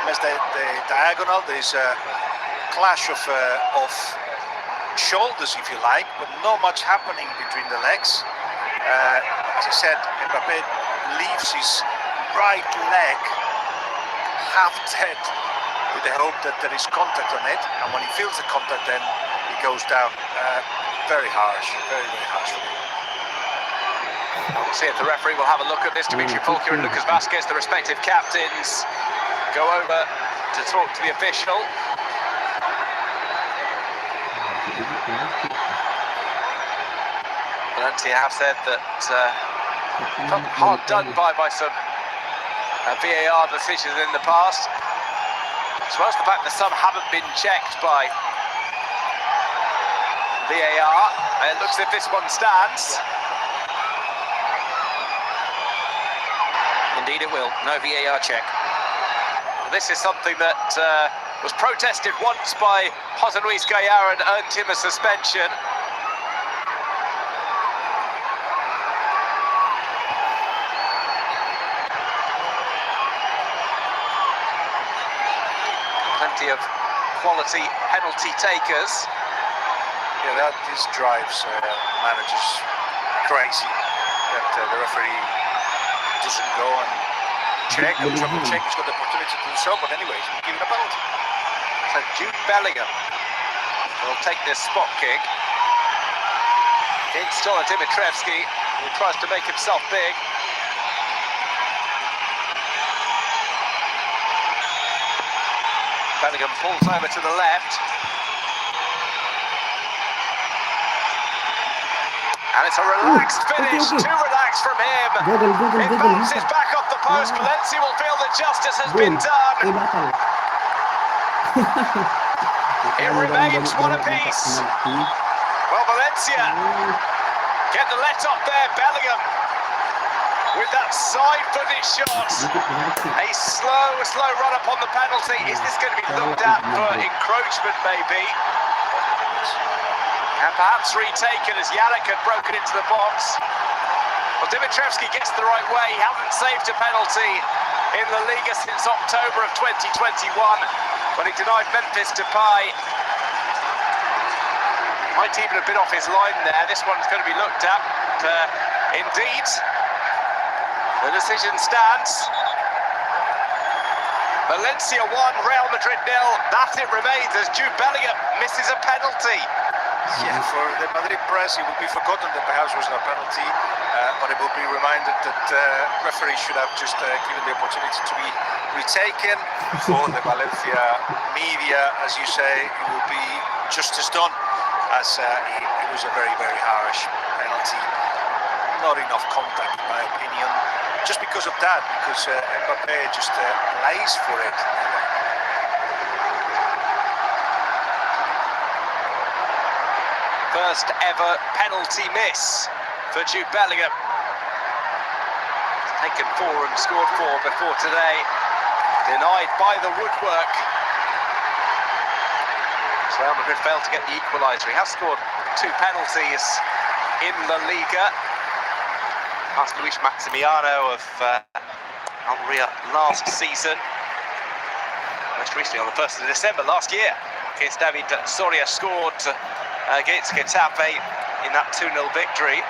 As the diagonal, there's a clash of shoulders, if you like, but not much happening between the legs. As I said, Mbappe leaves his right leg half dead with the hope that there is contact on it, and when he feels the contact, then he goes down. Very harsh, very, very harsh for me. We'll see if the referee will have a look at this. Dimitri Fulquier and Lucas Vazquez, the respective captains, go over to talk to the official. Valencia have said that hard done by some VAR decisions in the past, as well as the fact that some haven't been checked by VAR. It looks as if this one stands. Indeed it will. No VAR check. This is something that was protested once by Jose Luis Gallar and earned him a suspension. Plenty of quality penalty takers. Yeah, this drives managers crazy that the referee doesn't go and check. And triple check, he's got the opportunity to do so, but anyway, he's been given a penalty. So Jude Bellingham will take this spot kick. It's Torre Dimitrievski, who tries to make himself big. Bellingham pulls over to the left. And it's a relaxed finish, too relaxed from him. It bounces back off the post. Valencia will feel that justice has been done. It remains one apiece. Well, Valencia get the let up there. Bellingham with that side-footed shot. A slow run up on the penalty. Is this going to be looked at for encroachment, maybe? And perhaps retaken as Yannick had broken into the box. Well, Dimitrievski gets the right way. He hasn't saved a penalty in the Liga since October of 2021 when he denied Memphis Depay. Might even have been off his line there. This one's going to be looked at. Indeed, the decision stands. Valencia 1, Real Madrid 0. That it remains as Jude Bellingham misses a penalty. Yeah, for the Madrid press, it will be forgotten that perhaps was a penalty, but it will be reminded that referee should have just given the opportunity to be retaken. For the Valencia media, as you say, it will be justice done, as it was a very, very harsh penalty. Not enough contact, in my opinion. Just because of that, because Mbappe just plays for it. First ever penalty miss for Jude Bellingham. Taken 4 and scored 4 before today. Denied by the woodwork. So Real Madrid failed to get the equaliser. He has scored 2 penalties in the Liga. Past Luis Maximiano of Almeria last season. most recently on the 1st of December last year against David Soria, scored against Getafe in that 2-0 victory.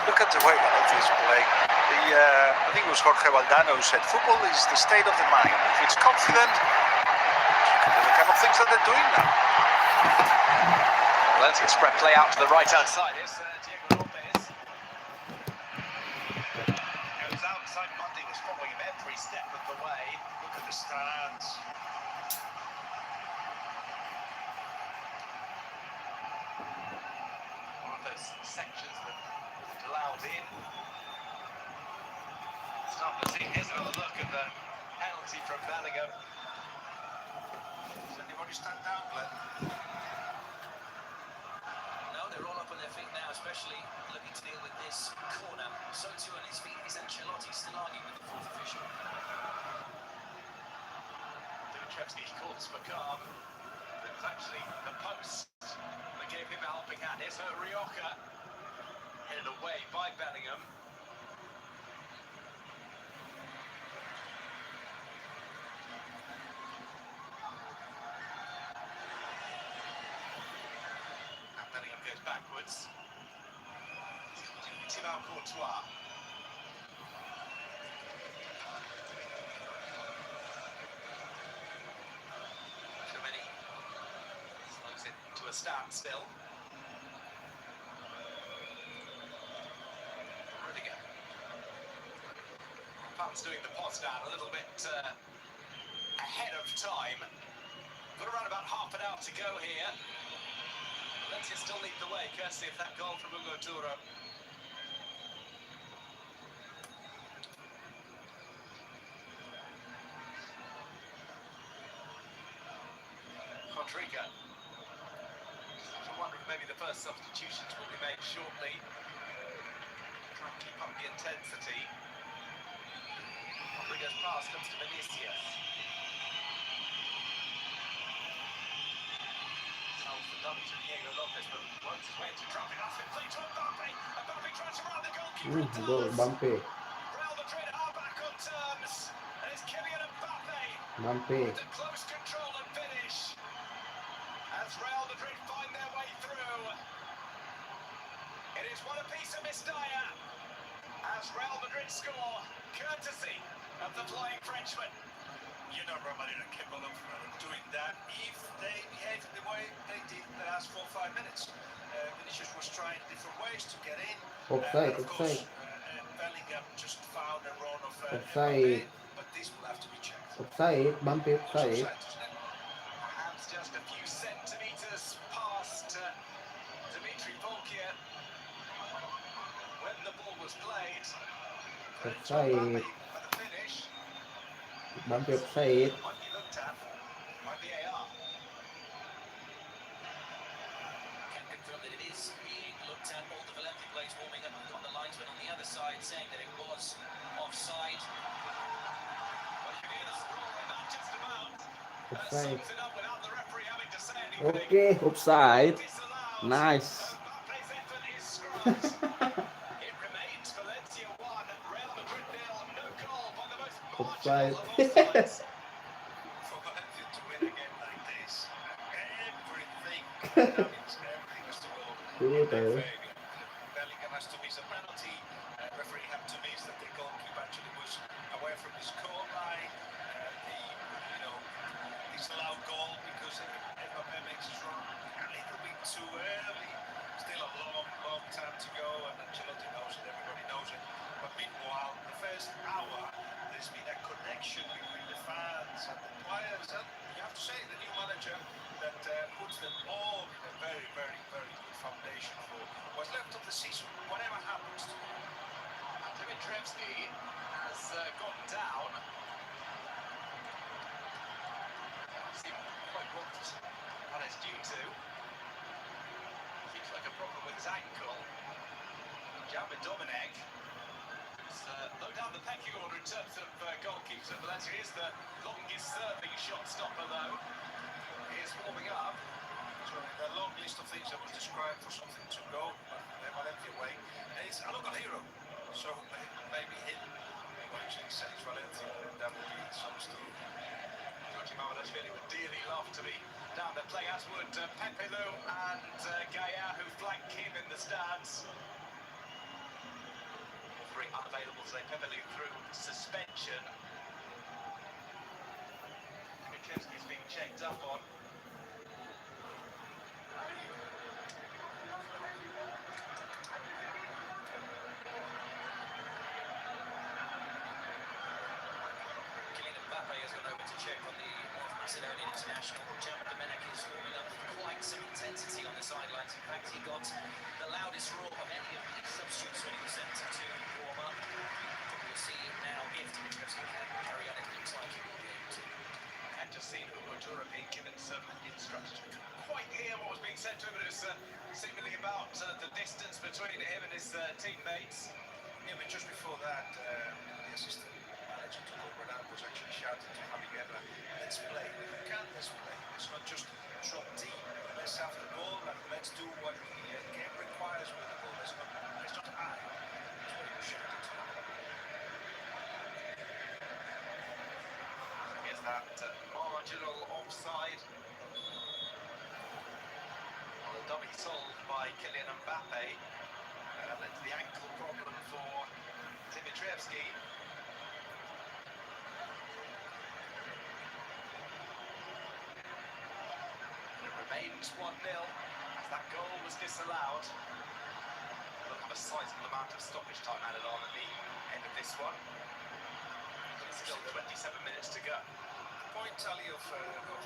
Look at the way Valencia is playing. I think it was Jorge Valdano who said, football is the state of the mind. If it's confident, the kind of things that they're doing now. Valencia spread play out to the right-hand side. Here's Diego Lopez. Goes outside. Balde was following him every step of the way. Look at the stands. One of those sections that isn't allowed in. Start to see. Here's another look at the penalty from Bellingham. Does anybody stand down, Glenn? No, they're all up on their feet now, especially looking to deal with this corner. So too on his feet is Ancelotti, still arguing with the fourth official. Dimitrievski calls for calm. It was actually the post that gave him a helping hand. Here's Rioja, headed away by Bellingham. And Bellingham goes backwards. Thibaut Courtois. Slows it to a standstill. Rudiger. Pam's doing the pause down a little bit ahead of time. Got around about half an hour to go here. Valencia still lead the way, courtesy of that goal from Hugo Duro. Rodrigo. I wonder if maybe the first substitutions will be made shortly. Try and keep up the intensity. Rodrigo's pass comes to Vinicius. Solves the dummy to Diego Lopez, but works his way to drop it off and play to Mbappe. Mbappe tries to round the goalkeeper. Mbappe. Real Madrid are back on terms. And it's Kylian Mbappe. Mbappe. With the close control and finish. As Real Madrid find their way through. It is one apiece of Mestalla. As Real Madrid score, courtesy of the flying Frenchman. You know Real Madrid are capable of doing that if they behave the way they did the last 4 or 5 minutes. Vinicius was trying different ways to get in. Offside, of course, offside. Bellingham just found a run of Offside. Mbappe, but this will have to be checked. Offside, Mbappe offside. Hands just a few centimetres past Dimitri Volkia when the ball was played. Offside. For the finish. Mbappe offside. Might be looked at by VAR. Can confirm that it is being looked at. All the Valencia players warming up. We've got the linesman on the other side saying that it was offside. Well, you hear the score, not just about. Offside. Sums it up without the referee having to say anything. Okay, offside. Nice. Mbappe's effort is scrubbed. It remains Valencia 1, Real Madrid 0. No goal by the most Offside. For Valencia to win a game like this, everything has to go in their favor. Bellingham has to miss a penalty. Referee had to miss that the goalkeeper actually was away from his goal line. This allowed goal because Mbappe makes his run a little bit too early. Still a long time to go, and Ancelotti knows it, everybody knows it. But meanwhile, the first hour, there's been a connection between the fans and the players, and you have to say the new manager that puts them all in a very, very, very good foundation for what's left of the season, whatever happens to him. Dimitrievski has gone down. Seemed quite rocked on his due to. Seems like a problem with his ankle. Jaume Domenech is low down the pecking order in terms of goalkeepers at Valencia. He is the longest serving shot stopper though. He is warming up. So the long list of things that was described for something to go Valencia way, and it's a local hero. So maybe him actually saves Valencia, and that would be off to be down the play, as would Pepe Lu and Gaia, who flank him in the stands. Three unavailable today. Pepe Lu through suspension. Dimitrievski's being checked up on. Mbappe has gone over to check on the North Macedonian international. German Dominic is warming up with quite some intensity on the sidelines. In fact, he got the loudest roar of any of the substitutes when he was sent to warm up. We'll see now if Dimitrievski can carry on. It looks like he will be able to. And just seen Ugodura being given some instructions. We couldn't quite hear what was being said to him, but it was seemingly about the distance between him and his teammates. Yeah, but just before that, the assistant manager to Ronald was actually shouting to Javier, let's play. We can't let's play. It's not just drop deep. Let's have the ball and let's do what the game requires with the ball. Let's not hide. That's what he was shouting to. Is that marginal offside? Well, the dummy solved by Kylian Mbappe. That led to the ankle problem for Dimitrievski. It remains 1-0 as that goal was disallowed. We'll have a sizable amount of stoppage time added on at the end of this one. Still 27 minutes to go. The point tally of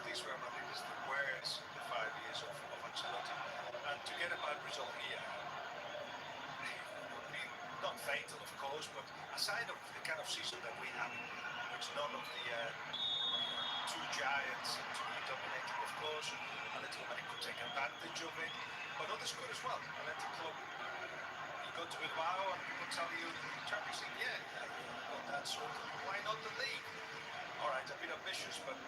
this Real Madrid is the worst the 5 years of Ancelotti. And to get a bad result here would be not fatal, of course, but a sign of the kind of season that we have, in which none of the two giants seem to be dominating, of course. Atletico Madrid could take advantage of it, but others could as well. Athletic Club, you go to Bilbao and people tell you Champions League, that's sort of, why not the league? All right, a bit ambitious, but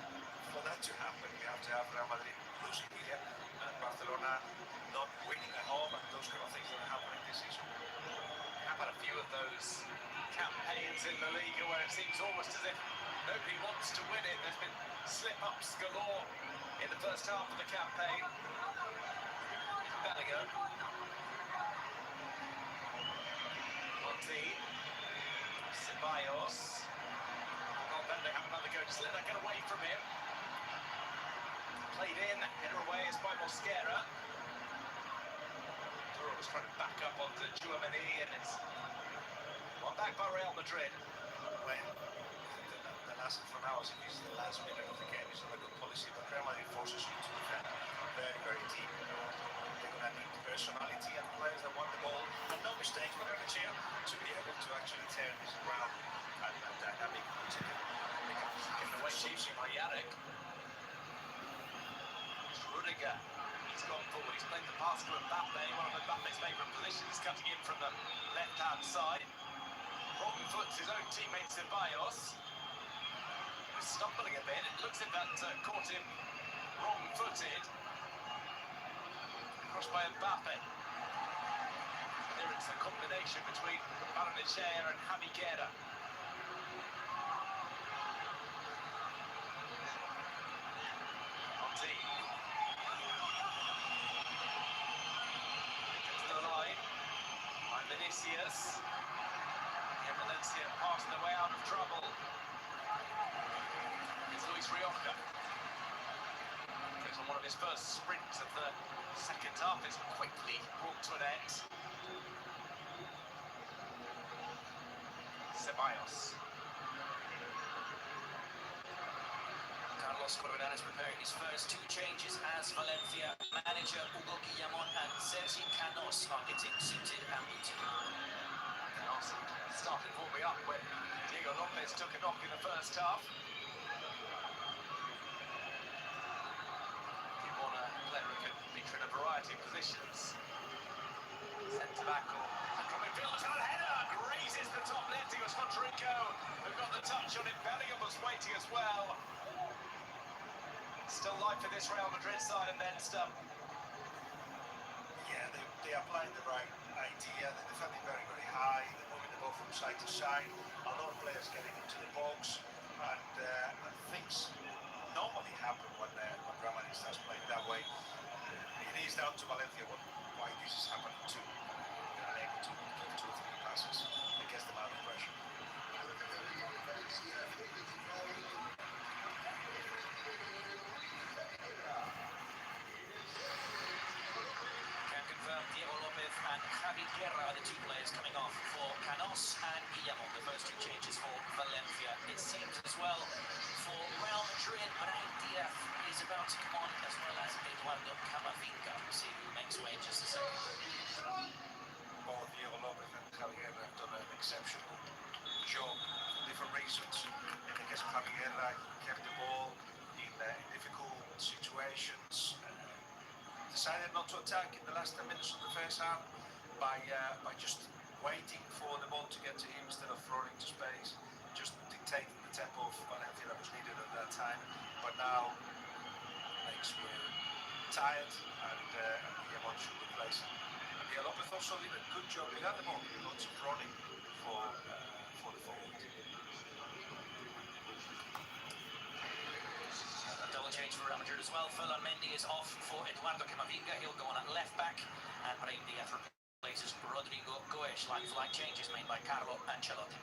for that to happen, we have to have Real Madrid losing here and Barcelona not winning at home and those kind of things that are happening this season. How about a few of those campaigns in the Liga where it seems almost as if nobody wants to win it? There's been slip-ups galore in the first half of the campaign. Bellingham. Monti. Ceballos. Well, then they have another go. Just let that get away from him. Played in, header away is by Mosquera. Torre was trying to back up onto Tchouaméni, and it's one back by Real Madrid. When the last for now, as if it's the last minute of the game, it's not a good policy, but Real Madrid forces you to defend very, very deep. They're going to need personality and players that want the ball, and no mistakes, but a chair to be able to actually turn this around and dynamic. Given away cheaply by Yannick. Rudiger, he's gone forward, he's played the pass to Mbappe, one of Mbappe's favourite positions, cutting in from the left-hand side. Wrong foot his own teammate Ceballos, who's stumbling a bit. It looks as if that caught him wrong-footed. Crossed by Mbappe. There it's a combination between Barnechea and Javier. Vinicius. And Valencia passing their way out of trouble. It's Luis Rioja. Goes on one of his first sprints of the second half. It's quickly brought to an end. Ceballos. Carlos Corberán is preparing his first two changes as Valencia manager. Hugo Guillamon and Sergi Canos are getting suited and booted. Canos started warming up when Diego Lopez took a knock in the first half. You want a player who can feature in a variety of positions. Centre back or from midfield, and a header grazes the top net. It was Rodrigo who got the touch on it. Bellingham was waiting as well. Still life for this Real Madrid side and then stuff. Yeah, they are applying the right idea. They're defending very, very high. They're moving the ball from side to side. A lot of players getting into the box, and things normally happen when Real Madrid starts playing that way. It is down to Valencia why this is happening too. They're unable to give 2 or 3 passes against the amount of pressure. Can confirm Diego Lopez and Javi Guerra are the 2 players coming off for Canos and Guillamon, the first 2 changes for Valencia. It seems as well for Real Madrid, Brahim Diaz is about to come on, as well as Eduardo Camavinga, who makes way in just a second. Both Diego Lopez and Javi Guerra have done an exceptional job for different reasons. In the case of Javi Guerra, he kept the ball in difficult situations. Decided not to attack in the last 10 minutes of the first half by just waiting for the ball to get to him instead of throwing into space, just dictating the tempo of Valencia that was needed at that time. But now legs were tired and Guillamon should replace him. And Diego Lopez also did a good job without the ball. He did lots of running for the forward. Double change for Real Madrid as well. Ferland Mendy is off for Eduardo Camavinga. He'll go on at left back. And Brahim Diaz replaces Rodrigo Goes. Like changes made by Carlo Ancelotti.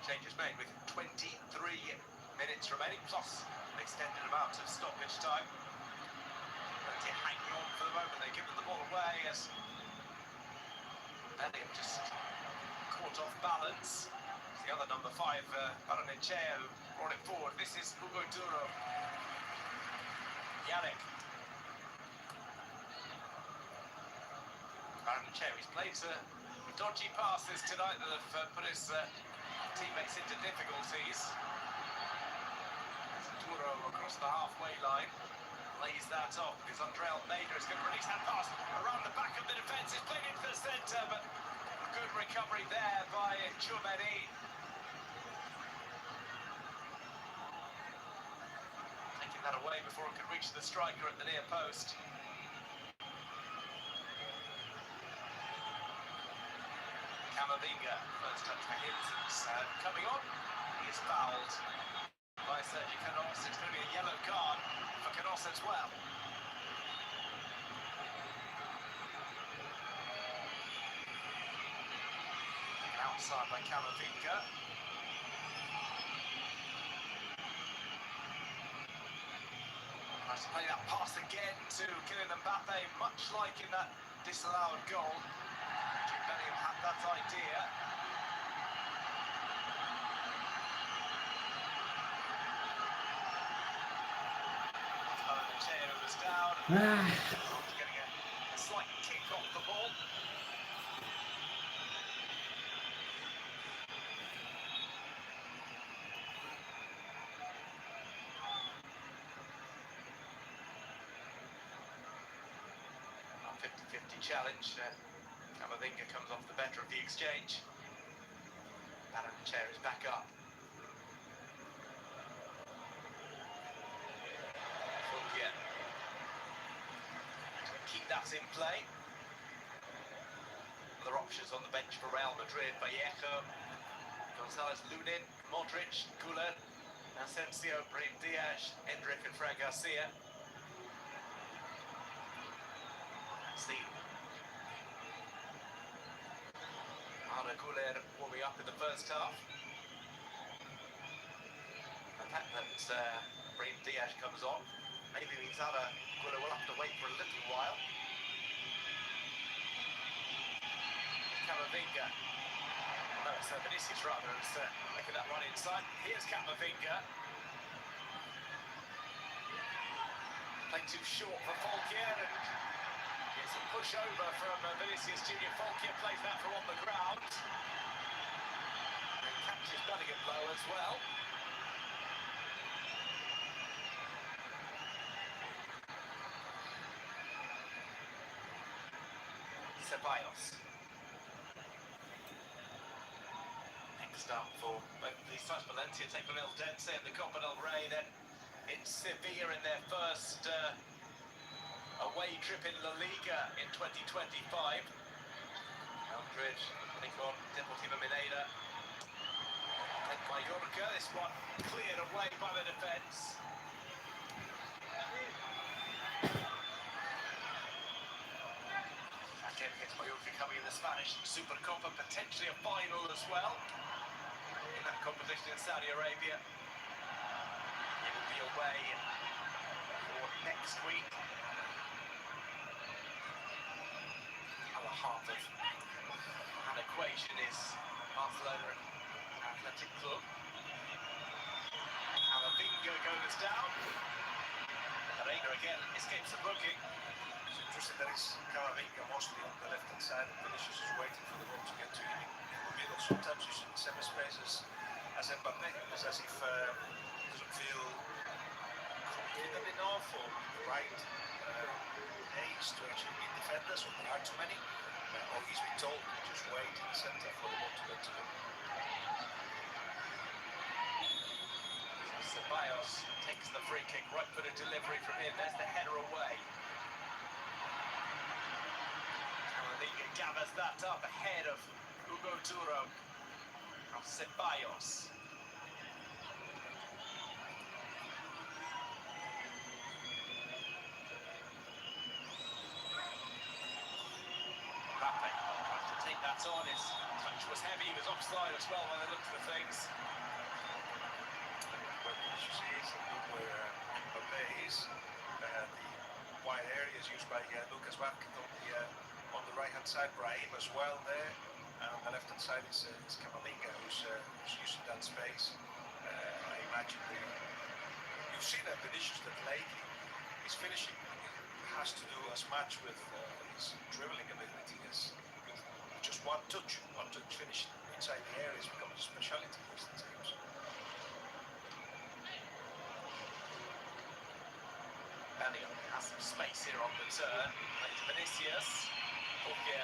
Changes made with 23 minutes remaining, plus an extended amount of stoppage time. Plenty hanging on for the moment. They give them the ball away as Bellingham just caught off balance. The other number 5, Barrenechea, who brought it forward. This is Hugo Duro. Yannick. Barrenechea, he's played some dodgy passes tonight that have put his teammates into difficulties. Duro across the halfway line. Lays that off because Andreas is going to release that pass around the back of the defence. It's played into the centre, but good recovery there by Chouameni. Taking that away before it could reach the striker at the near post. Camavinga, first touch for him since coming on. He is fouled by Sergio Canos. It's going to be a yellow card for Canos as well. Outside by Camavinga. Nice to play that pass again to Kylian Mbappe, much like in that disallowed goal. Jude Bellingham had that idea. Barrenechea was down. Getting a slight kick off the ball. A 50-50 challenge. Camavinga comes off the better of the exchange. Barrenechea is back up. Keep that in play. Other options on the bench for Real Madrid: Vallejo, González Lunin, Modric, Güler, Asensio, Brahim Diaz, Endrick and Fran Garcia. That's the Arda Güler warming up in the first half. The fact that Brahim Diaz comes on maybe means Arda Güler will have to wait for a little while. Camavinga. No, it's Vinicius rather, who's making that run inside. Here's Camavinga. Played too short for Folkier, and gets a push over from Vinicius Junior. Folkier plays that from on the ground. And catches Bellingham low as well. Ceballos. Next up for both of these sides, Valencia take on Eldense in the Copa del Rey, then it's Sevilla in their first away trip in La Liga in 2025. Madrid take on Deportivo Minera. Take Mallorca, this one cleared away by the defence. Again, against Mallorca coming in the Spanish Supercopa, potentially a final as well in that competition in Saudi Arabia. It will be away for next week. Other half of an equation is Barcelona Athletic Club. Camavinga goes down. Reina again escapes the booking. It's interesting that it's Camavinga mostly on the left-hand side, and Vinicius is waiting for the ball to get to him in the middle. Sometimes you see the same space as Mbappé. It's as if he doesn't feel confident enough or the right age to actually beat defenders, or there are too many, or he's been told to just wait in the centre for the ball to get to him. Ceballos takes the free kick, right foot of delivery from him. There's the header away. Camavinga gathers that up ahead of Hugo Duro of Ceballos. Mbappe tries to take that on. His touch was heavy. He was offside as well when I looked at things. But as you see, it's where Mbappé is, the wide areas used by Lucas Vázquez on the right-hand side, Brahim as well there, and on the left-hand side is Camavinga, who's using that space. I imagine you've seen that Vinicius that lately his finishing has to do as much with his dribbling ability as with just one touch finish inside the area has become a speciality in recent teams. Dani has some space here on the turn. Play to Vinicius. Jorge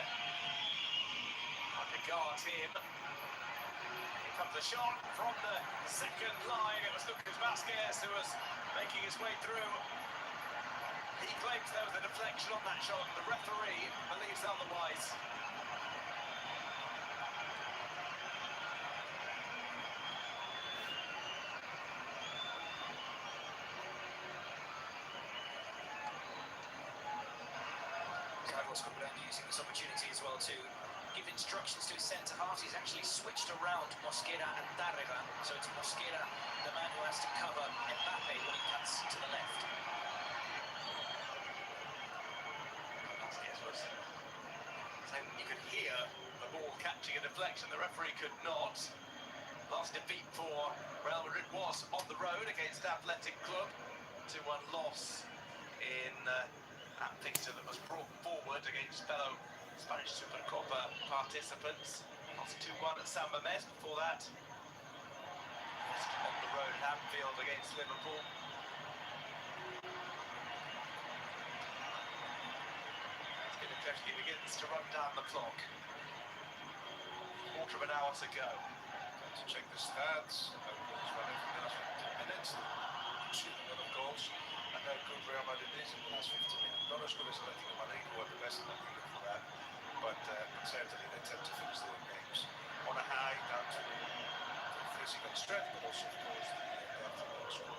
trying to guard him. Here comes a shot from the second line. It was Lucas Vázquez who was making his way through. He claims there was a deflection on that shot. The referee believes otherwise. Using this opportunity as well to give instructions to his centre-halves. He's actually switched around Mosquera and Tárrega, so it's Mosquera, the man who has to cover Mbappe when he cuts to the left. So you could hear the ball catching a deflection, the referee could not. Last defeat for Real Madrid was on the road against Athletic Club. 2-1 loss in that fixture that was brought forward against fellow Spanish Supercopa participants. Lost 2-1 at San Mamés before that. Lost on the road at Anfield against Liverpool. He begins to run down the clock. Quarter of an hour to go. To check the stats, goals for every last 15 minutes. You see a lot of goals, and how good Real Madrid is in the last 15 minutes. Not as good as Atletico Madrid, who are the best in the league for that, but certainly they tend to finish their games on a high, down to the physical strength, but also, of course, the score.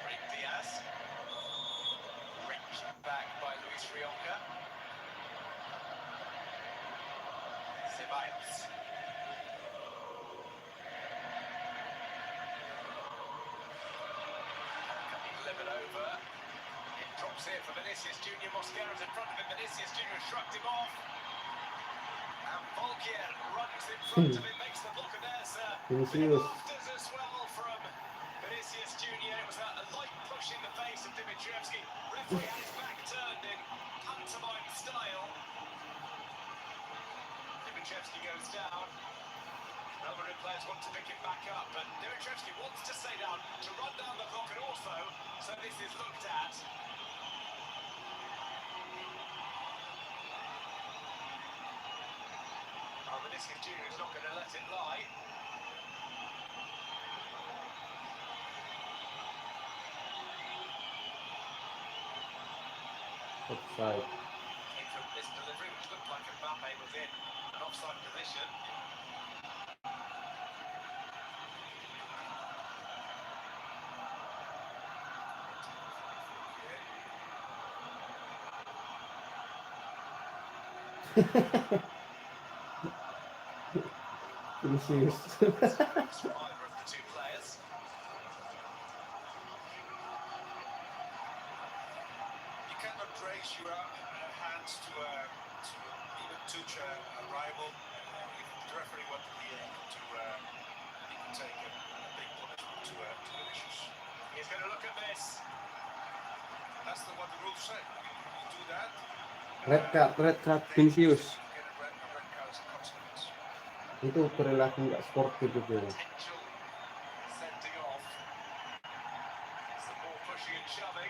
Brahim Diaz, wrenched back by Luis Rionca. Ceballos. Delivered over. It drops here for Vinicius Junior. Mosquera's in front of him. Vinicius Junior shrugged him off. And Volkier runs in front of him, makes the block, and there's afters as well from Vinicius Junior. It was a light push in the face of Dimitrievski. Referee had his back turned in pantomime style. Dimitrievski goes down. Real Madrid players want to pick it back up, but Dimitrievski wants to stay down, to run down the clock, and also, so this is looked at. Oh, Vinicius Junior is not going to let it lie. Offside. Came from this delivery, which looked like Mbappe was in an offside position. Vinicius. For either of the two players. You cannot raise your hands to even touch a rival. If the referee wanted the he can take a big punishment to Vinicius. He's going to look at this. That's what the rules say. You do that. Red card, Vinicius. Itu perilaku nggak sportif itu. Potential sending off. Some more pushing and shoving.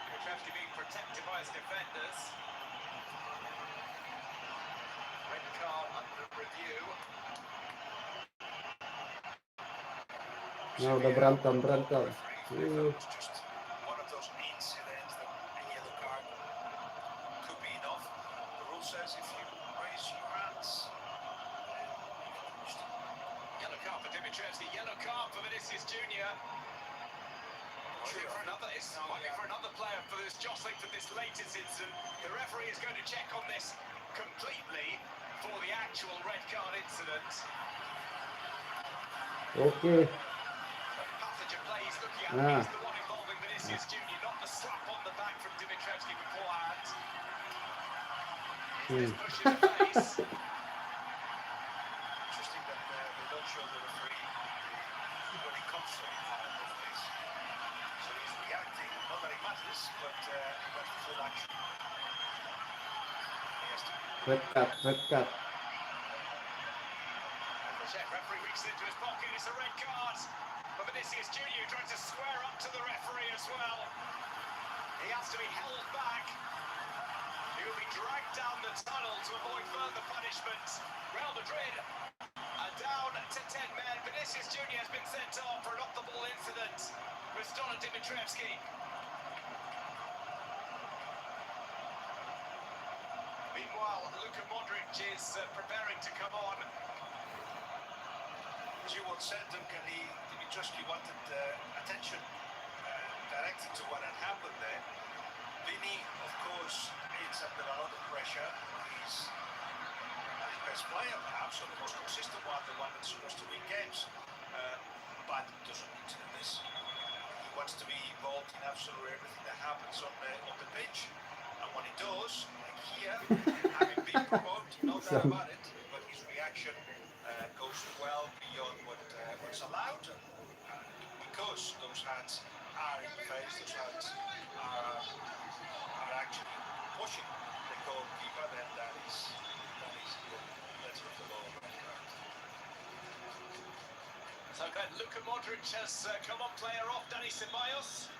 Kutrevsky being protected by his defenders. Red card under review. Nah, udah berantem. Just one of those incidents that a yellow card could be enough. The rule says if you raise your hands. Yellow card for Dimitrievski, yellow card for Vinicius Jr. Might be for another player for this jostling for this latest incident. The referee is going to check on this completely for the actual red card incident. Okay. Passenger plays looking at Nah. is the one involving Vinicius Jr., not the slap on the back from Dimitrievski beforehand. Is this push in the face? Interesting that they don't show the referee when he comes from both ways. So he's reacting, not that he matters, but that's the full action. He has to. Red card. The Czech referee reaches into his pocket, it's a red card. But Vinicius Jr. trying to square up to the referee as well. He has to be held back. He will be dragged down the tunnel to avoid further punishment. Real Madrid are down to 10 men. Vinicius Jr. has been sent off for an off-the-ball incident with Stojan Dimitrievski. Meanwhile, Luka Modric is preparing to come on. Jules said Dimitrievski wanted attention directed to what had happened there. Vini, of course, is under a lot of pressure. He's his best player, perhaps, or the most consistent one, the one that's supposed to win games. But doesn't need to do this. He wants to be involved in absolutely everything that happens on the pitch. And when he does, like here, having been provoked, no doubt about it, but his reaction goes well beyond what's allowed. Because those hands are in the face, those hands are actually pushing the goalkeeper, then that is the letter of the law. So then Luka Modric has come on, player off, Dani Ceballos.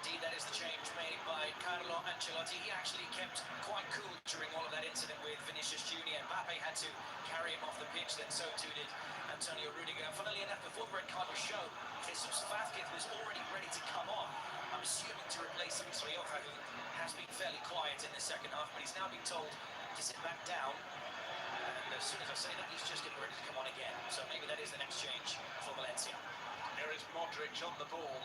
Indeed, that is the change made by Carlo Ancelotti. He actually kept quite cool during all of that incident with Vinicius Jr. Mbappe had to carry him off the pitch, then so too did Antonio Rudiger. Funnily enough, before the red card was shown, Jesus Vázquez was already ready to come on. I'm assuming to replace Rioja, who has been fairly quiet in the second half, but he's now been told to sit back down. And as soon as I say that, he's just getting ready to come on again. So maybe that is the next change for Valencia. There is Modric on the ball.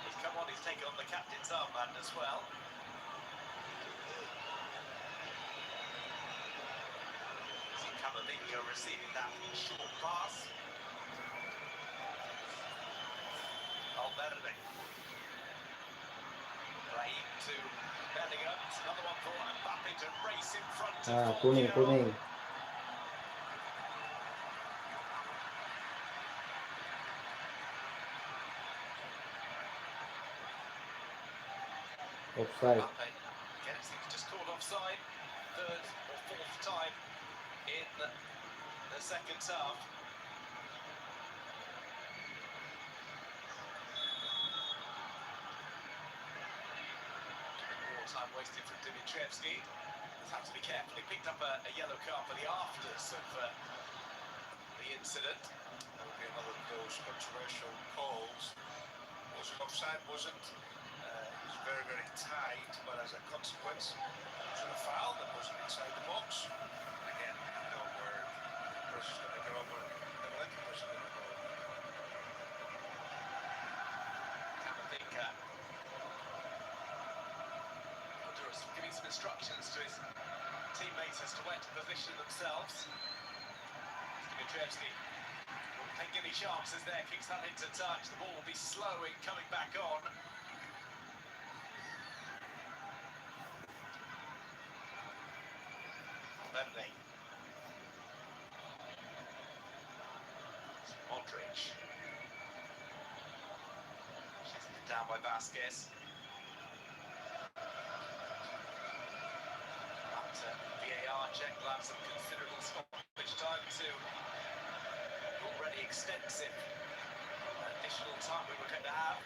He's come on, he's taken on the captain's armband as well. See Camavinga receiving that short pass. Valverde. Playing to Bellingham. It's another one for Mbappe to race in front of Kuning. Offside. Again, it seems just called offside. Third or fourth time in the second half. More time wasted from Dimitrievski. Has had to be careful. He picked up a yellow card for the afters of the incident. That would be another of those controversial calls. Was it offside? Wasn't. Very, very tight, but as a consequence, it was a foul that wasn't inside the box. Again, you know where the person's going to go, where the Valencia person's going to go. Camavinga. Under dangerous, giving some instructions to his teammates as to where to position themselves. Dimitrievski won't take any chances there, kicks that into touch. The ball will be slow in coming back on. Berridi. Modric. Chasing it down by Vasquez. After VAR check, will have some considerable stoppage time too. Already extensive additional time we were going to have.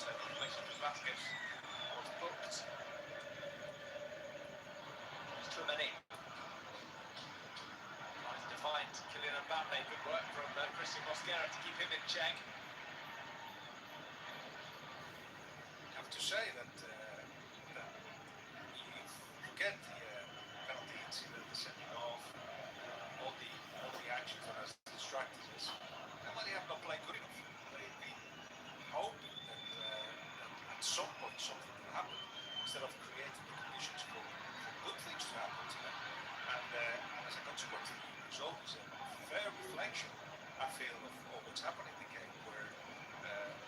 Information from Vasquez was booked. It's Tchouameni. Tries to find Kylian Mbappe. Good work from Christian Mosquera to keep him in check. I have to say that you forget the penalty incident, the sending off, all the actions that has distracted us. Nobody have not played good enough. They've been hoping that at some point something will happen instead of creating the conditions for good things to happen to them. And as a consequence, the result is a fair reflection, I feel, of what's happening in the game, where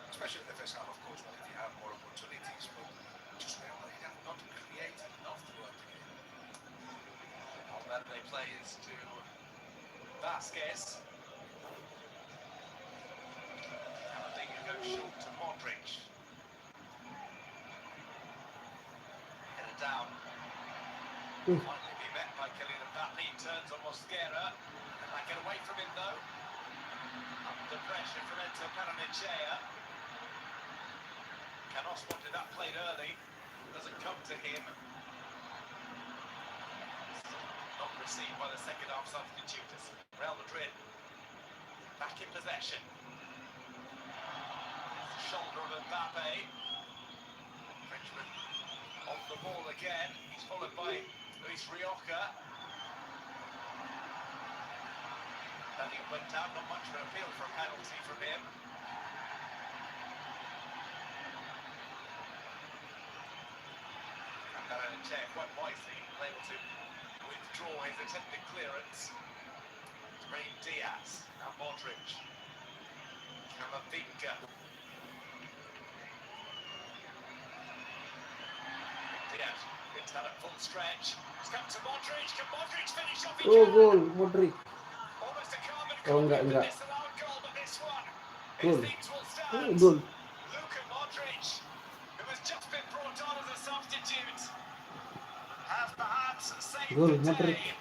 especially in the first half, of course, when they have more opportunities, but just they have not created enough throughout the game. Balde plays to Vasquez. Camavinga goes short to Modric. Headed down. Finally be met by Kylian Mbappe. Turns on Mosquera. Can I get away from him though? Under pressure from Enter Paranechea. Canos wanted that played early. Doesn't come to him. Not received by the second half substitutes. Real Madrid back in possession. Shoulder of Mbappe. Frenchman on the ball again. He's followed by Luis Rioja. Dani went down, not much of an appeal for a penalty from him. And quite wisely able to withdraw his attempted clearance. Rain Diaz, now Modric. Camavinga. Diaz into that at full stretch. It's come to Modric. Can Modric finish off? Oh, goal, Modric. Almost a carbon Oh, copy of enggak. the disallowed goal, but this one, Goal. his things will Oh, stand. goal. Luka Modric, who has just been brought on as a substitute, has perhaps saved Goal, the Modric. day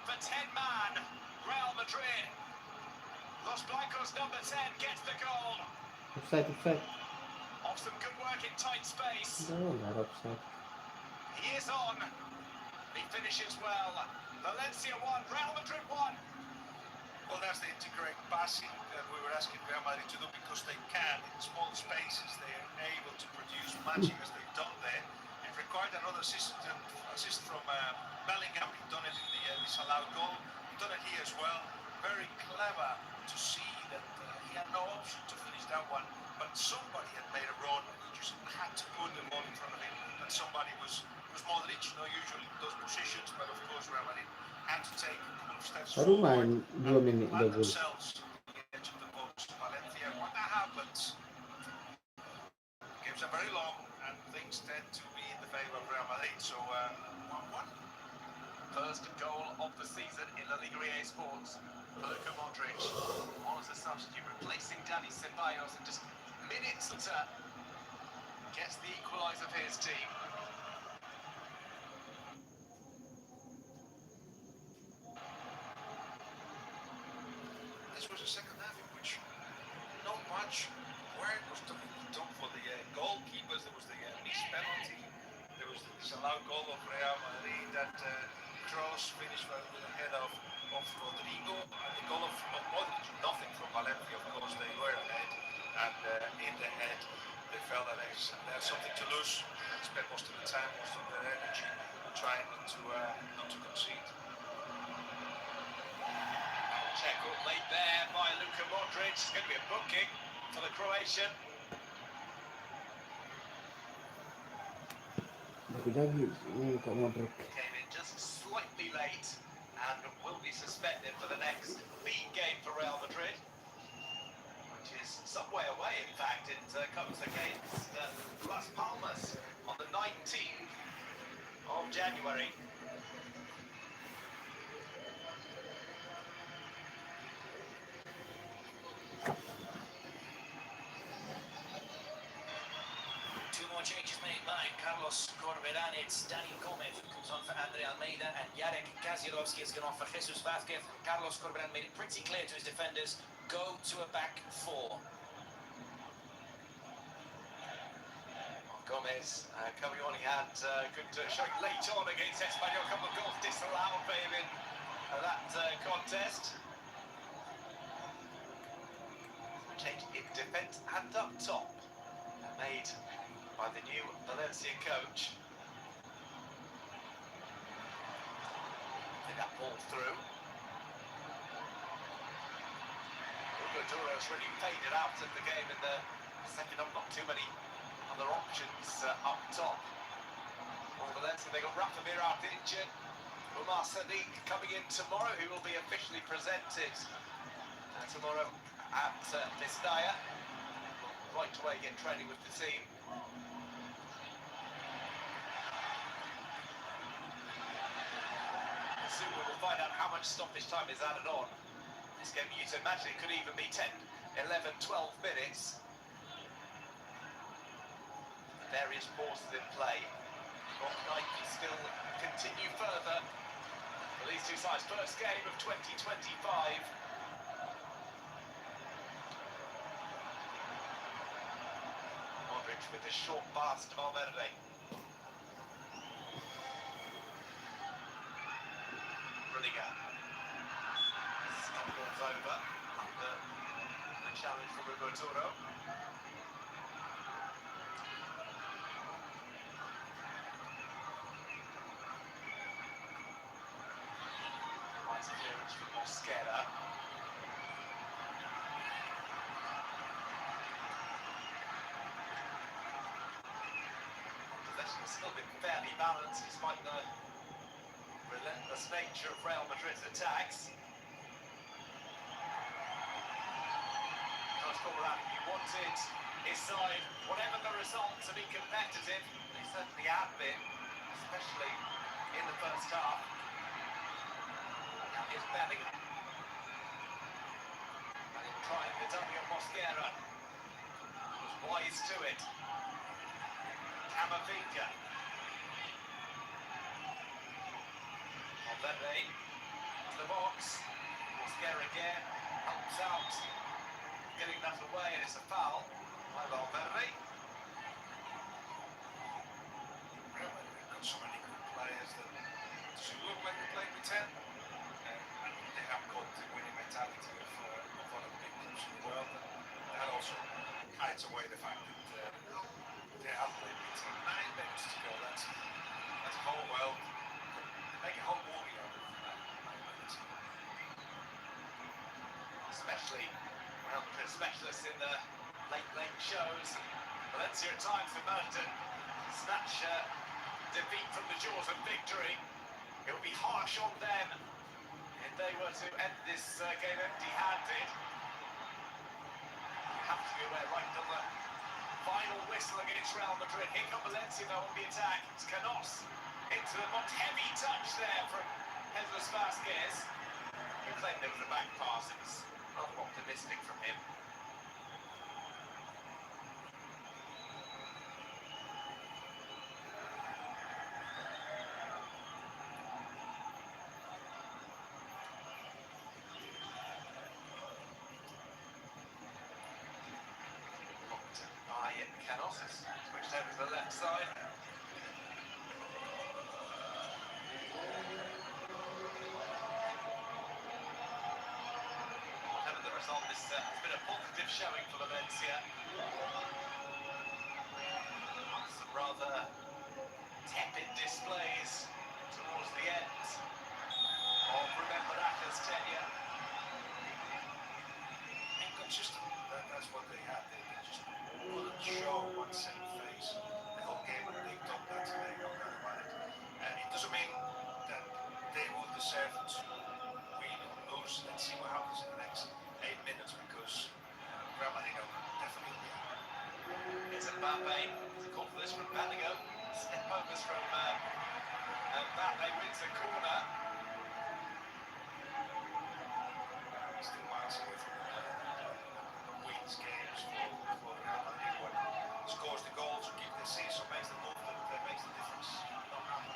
for 10-man Real Madrid. Los Blancos number 10 gets the goal. Offside. Off some good work in tight space. Oh, not offside. He is on. He finishes well. Valencia 1, Real Madrid 1. Well, that's the integrated passing that we were asking Real Madrid to do, because they can, in small spaces, they are able to produce matching as they've done there. It required another assist from Bellingham. He'd done it in the disallowed goal. He'd done it here as well. Very clever to see that he had no option to finish that one, but somebody had made a run and he just had to put the ball in front of him, and somebody was Modric, usually in those positions, but of course Real Madrid had to take a couple of steps Baru forward main 2 menit and udah gol. themselves on the edge of the box. Valencia, when that happens, games are very long and things tend to be in the favour of Real Madrid, so 1-1. First goal of the season in La Liga EA Sports. Luka Modric on as a substitute, replacing Dani Ceballos, and just minutes later gets the equaliser for his team. This was a second half in which not much work was done for the goalkeepers. There was the missed penalty. There was the disallowed goal of Real Madrid that cross finished with the head of Rodrigo, and the goal of Modric. Nothing from Valencia, of course. They were ahead, and in the head they felt that they had something to lose. They spent most of the time, most of their energy trying not to concede. Check up late there by Luka Modric. It's going to be a booking. for the Croatian. Came in just slightly late and will be suspended for the next league game for Real Madrid, which is some way away. In fact, it comes against Las Palmas on the 19th of January. Two more changes made by Carlos Corberán. It's Dani Gomez who comes on for Andre Almeida, and Jarek Kazirovski has gone off for Jesus Vázquez. Carlos Corberán made it pretty clear to his defenders, go to a back four. Gomez coming on, he had good showing late on against Espanyol. A couple of goals disallowed for him in that contest. Change in defence and up top, made by the new Valencia coach. Did that ball through. Duro's really faded out of the game in the second half. Not too many other options up top. For Valencia, they got Rafamir out injured. Umar Sadiq coming in tomorrow, who will be officially presented tomorrow at Mestalla. Right away, get training with the team. Soon we will find out how much stoppage time is added on. This game, you can imagine it could even be 10, 11, 12 minutes. Various pauses in play. What night can still continue further for these two sides. First game of 2025. Modric with the short pass to Valverde. Rudiger. Stumbles over under the challenge from Duro. Nice clearance from Mosquera. Possession has still been fairly balanced despite the relentless nature of Real Madrid's attacks. He wanted his side, whatever the result, to be competitive. They certainly have been, especially in the first half. Now here's Bellingham. And in trying the dummy of Mosquera, was wise to it. Camavinga. Valverde to the box. Mosquera again, helps out. Getting that away, and it's a foul by Valverde. Really, they've got so many good players that doesn't look like they're playing with 10. And they have got the winning mentality of one of the big clubs in the world. And that also hides away the fact that they have played with 10. 9 minutes to go. That's a whole world. Make a whole movie out of that 9 minutes. Especially Real Madrid specialists in the late shows. Valencia at times emerged and snatch defeat from the jaws of victory. It would be harsh on them if they were to end this game empty-handed. You have to be aware right till the final whistle against Real Madrid. Here come Valencia though on the attack. It's Canos into the most heavy touch there from Jesus Vázquez. He claimed there was a back pass. It was rather optimistic from him. Canos switched over to the left side. Whatever the result, this has been a positive showing for Valencia. Some rather tepid displays towards the end of Remember Aka's tenure. Inconsistent. that's what they had. They just couldn't show one same face the whole game, and they've done that today, no doubt about it. And it doesn't mean that they will deserve to win or lose. Let's see what happens in the next 8 minutes, because Real Madrid are definitely in the air. It's Mbappe. It's a call for this from Bellingham. Step overs from Mbappe wins the corner. Still miles away from wins games for Real Madrid. What scores the goals or keep the season makes the move that makes the difference. Not happening.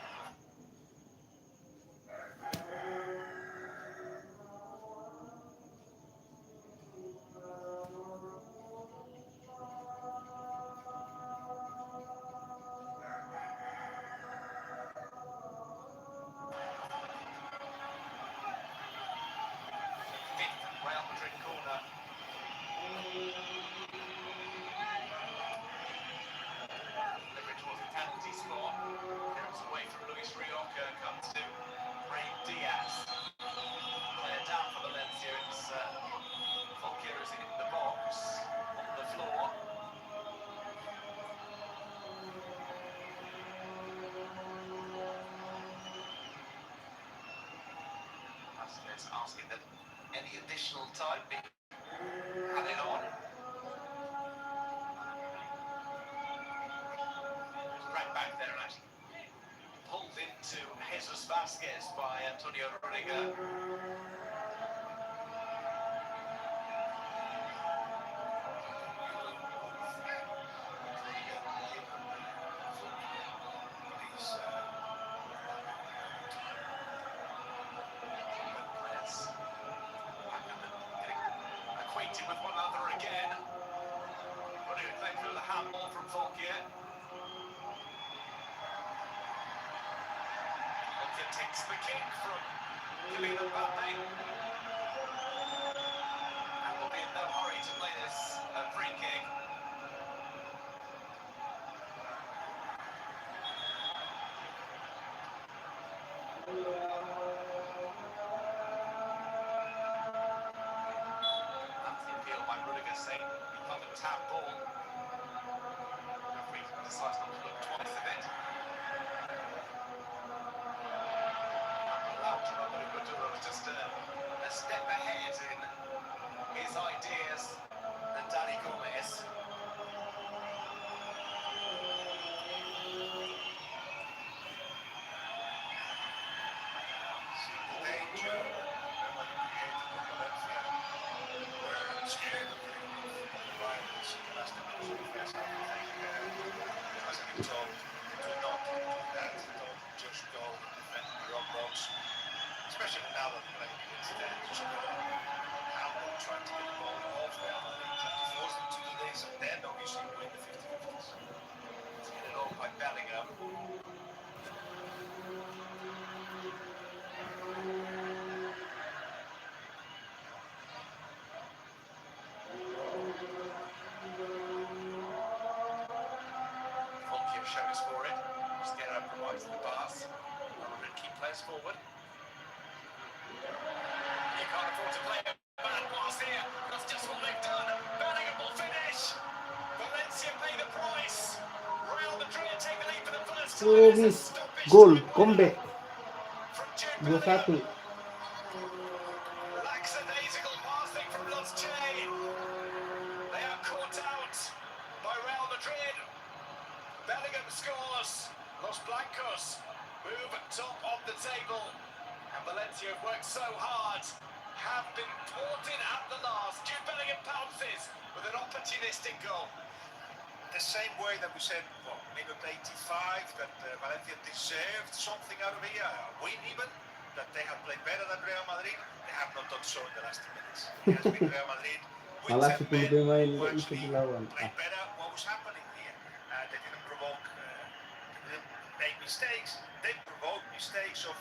Real Madrid corner. Delivery towards the penalty spot. Comes away from Luis Rioja, comes to Brahim Diaz. Player down for Valencia. It's Fulkera's in the box, on the floor. Martinez asking that any additional time be added on. Right back there and actually pulled into Jesus Vasquez by Antonio Rudiger. Acquainted with one another again. Rudiger playing through the handball from Fulker. Fulker takes the kick from Kylian Mbappe. And will be in no hurry to play this free kick. That's the appeal by Rudiger, saying he thought it was handball. Referee decides not to look twice at it. Rudiger was just a step ahead in his ideas than Dani Gomez. Danger Real Madrid created with Valencia. We're scared of the rivals in the last minutes of the first half. I think as I've been told, do not do that. Don't just go and defend your own box. Especially now that we're playing against just handball, trying to get the ball off Real Madrid, trying to force them to do this, and then obviously win the 50-50s. It's headed off by Bellingham. Fulker shows for it. Mosquera provides the pass. Ronald keep players forward. You can't afford to play a bad pass here. That's just what they've done. Bellingham will finish. Valencia pay the price. Real Madrid take the lead for the first time. Oh, miss. Goal, comeback. 2-1. Lackadaisical passing from Los Che. They are caught out by Real Madrid. Bellingham scores. Los Blancos move top of the table. And Valencia have worked so hard, have been thwarted at the last. Jude Bellingham pounces with an opportunistic goal. The same way that we said, well, minute 85, that Valencia deserved something out of here, a win even, that they have played better than Real Madrid. They have not done so in the last 2 minutes. It has been Real Madrid with 10 men who actually played better. What was happening here? They didn't provoke, they didn't make mistakes. They provoked mistakes of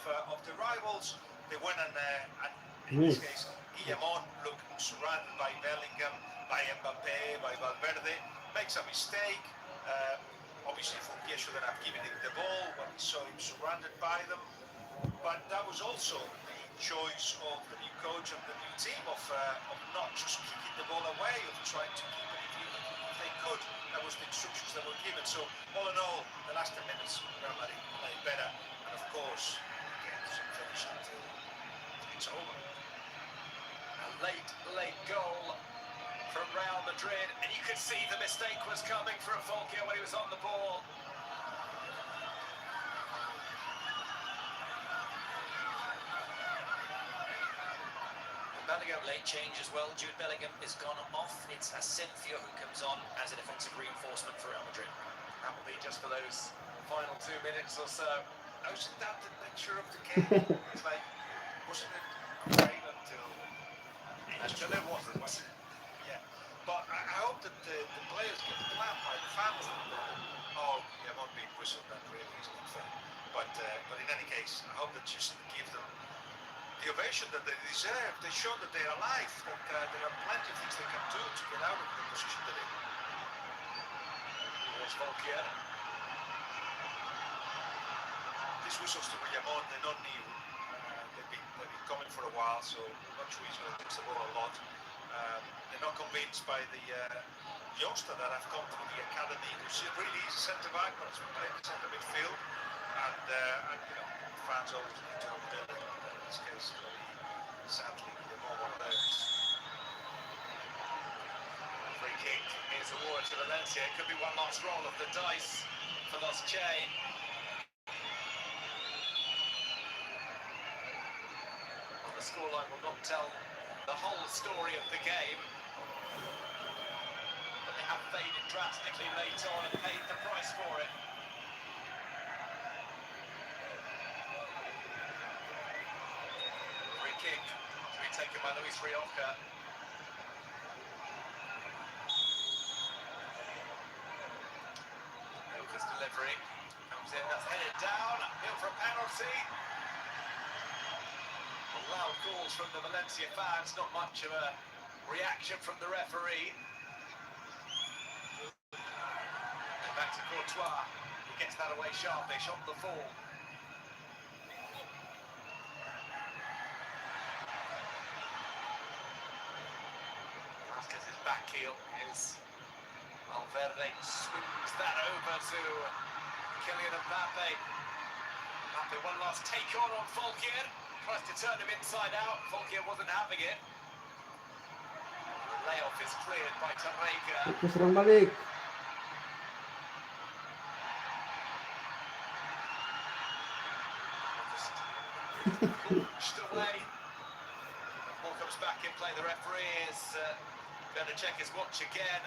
the rivals. They went and in this case, Guillamon looked surrounded by Bellingham, by Mbappe, by Valverde, makes a mistake. Obviously, Fulker shouldn't have given him the ball when he saw him surrounded by them. But that was also the choice of the new coach and the new team of not just kicking the ball away, of trying to keep it if they could. That was the instructions that were given. So all in all, the last 10 minutes, Real Madrid played better, and of course, again, some finish until it's over. A late goal from Real Madrid, and you could see the mistake was coming from Fulker when he was on the ball. Bellingham late change as well. Jude Bellingham is gone off. It's Asensio who comes on as a defensive reinforcement for Real Madrid. That will be just for those final 2 minutes or so. Wasn't that the picture of the game? It's like, wasn't it great until it wasn't? Yeah, but I hope that the players get clapped by the fans. Oh, yeah, won't be whistled. That really is not fair. But in any case, I hope that just give them the ovation that they deserve. They show that they're alive, that there are plenty of things they can do to get out of the position they're in. Here's Fulker. These whistles to Guillamon, they're not new. They've been coming for a while, so I'm not sure he's going to fix the ball a lot. They're not convinced by the youngster that have come through the academy, who's really is a centre-back, but has been playing the centre midfield. And you know, fans always need to have it. In this case, sadly, they're more one of those. Free kick is awarded to Valencia. It could be one last roll of the dice for Los Che. Well, the scoreline will not tell the whole story of the game, but they have faded drastically late on and paid the price for it. Free kick to be taken by Luis Rioja. Rioja's delivery comes in, that's headed down, appeal for a penalty. Loud calls from the Valencia fans, not much of a reaction from the referee. And back to Courtois, who gets that away sharply, shot the fall. Vasquez's back heel is Valverde, swings that over to Kylian Mbappe. Mbappe, one last take on Fulker. Tries to turn him inside out. Fulker wasn't having it. The layoff is cleared by Torre. Serang balik. Pushed away. Ball comes back in play. The referee is going to check his watch again.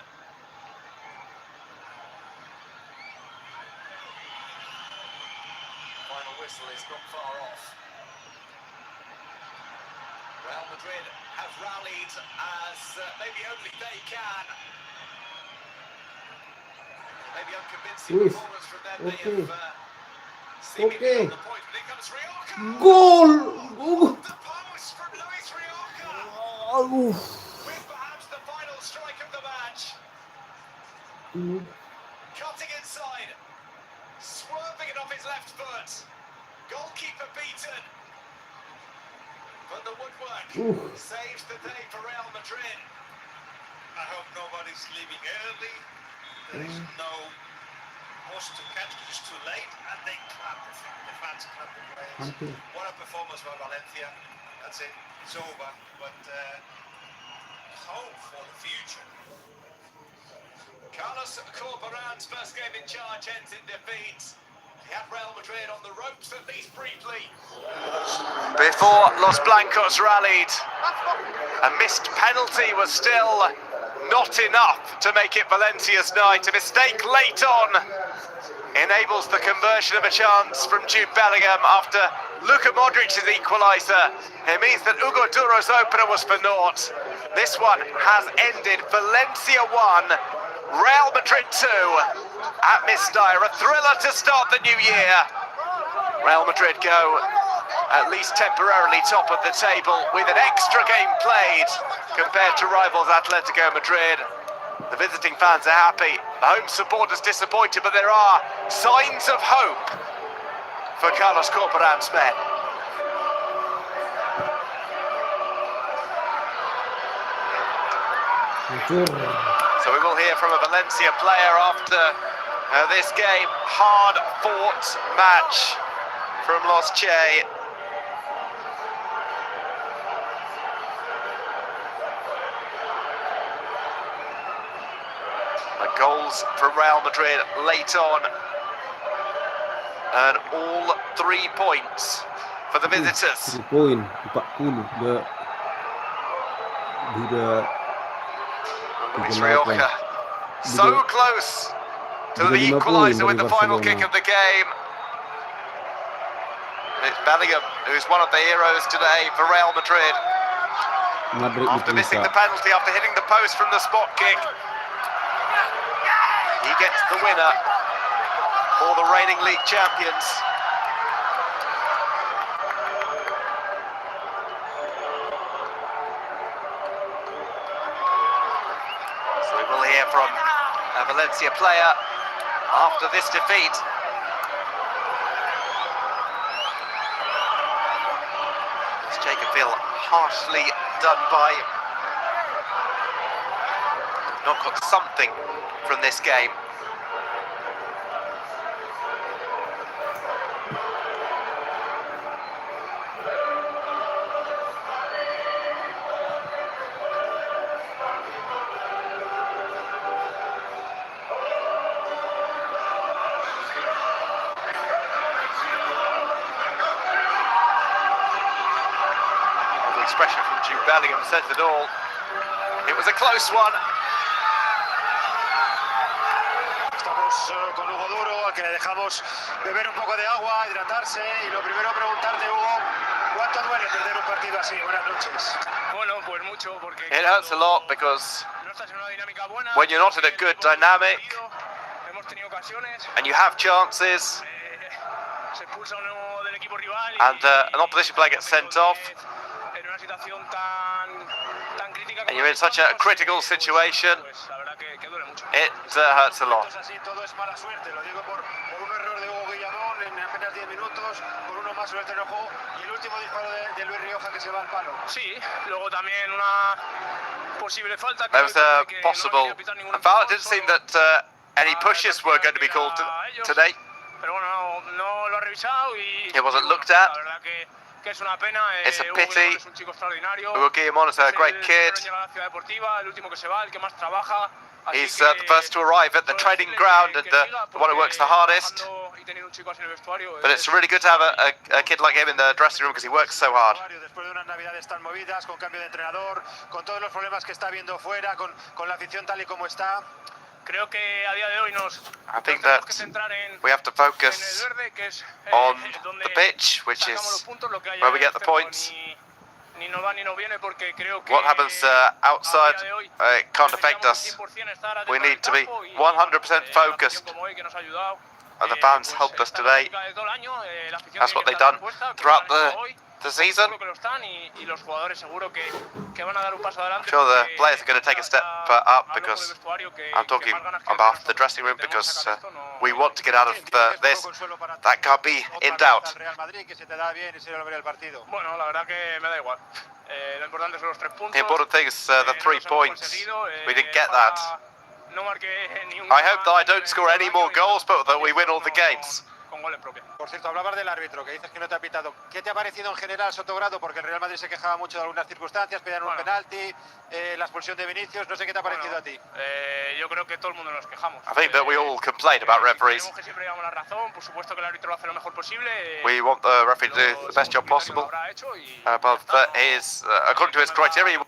Final whistle is not far off. Real Madrid have rallied as maybe only they can. Maybe unconvincing performance from them. They have seemingly on the point, but here comes Rioja. Goal! The post from Luis Rioja. With perhaps the final strike of the match. Cutting inside. Swerving it off his left foot. Goalkeeper beaten. But the woodwork saves the day for Real Madrid. I hope nobody's leaving early. There is no horse to catch because it's too late. And they clap, the fans clap the players. What a performance by Valencia. That's it. It's over. But hope for the future. Carlos Corberan's first game in charge ends in defeat. He had Real Madrid on the ropes at least briefly. Before Los Blancos rallied, a missed penalty was still not enough to make it Valencia's night. A mistake late on enables the conversion of a chance from Jude Bellingham after Luka Modric's equaliser. It means that Hugo Duro's opener was for naught. This one has ended. Valencia 1. Real Madrid 2 at Mestalla, a thriller to start the new year. Real Madrid go at least temporarily top of the table with an extra game played compared to rivals Atletico Madrid. The visiting fans are happy, the home supporters disappointed, but there are signs of hope for Carlos Corberan's men. So we will hear from a Valencia player after this game. Hard-fought match from Los Che. The goals for Real Madrid late on. And all 3 points for the visitors. 3 poin, 40 Luis Rioja, so close to the equaliser with the final kick of the game. It's Bellingham, who's one of the heroes today for Real Madrid. After missing the penalty, after hitting the post from the spot kick, he gets the winner for the reigning league champions. So we will hear from a Valencia player after this defeat. Stegen feel harshly done by. Not got something from this game. Expression from Jude Bellingham says it all. It was a close one. Estamos con Hugo Duro, al que le dejamos beber un poco de agua, hidratarse. Y lo primero preguntarte, Hugo, ¿cuánto duele perder un partido así? Buenas noches. Bueno, pues mucho, porque it hurts a lot because no estás en una dinámica buena, when you're not in a good dynamic hemos tenido ocasiones, and you have chances se expulsa uno del equipo rival and an opposition player gets sent off, en una situación tan crítica and you're in such a critical situation, it hurts a lot. Todo es mala suerte, lo digo por un error de Hugo Guillamón en apenas 10 minutos, por uno más sobre el terreno de juego y el último disparo de Luis Rioja que se va al palo. Sí, luego también una posible falta. There was a possible foul. It didn't seem that any pushes were going to be called today. Pero bueno, no lo ha revisado y it wasn't looked at. La verdad que es una pena. It's a pity. Es un chico extraordinario. Hugo Guillamón is a great kid. La deportiva, el último que se va, el que más trabaja. He's the first to arrive at the training ground and the one who works the hardest. But it's really good to have a kid like him in the dressing room because he works so hard. Después de unas navidades tan movidas, con cambio de entrenador, con todos los problemas que está viendo fuera, con la afición tal y como está. Creo que a día de hoy I think that we have to focus on the pitch, which is where we get the points. What happens outside, it can't affect us. We need to be 100% focused. And the fans helped us today. That's what they've done throughout the season. I'm sure the players are going to take a step up because I'm talking about the dressing room because we want to get out of this. That can't be in doubt. The important thing is the 3 points. We didn't get that. I hope that I don't score any more goals, but that we win all the games. Por cierto, hablabas del árbitro, que dices que no te ha pitado. ¿Qué te ha parecido en general Sotogrado? Porque el Real Madrid se quejaba mucho de algunas circunstancias, pedían un penalti, la expulsión de Vinicius, no sé qué te ha parecido a ti. Yo creo que todo el mundo nos quejamos. I think that we all complain about referees. Que siempre llevamos la razón, por supuesto que el árbitro lo hace lo mejor posible. We want the referee to do the best job possible, but according to his criteria.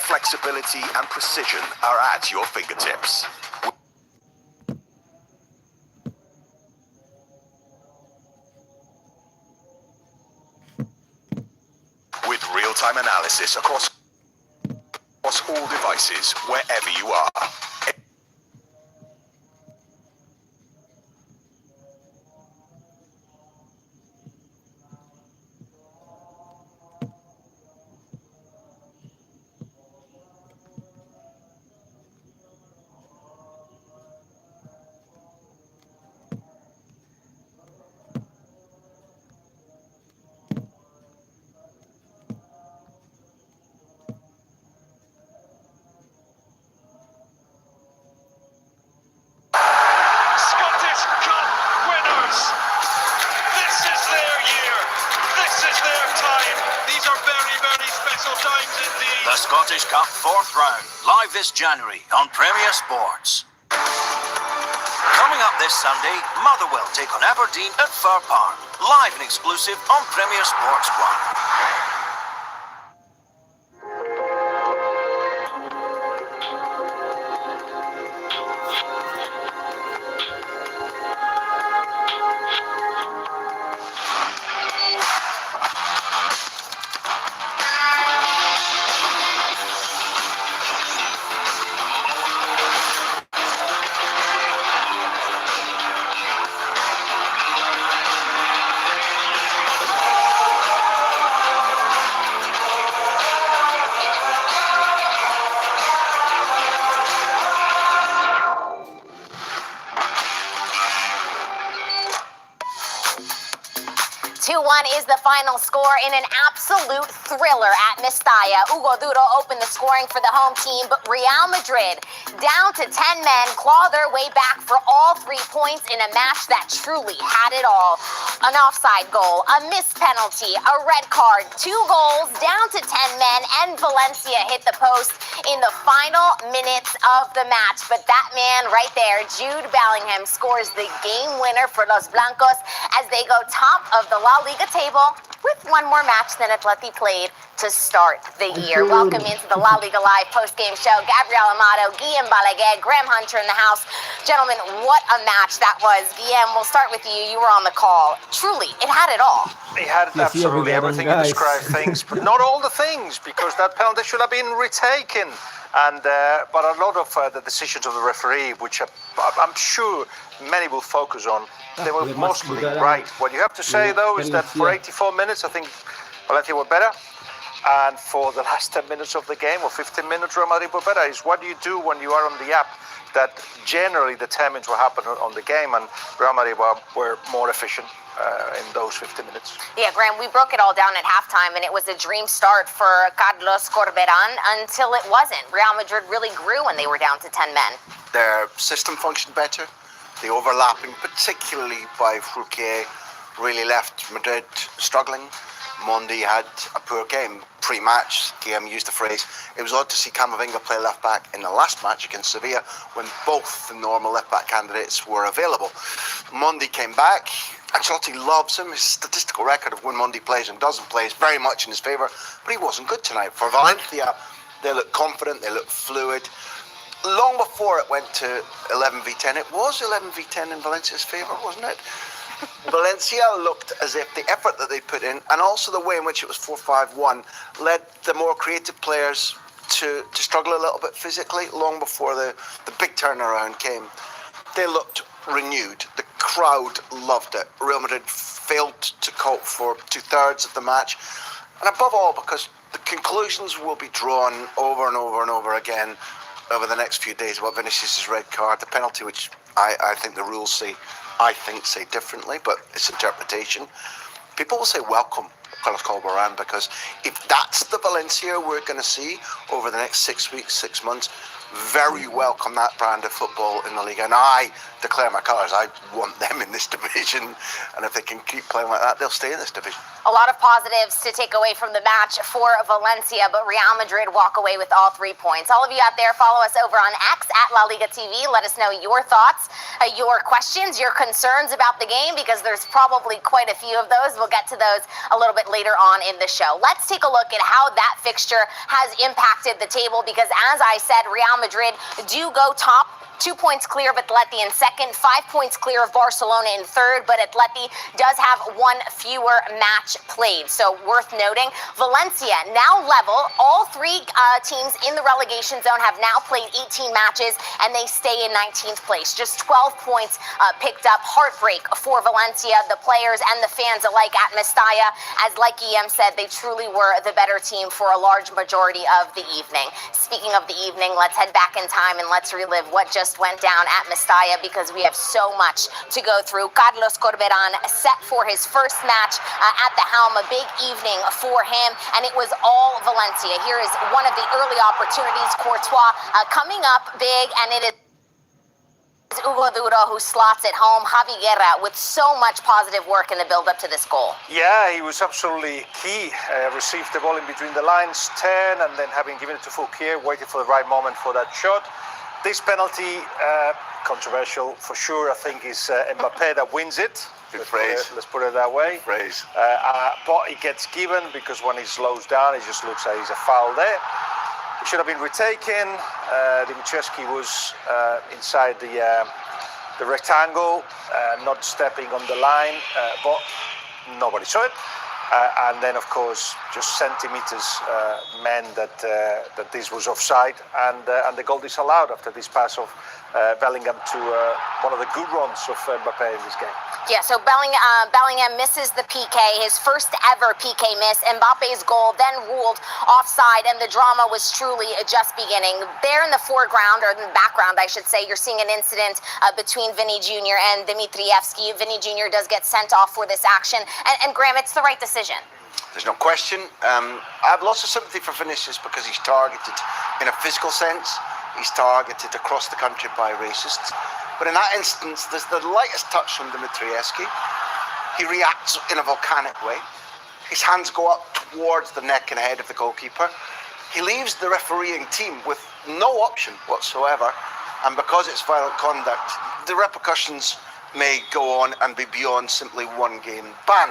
flexibility and precision are at your fingertips. With real-time analysis across all devices, wherever you are. The Scottish Cup 4th round, live this January on Premier Sports. Coming up this Sunday, Motherwell take on Aberdeen at Fir Park, live and exclusive on Premier Sports 1. Is the final score in an absolute thriller at Mestalla. Hugo Duro opened the scoring for the home team, but Real Madrid, down to 10 men, claw their way back for all 3 points in a match that truly had it all. An offside goal, a missed penalty, a red card, 2 goals, down to 10 men, and Valencia hit the post in the final minutes of the match. But that man right there, Jude Bellingham, scores the game winner for Los Blancos as they go top of the La Liga table with one more match than Atleti played to start the year. Welcome into the La Liga Live post-game show. Gabriel Amado, Guillaume Balaguer, Graham Hunter in the house. Gentlemen, what a match that was. Guillaume, we'll start with you. You were on the call. Truly, it had it all. It had absolutely everything you described things, but not all the things, because that penalty should have been retaken. And but a lot of the decisions of the referee, which I'm sure many will focus on, they were mostly right. What you have to say, though, is that for 84 minutes, I think Valencia were better. And for the last 10 minutes of the game, or 15 minutes, Real Madrid were better. Is what do you do when you are on the app that generally determines what happened on the game, and Real Madrid were more efficient in those 50 minutes. Yeah, Graham, we broke it all down at halftime, and it was a dream start for Carlos Corberán until it wasn't. Real Madrid really grew when they were down to 10 men. Their system functioned better. The overlapping, particularly by Fouquet, really left Madrid struggling. Mondi had a poor game. Pre-match, Guillaume used the phrase, it was odd to see Camavinga play left-back in the last match against Sevilla when both the normal left-back candidates were available. Mondi came back. Ancelotti loves him. His statistical record of when Mondi plays and doesn't play is very much in his favour, but he wasn't good tonight. For Valencia, they looked confident, they looked fluid. Long before it went to 11v10, it was 11v10 in Valencia's favour, wasn't it? Valencia looked as if the effort that they put in, and also the way in which it was 4-5-1, led the more creative players to struggle a little bit physically long before the big turnaround came. They looked renewed. The crowd loved it. Real Madrid failed to cope for 2/3 of the match. And above all, because the conclusions will be drawn over and over and over again over the next few days about Vinicius' red card, the penalty, which I think the rules say differently, but it's interpretation. People will say welcome Carlos Corberán, because if that's the Valencia we're going to see over the next 6 weeks, 6 months, very welcome that brand of football in the Liga, and I declare my colours. I want them in this division, and if they can keep playing like that, they'll stay in this division. A lot of positives to take away from the match for Valencia, but Real Madrid walk away with all 3 points. All of you out there, follow us over on X at La Liga TV. Let us know your thoughts, your questions, your concerns about the game, because there's probably quite a few of those. We'll get to those a little bit later on in the show. Let's take a look at how that fixture has impacted the table, because as I said, Real Madrid do go top, 2 points clear of Atleti in second, 5 points clear of Barcelona in third, but Atleti does have 1 fewer match played. So worth noting, Valencia now level. All 3 teams in the relegation zone have now played 18 matches, and they stay in 19th place. Just 12 points picked up. Heartbreak for Valencia, the players and the fans alike at Mestalla. As like EM said, they truly were the better team for a large majority of the evening. Speaking of the evening, let's head back in time and let's relive what just went down at Mestalla, because we have so much to go through. Carlos Corberán set for his first match at the helm, a big evening for him, and it was all Valencia. Here is one of the early opportunities, Courtois coming up big, and it is Hugo Duro who slots it home. Javi Guerra with so much positive work in the build-up to this goal. Yeah, he was absolutely key. Received the ball in between the lines, 10, and then having given it to Fouquier, waiting for the right moment for that shot. This penalty, controversial for sure. I think is Mbappé that wins it. Good phrase. Let's put it that way. Good phrase. But it gets given because when he slows down, it just looks like he's a foul there. It should have been retaken. Dimitrescu was inside the rectangle, not stepping on the line, but nobody saw it. And then, of course, just centimeters meant that this was offside, and the goal disallowed after this pass of Bellingham to one of the good runs of Mbappé in this game. Yeah, so Bellingham misses the PK, his first ever PK miss. Mbappe's goal then ruled offside, and the drama was truly just beginning. There in the foreground, or in the background, I should say, you're seeing an incident between Vinny Jr. and Dimitrievski. Vinny Jr. does get sent off for this action, and Graham, it's the right decision. There's no question. I have lots of sympathy for Vinicius because he's targeted in a physical sense. He's targeted across the country by racists. But in that instance, there's the lightest touch from Dimitrievski. He reacts in a volcanic way. His hands go up towards the neck and head of the goalkeeper. He leaves the refereeing team with no option whatsoever. And because it's violent conduct, the repercussions may go on and be beyond simply 1 game ban.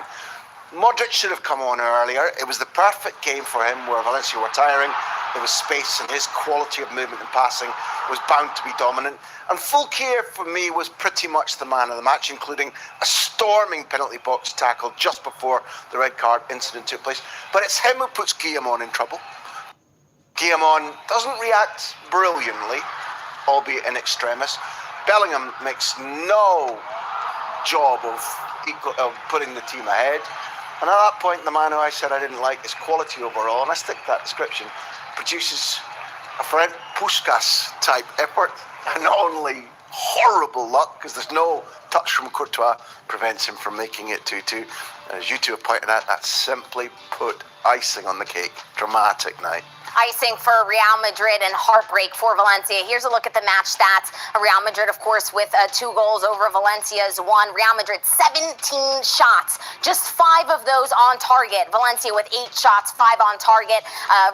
Modric should have come on earlier. It was the perfect game for him where Valencia were tiring. There was space, and his quality of movement and passing was bound to be dominant. And Fouquier, for me, was pretty much the man of the match, including a storming penalty box tackle just before the red card incident took place. But it's him who puts Guillamon in trouble. Guillamon doesn't react brilliantly, albeit in extremis. Bellingham makes no job of putting the team ahead. And at that point, the man who I said I didn't like his quality overall, and I stick to that description, produces a Fred Puskas type effort, and not only horrible luck, because there's no touch from Courtois prevents him from making it 2-2. And as you two have pointed out, that's simply put icing on the cake. Dramatic night. Icing for Real Madrid and heartbreak for Valencia. Here's a look at the match stats. Real Madrid, of course, with 2 goals over Valencia's 1. Real Madrid, 17 shots. Just 5 of those on target. Valencia with 8 shots, 5 on target.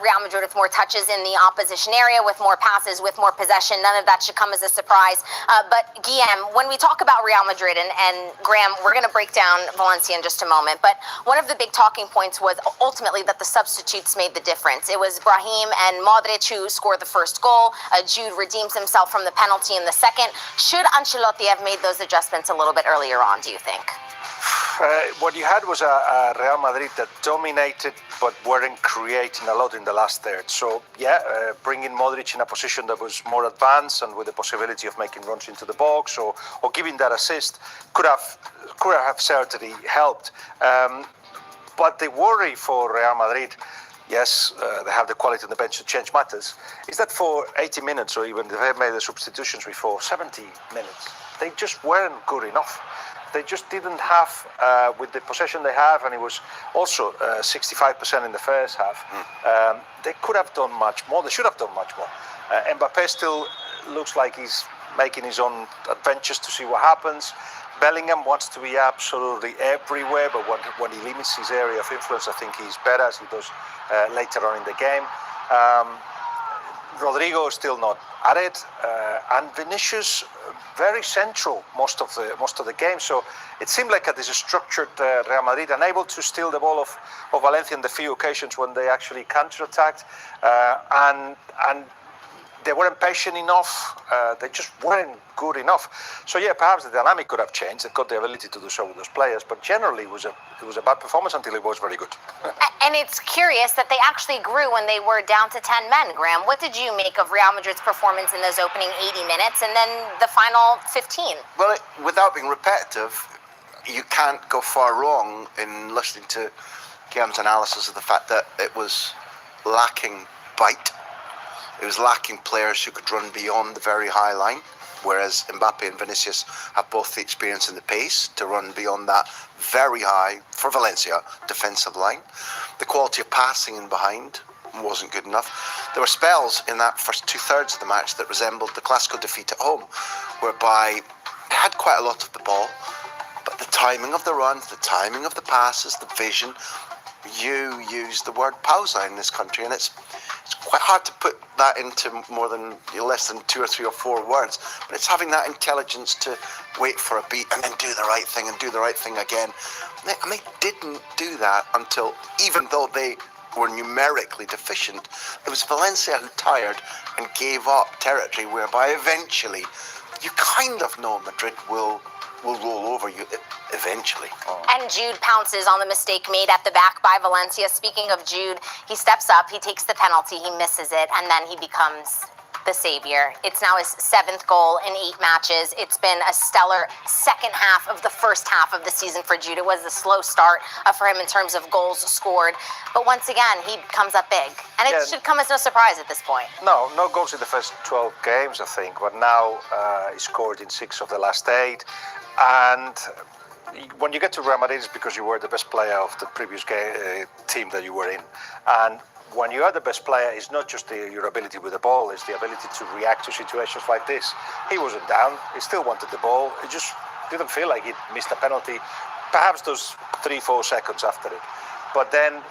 Real Madrid with more touches in the opposition area, with more passes, with more possession. None of that should come as a surprise. But Guillem, when we talk about Real Madrid, and Graham, we're going to break down Valencia in just a moment, but one of the big talking points was ultimately that the substitutes made the difference. It was Brahim and Modric who scored the first goal. Jude redeems himself from the penalty in the second. Should Ancelotti have made those adjustments a little bit earlier on, do you think? What you had was a Real Madrid that dominated but weren't creating a lot in the last third. So, bringing Modric in a position that was more advanced and with the possibility of making runs into the box or giving that assist could have certainly helped. But the worry for Real Madrid, yes, they have the quality on the bench to change matters, is that for 80 minutes, or even if they made the substitutions before 70 minutes, they just weren't good enough. They just didn't have, with the possession they have, and it was also 65% in the first half, they could have done much more. They should have done much more. Mbappe still looks like he's making his own adventures to see what happens. Bellingham wants to be absolutely everywhere, but when he limits his area of influence, I think he's better, as he does later on in the game. Rodrigo is still not at it, and Vinicius very central most of the game. So it seemed like this structured Real Madrid, unable to steal the ball of Valencia on the few occasions when they actually counter-attacked, and they weren't patient enough. They just weren't good enough. So yeah, perhaps the dynamic could have changed. They've got the ability to do so with those players, but generally it was a bad performance until it was very good. And it's curious that they actually grew when they were down to 10 men, Graham. What did you make of Real Madrid's performance in those opening 80 minutes and then the final 15? Well, without being repetitive, you can't go far wrong in listening to Graham's analysis of the fact that it was lacking bite. It was lacking players who could run beyond the very high line, whereas Mbappe and Vinicius have both the experience and the pace to run beyond that very high, for Valencia, defensive line. The quality of passing in behind wasn't good enough. There were spells in that first two-thirds of the match that resembled the Clasico defeat at home, whereby they had quite a lot of the ball, but the timing of the runs, the timing of the passes, the vision, you use the word pausa in this country, and it's quite hard to put that into less than 2 or 3 or 4 words, but it's having that intelligence to wait for a beat and then do the right thing and do the right thing again. And they didn't do that until, even though they were numerically deficient, it was Valencia who tired and gave up territory, whereby eventually you kind of know Madrid will roll over you eventually. And Jude pounces on the mistake made at the back by Valencia. Speaking of Jude, he steps up, he takes the penalty, he misses it, and then he becomes the savior. It's now his 7th goal in 8 matches. It's been a stellar second half of the first half of the season for Jude. It was a slow start for him in terms of goals scored. But once again, he comes up big. And it should come as no surprise at this point. No goals in the first 12 games, I think. But now he scored in 6 of the last 8. And when you get to Real Madrid, it's because you were the best player of the previous team that you were in. And when you are the best player, it's not just your ability with the ball, it's the ability to react to situations like this. He wasn't down, he still wanted the ball, he just didn't feel like he missed a penalty, perhaps those 3-4 seconds after it. But then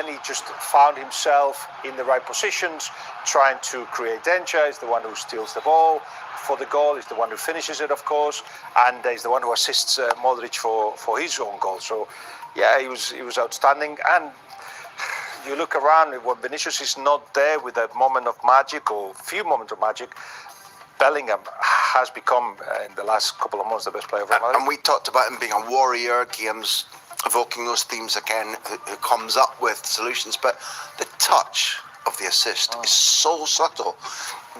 he just found himself in the right positions, trying to create danger. He's the one who steals the ball for the goal, he's the one who finishes it, of course, and he's the one who assists Modric for his own goal. So yeah, he was outstanding. And you look around, when Vinicius is not there with a moment of magic or few moments of magic, Bellingham has become, in the last couple of months, the best player of Real Madrid. And we talked about him being a warrior, games evoking those themes again, who comes up with solutions, but the touch of the assist is so subtle.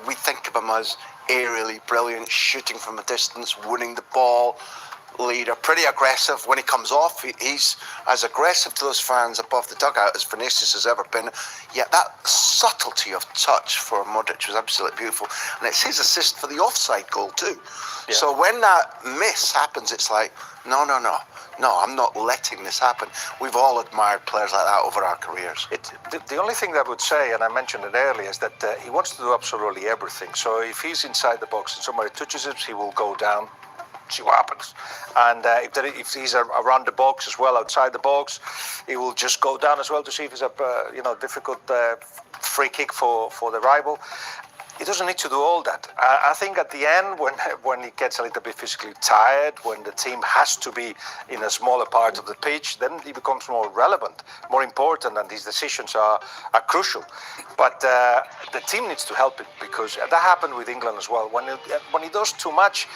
We think of him as aerially brilliant, shooting from a distance, winning the ball, leader, pretty aggressive. When he comes off, he's as aggressive to those fans above the dugout as Vinicius has ever been. Yet that subtlety of touch for Modric was absolutely beautiful. And it's his assist for the offside goal too. Yeah. So when that miss happens, it's like, no, I'm not letting this happen. We've all admired players like that over our careers. The only thing that I would say, and I mentioned it earlier, is that he wants to do absolutely everything. So if he's inside the box and somebody touches him, he will go down, see what happens. And if he's around the box as well, outside the box, he will just go down as well to see if it's a difficult free kick for the rival. He doesn't need to do all that. I think at the end, when he gets a little bit physically tired, when the team has to be in a smaller part of the pitch, then he becomes more relevant, more important, and his decisions are crucial. But the team needs to help it, because that happened with England as well. When he does too much,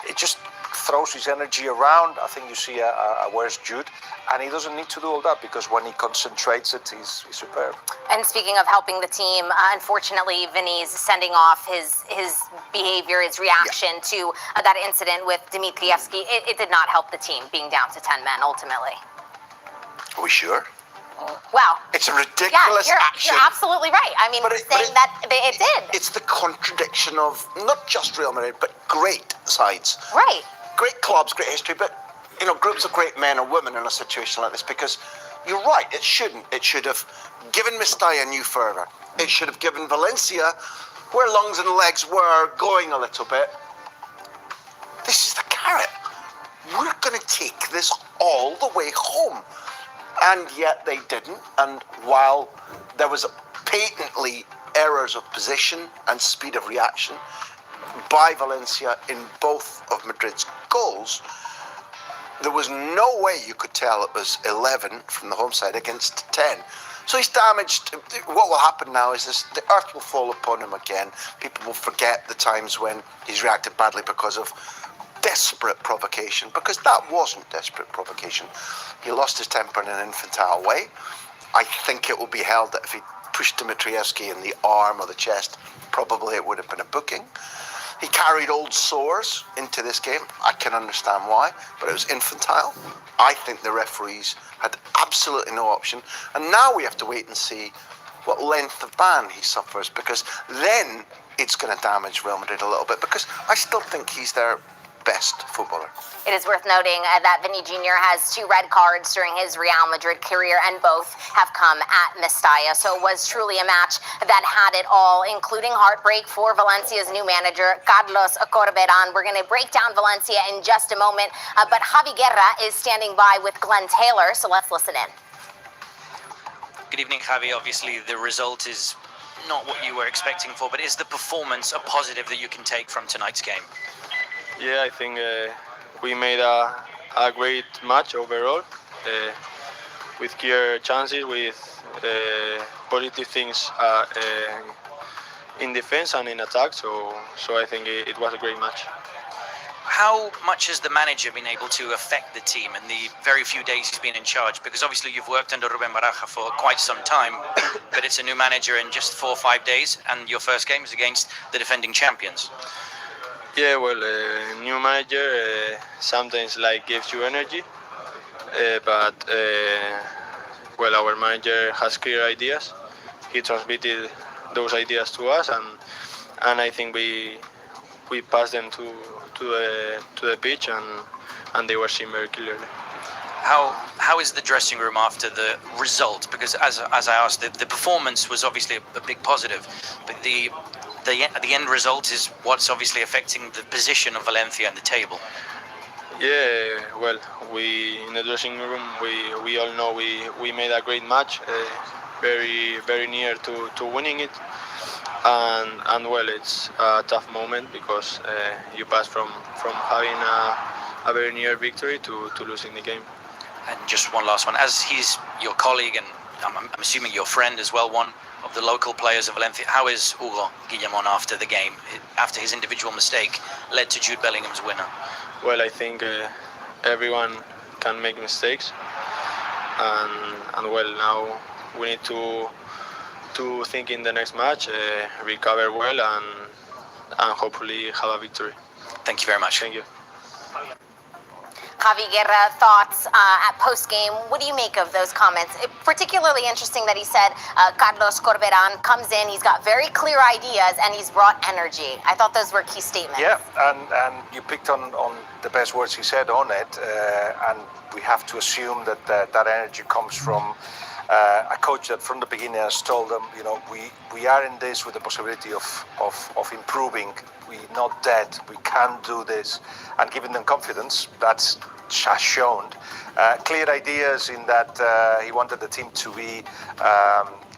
it just throws his energy around. I think you see a worse Jude, and he doesn't need to do all that, because when he concentrates it, he's superb. And speaking of helping the team, unfortunately, Vinny's sending off his behavior, his reaction to that incident with Dimitrievski. It did not help the team being down to 10 men ultimately. Are we sure? Wow. It's a ridiculous action. You're absolutely right. I mean, that it did. It's the contradiction of not just Real Madrid, but great sides. Right. Great clubs, great history, but groups of great men or women in a situation like this, because you're right, it shouldn't. It should have given Mestalla new fervour. It should have given Valencia where lungs and legs were going a little bit. This is the carrot. We're going to take this all the way home. And yet they didn't. And while there was patently errors of position and speed of reaction by Valencia in both of Madrid's goals, there was no way you could tell it was 11 from the home side against 10. So he's damaged. What will happen now is this: the earth will fall upon him again. People will forget the times when he's reacted badly because of desperate provocation, because that wasn't desperate provocation. He lost his temper in an infantile way. I think it will be held that if he pushed Dimitrievski in the arm or the chest, probably it would have been a booking. He carried old sores into this game. I can understand why, but it was infantile. I think the referees had absolutely no option. And now we have to wait and see what length of ban he suffers, because then it's going to damage Real Madrid a little bit, because I still think he's their best footballer. It is worth noting that Vinny Jr. has 2 red cards during his Real Madrid career, and both have come at Mestalla. So it was truly a match that had it all, including heartbreak for Valencia's new manager, Carlos Corberán. We're going to break down Valencia in just a moment, but Javi Guerra is standing by with Glenn Taylor, so let's listen in. Good evening, Javi. Obviously, the result is not what you were expecting for, but is the performance a positive that you can take from tonight's game? Yeah, I think we made a great match overall, with clear chances, with positive things in defense and in attack. So I think it was a great match. How much has the manager been able to affect the team in the very few days he's been in charge? Because obviously you've worked under Rubén Baraja for quite some time, but it's a new manager in just 4 or 5 days, and your first game is against the defending champions. Yeah, well, new manager sometimes gives you energy, but well, our manager has clear ideas. He transmitted those ideas to us, and I think we passed them to the pitch, and they were seen very clearly. How is the dressing room after the result? Because as I asked, the performance was obviously a big positive, but the end result is what's obviously affecting the position of Valencia in the table. Yeah, well, in the dressing room, we all know we made a great match, very very near to winning it, and well, it's a tough moment because you pass from having a very near victory to losing the game. And just one last one, as he's your colleague and I'm assuming your friend as well, one of the local players of Valencia, how is Hugo Guillamón after the game, after his individual mistake led to Jude Bellingham's winner? Well, I think everyone can make mistakes, and well, now we need to think in the next match, recover well, and hopefully have a victory. Thank you very much. Thank you. Javi Guerra, thoughts at post-game. What do you make of those comments? Particularly interesting that he said Carlos Corberán comes in, he's got very clear ideas, and he's brought energy. I thought those were key statements. Yeah, and you picked on the best words he said on it, and we have to assume that that energy comes from a coach that from the beginning has told them, we are in this with the possibility of improving. We're not dead. We can do this, and giving them confidence. That's has shown clear ideas in that he wanted the team to be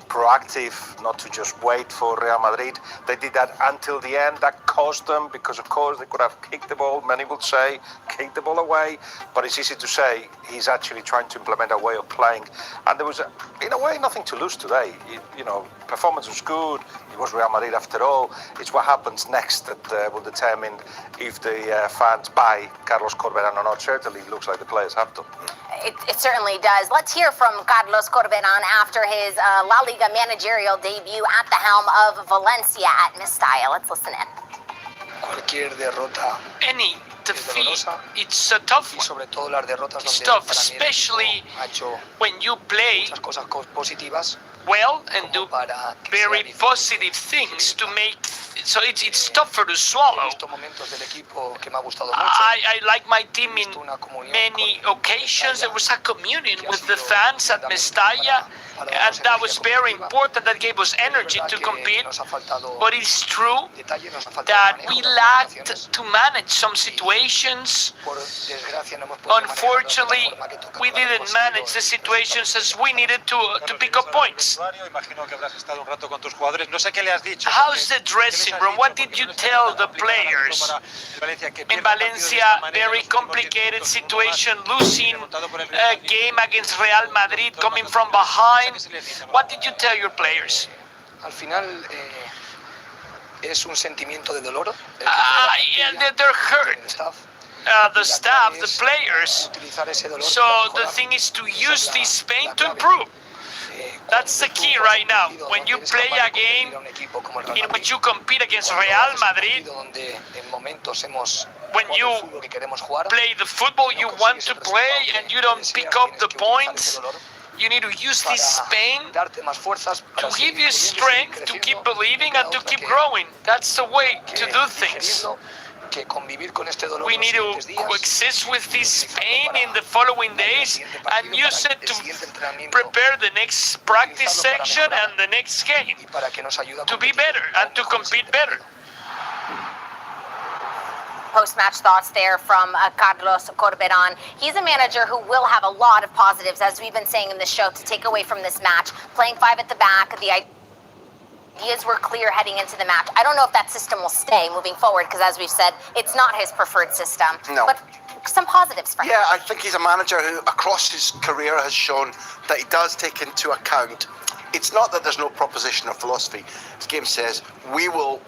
proactive, not to just wait for Real Madrid. They did that until the end. That cost them because, of course, they could have kicked the ball. Many would say, kick the ball away. But it's easy to say he's actually trying to implement a way of playing. And there was, in a way, nothing to lose today. Performance was good. It was Real Madrid after all. It's what happens next that will determine if the fans buy Carlos Corberán or not. Certainly, it looks like the players have to. It certainly does. Let's hear from Carlos Corberán after his La Liga managerial debut at the helm of Valencia at Mestalla. Let's listen in. Any defeat, it's a tough one. It's tough, especially when you play well and do very positive things to make so it's tougher to swallow. I like my team in many occasions. There was a communion with the fans at Mestalla, and that was very important. That gave us energy to compete. But it's true that we lacked to manage some situations. Unfortunately, we didn't manage the situations as we needed to pick up points. How's the dressing room? What did you tell the players? In Valencia, very complicated situation, losing a game against Real Madrid, coming from behind. What did you tell your players? Al final es un sentimiento de dolor. They're hurt. The staff, the players. So the thing is to use this pain to improve. That's the key right now. When you play a game in which you compete against Real Madrid, when you play the football you want to play and you don't pick up the points, you need to use this pain to give you strength to keep believing and to keep growing. That's the way to do things. We need to coexist with this pain in the following days and use it to prepare the next practice section and the next game to be better and to compete better. Post-match thoughts there from Carlos Corberán. He's a manager who will have a lot of positives, as we've been saying in the show, to take away from this match. Playing five at the back, the ideas were clear heading into the match. I don't know if that system will stay moving forward, because as we've said, it's not his preferred system. No. But some positives for him. Yeah, I think he's a manager who, across his career, has shown that he does take into account. It's not that there's no proposition or philosophy. As game says, we will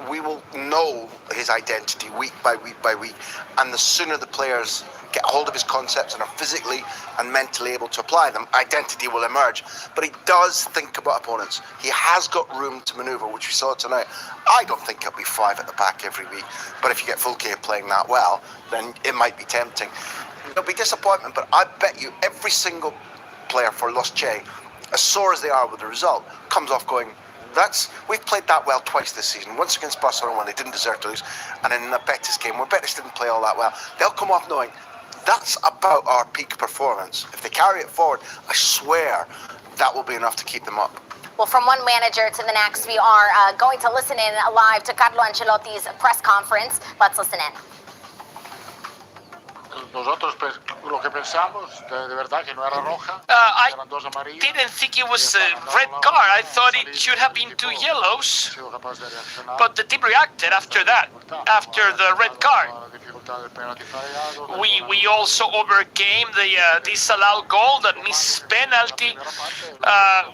know his identity week by week by week, and the sooner the players get hold of his concepts and are physically and mentally able to apply them, identity will emerge. But he does think about opponents. He has got room to manoeuvre, which we saw tonight. I don't think it'll be five at the back every week, but if you get Fulke playing that well, then it might be tempting. It'll be disappointment, but I bet you every single player for Los Che, as sore as they are with the result, comes off going, we've played that well twice this season. Once against Barcelona when they didn't deserve to lose, and in the Betis game where Betis didn't play all that well. They'll come off knowing that's about our peak performance. If they carry it forward, I swear that will be enough to keep them up. Well, from one manager to the next, we are going to listen in live to Carlo Ancelotti's press conference. Let's listen in. Nosotros lo que pensamos de verdad que no era roja. I didn't think it was a red card. I thought it should have been 2 yellows. But the team reacted after that, after the red card. We also overcame the disallowed goal, the missed penalty.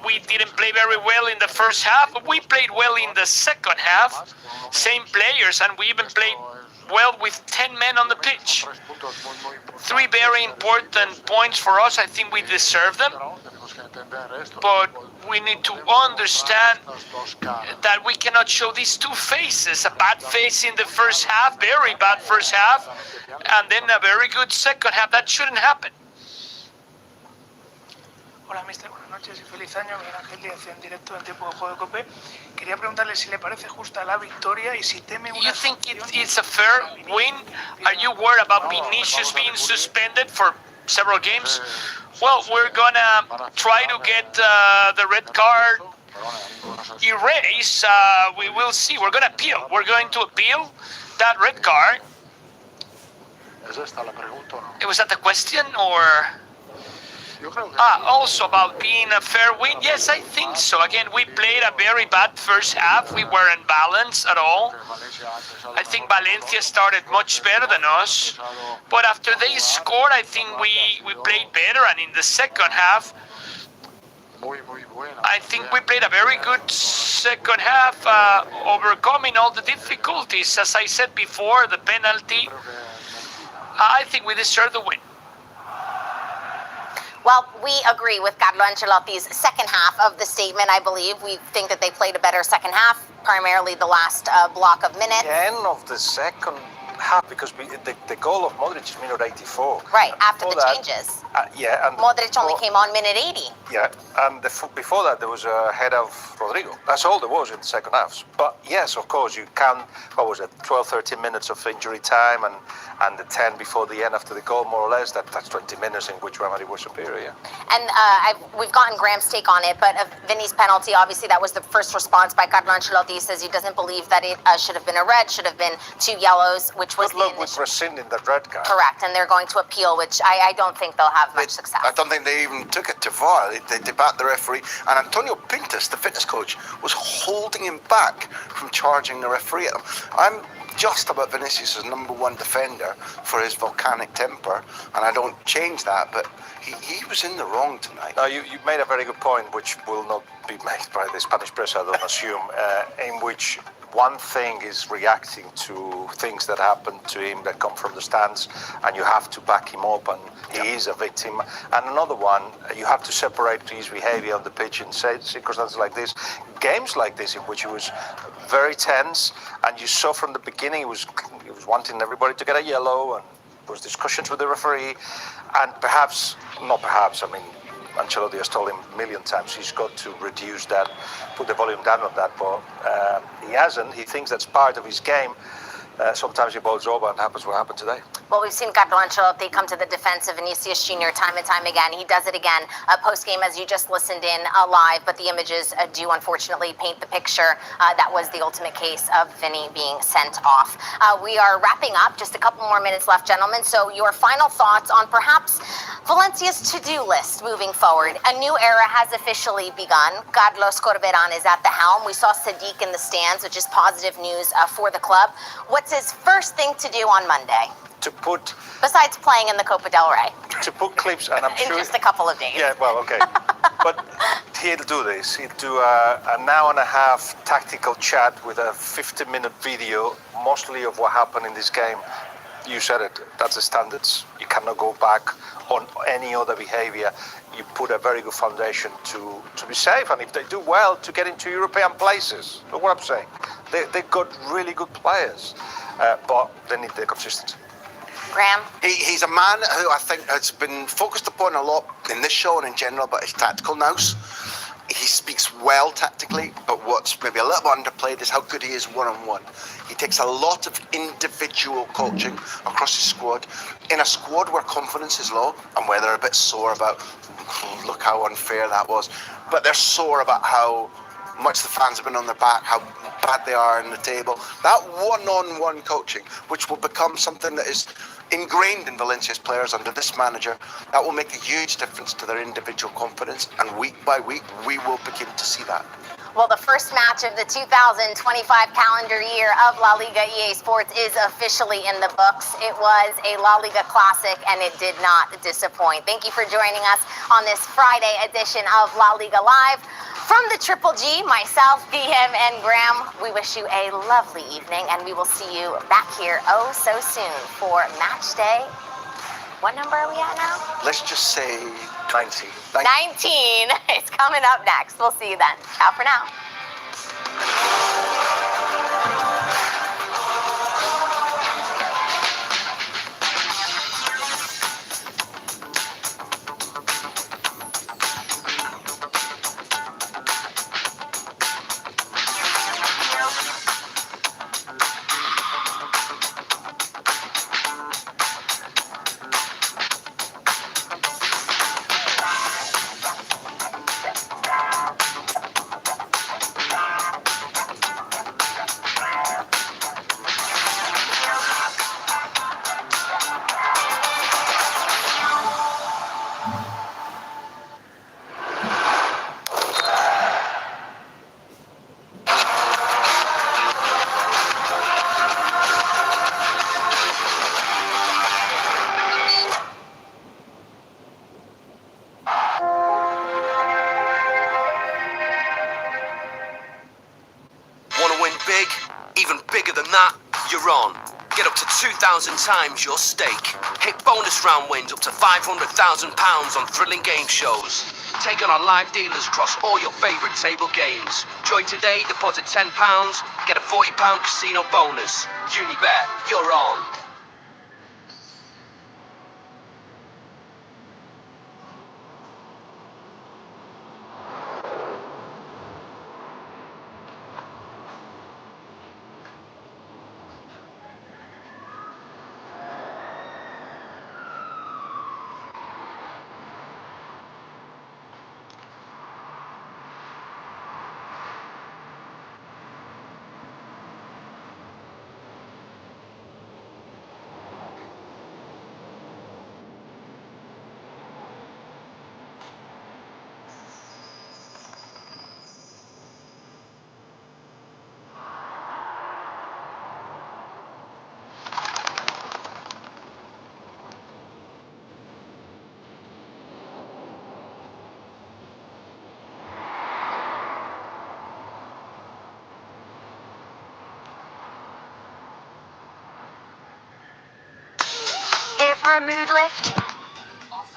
We didn't play very well in the first half, but we played well in the second half. Same players, and we even played well with 10 men on the pitch. 3 very important points for us. I think we deserve them. But we need to understand that we cannot show these two faces. A bad face in the first half, very bad first half, and then a very good second half. That shouldn't happen. Hola, mister. Buenas noches y feliz año. Miguel Ángel Díaz en directo en tiempo de juego de COPE. Quería preguntarle si le parece justa la victoria y si teme una... You think it's a fair win? Are you worried about Vinicius being suspended for several games? Well, we're gonna try to get the red card erased. We will see. We're gonna appeal. We're going to appeal that red card. Was that the question, or? Also about being a fair win. Yes, I think so. Again, we played a very bad first half. We weren't balanced at all. I think Valencia started much better than us. But after they scored, I think we played better. And in the second half, I think we played a very good second half, overcoming all the difficulties. As I said before, the penalty, I think we deserve the win. Well, we agree with Carlo Ancelotti's second half of the statement, I believe. We think that they played a better second half, primarily the last block of minutes. The end of the second half because the goal of Modric is minute 84. Right, after Before the that, changes. Yeah, and Modric only came on minute 80. Yeah, and before that there was a head of Rodrigo. That's all there was in the second half. But yes, of course, you can, 12, 13 minutes of injury time and the 10 before the end after the goal, more or less, that's 20 minutes in which Real Madrid was superior, yeah. And we've gotten Graham's take on it, but Vinny's penalty, obviously that was the first response by Carlo Ancelotti. He says he doesn't believe that it should have been a red, should have been 2 yellows, which was Good luck with rescinding that red card. Correct, and they're going to appeal, which I don't think they'll have much success. I don't think they even took it to VAR. They backed the referee, and Antonio Pintus, the fitness coach, was holding him back from charging the referee at him. I'm just about Vinicius' #1 defender for his volcanic temper, and I don't change that, but he was in the wrong tonight. No, you made a very good point, which will not be made by the Spanish press, I don't assume, in which one thing is reacting to things that happen to him that come from the stands, and you have to back him up, and he is a victim. And another one, you have to separate his behavior on the pitch in circumstances like this, games like this, in which he was very tense, and you saw from the beginning he was wanting everybody to get a yellow, and there was discussions with the referee, and Ancelotti has told him a million times he's got to reduce that, put the volume down on that, but he hasn't. He thinks that's part of his game. Sometimes he bowls over and happens what happened today. Well, we've seen Carlo Ancelotti come to the defense of Vinicius Jr. time and time again. He does it again post-game, as you just listened in live, but the images do unfortunately paint the picture. That was the ultimate case of Vinny being sent off. We are wrapping up, just a couple more minutes left, gentlemen. So your final thoughts on perhaps Valencia's to-do list moving forward. A new era has officially begun. Carlos Corberán is at the helm. We saw Sadiq in the stands, which is positive news for the club. What's his first thing to do on Monday? To put... Besides playing in the Copa del Rey. To put clips, and I'm sure... In just a couple of days. Yeah, well, okay. But he'll do this. He'll do an hour and a half tactical chat with a 50-minute video, mostly of what happened in this game. You said it, that's the standards. You cannot go back on any other behavior. You put a very good foundation to be safe, and if they do well, to get into European places. Look what I'm saying. They've got really good players, but they need the consistency. Graham? He's a man who I think has been focused upon a lot in this show and in general, but his tactical nous. He speaks well tactically, but what's maybe a little bit underplayed is how good he is one-on-one. He takes a lot of individual coaching across his squad. In a squad where confidence is low, and where they're a bit sore about, look how unfair that was, but they're sore about how much the fans have been on their back, how bad they are in the table. That one-on-one coaching, which will become something that is ingrained in Valencia's players under this manager, that will make a huge difference to their individual confidence, and week by week we will begin to see that. Well, the first match of the 2025 calendar year of La Liga EA Sports is officially in the books. It was a La Liga classic, and it did not disappoint. Thank you for joining us on this Friday edition of La Liga Live. From the Triple G, myself, DM, and Graham, we wish you a lovely evening, and we will see you back here oh so soon for match day. What number are we at now? Let's just say 19. 19. It's coming up next. We'll see you then. Ciao for now. Even bigger than that, you're on. Get up to 2,000 times your stake. Hit bonus round wins up to £500,000 on thrilling game shows. Take on our live dealers across all your favourite table games. Join today, deposit £10, get a £40 casino bonus. Unibet, you're on. Here for a mood lift?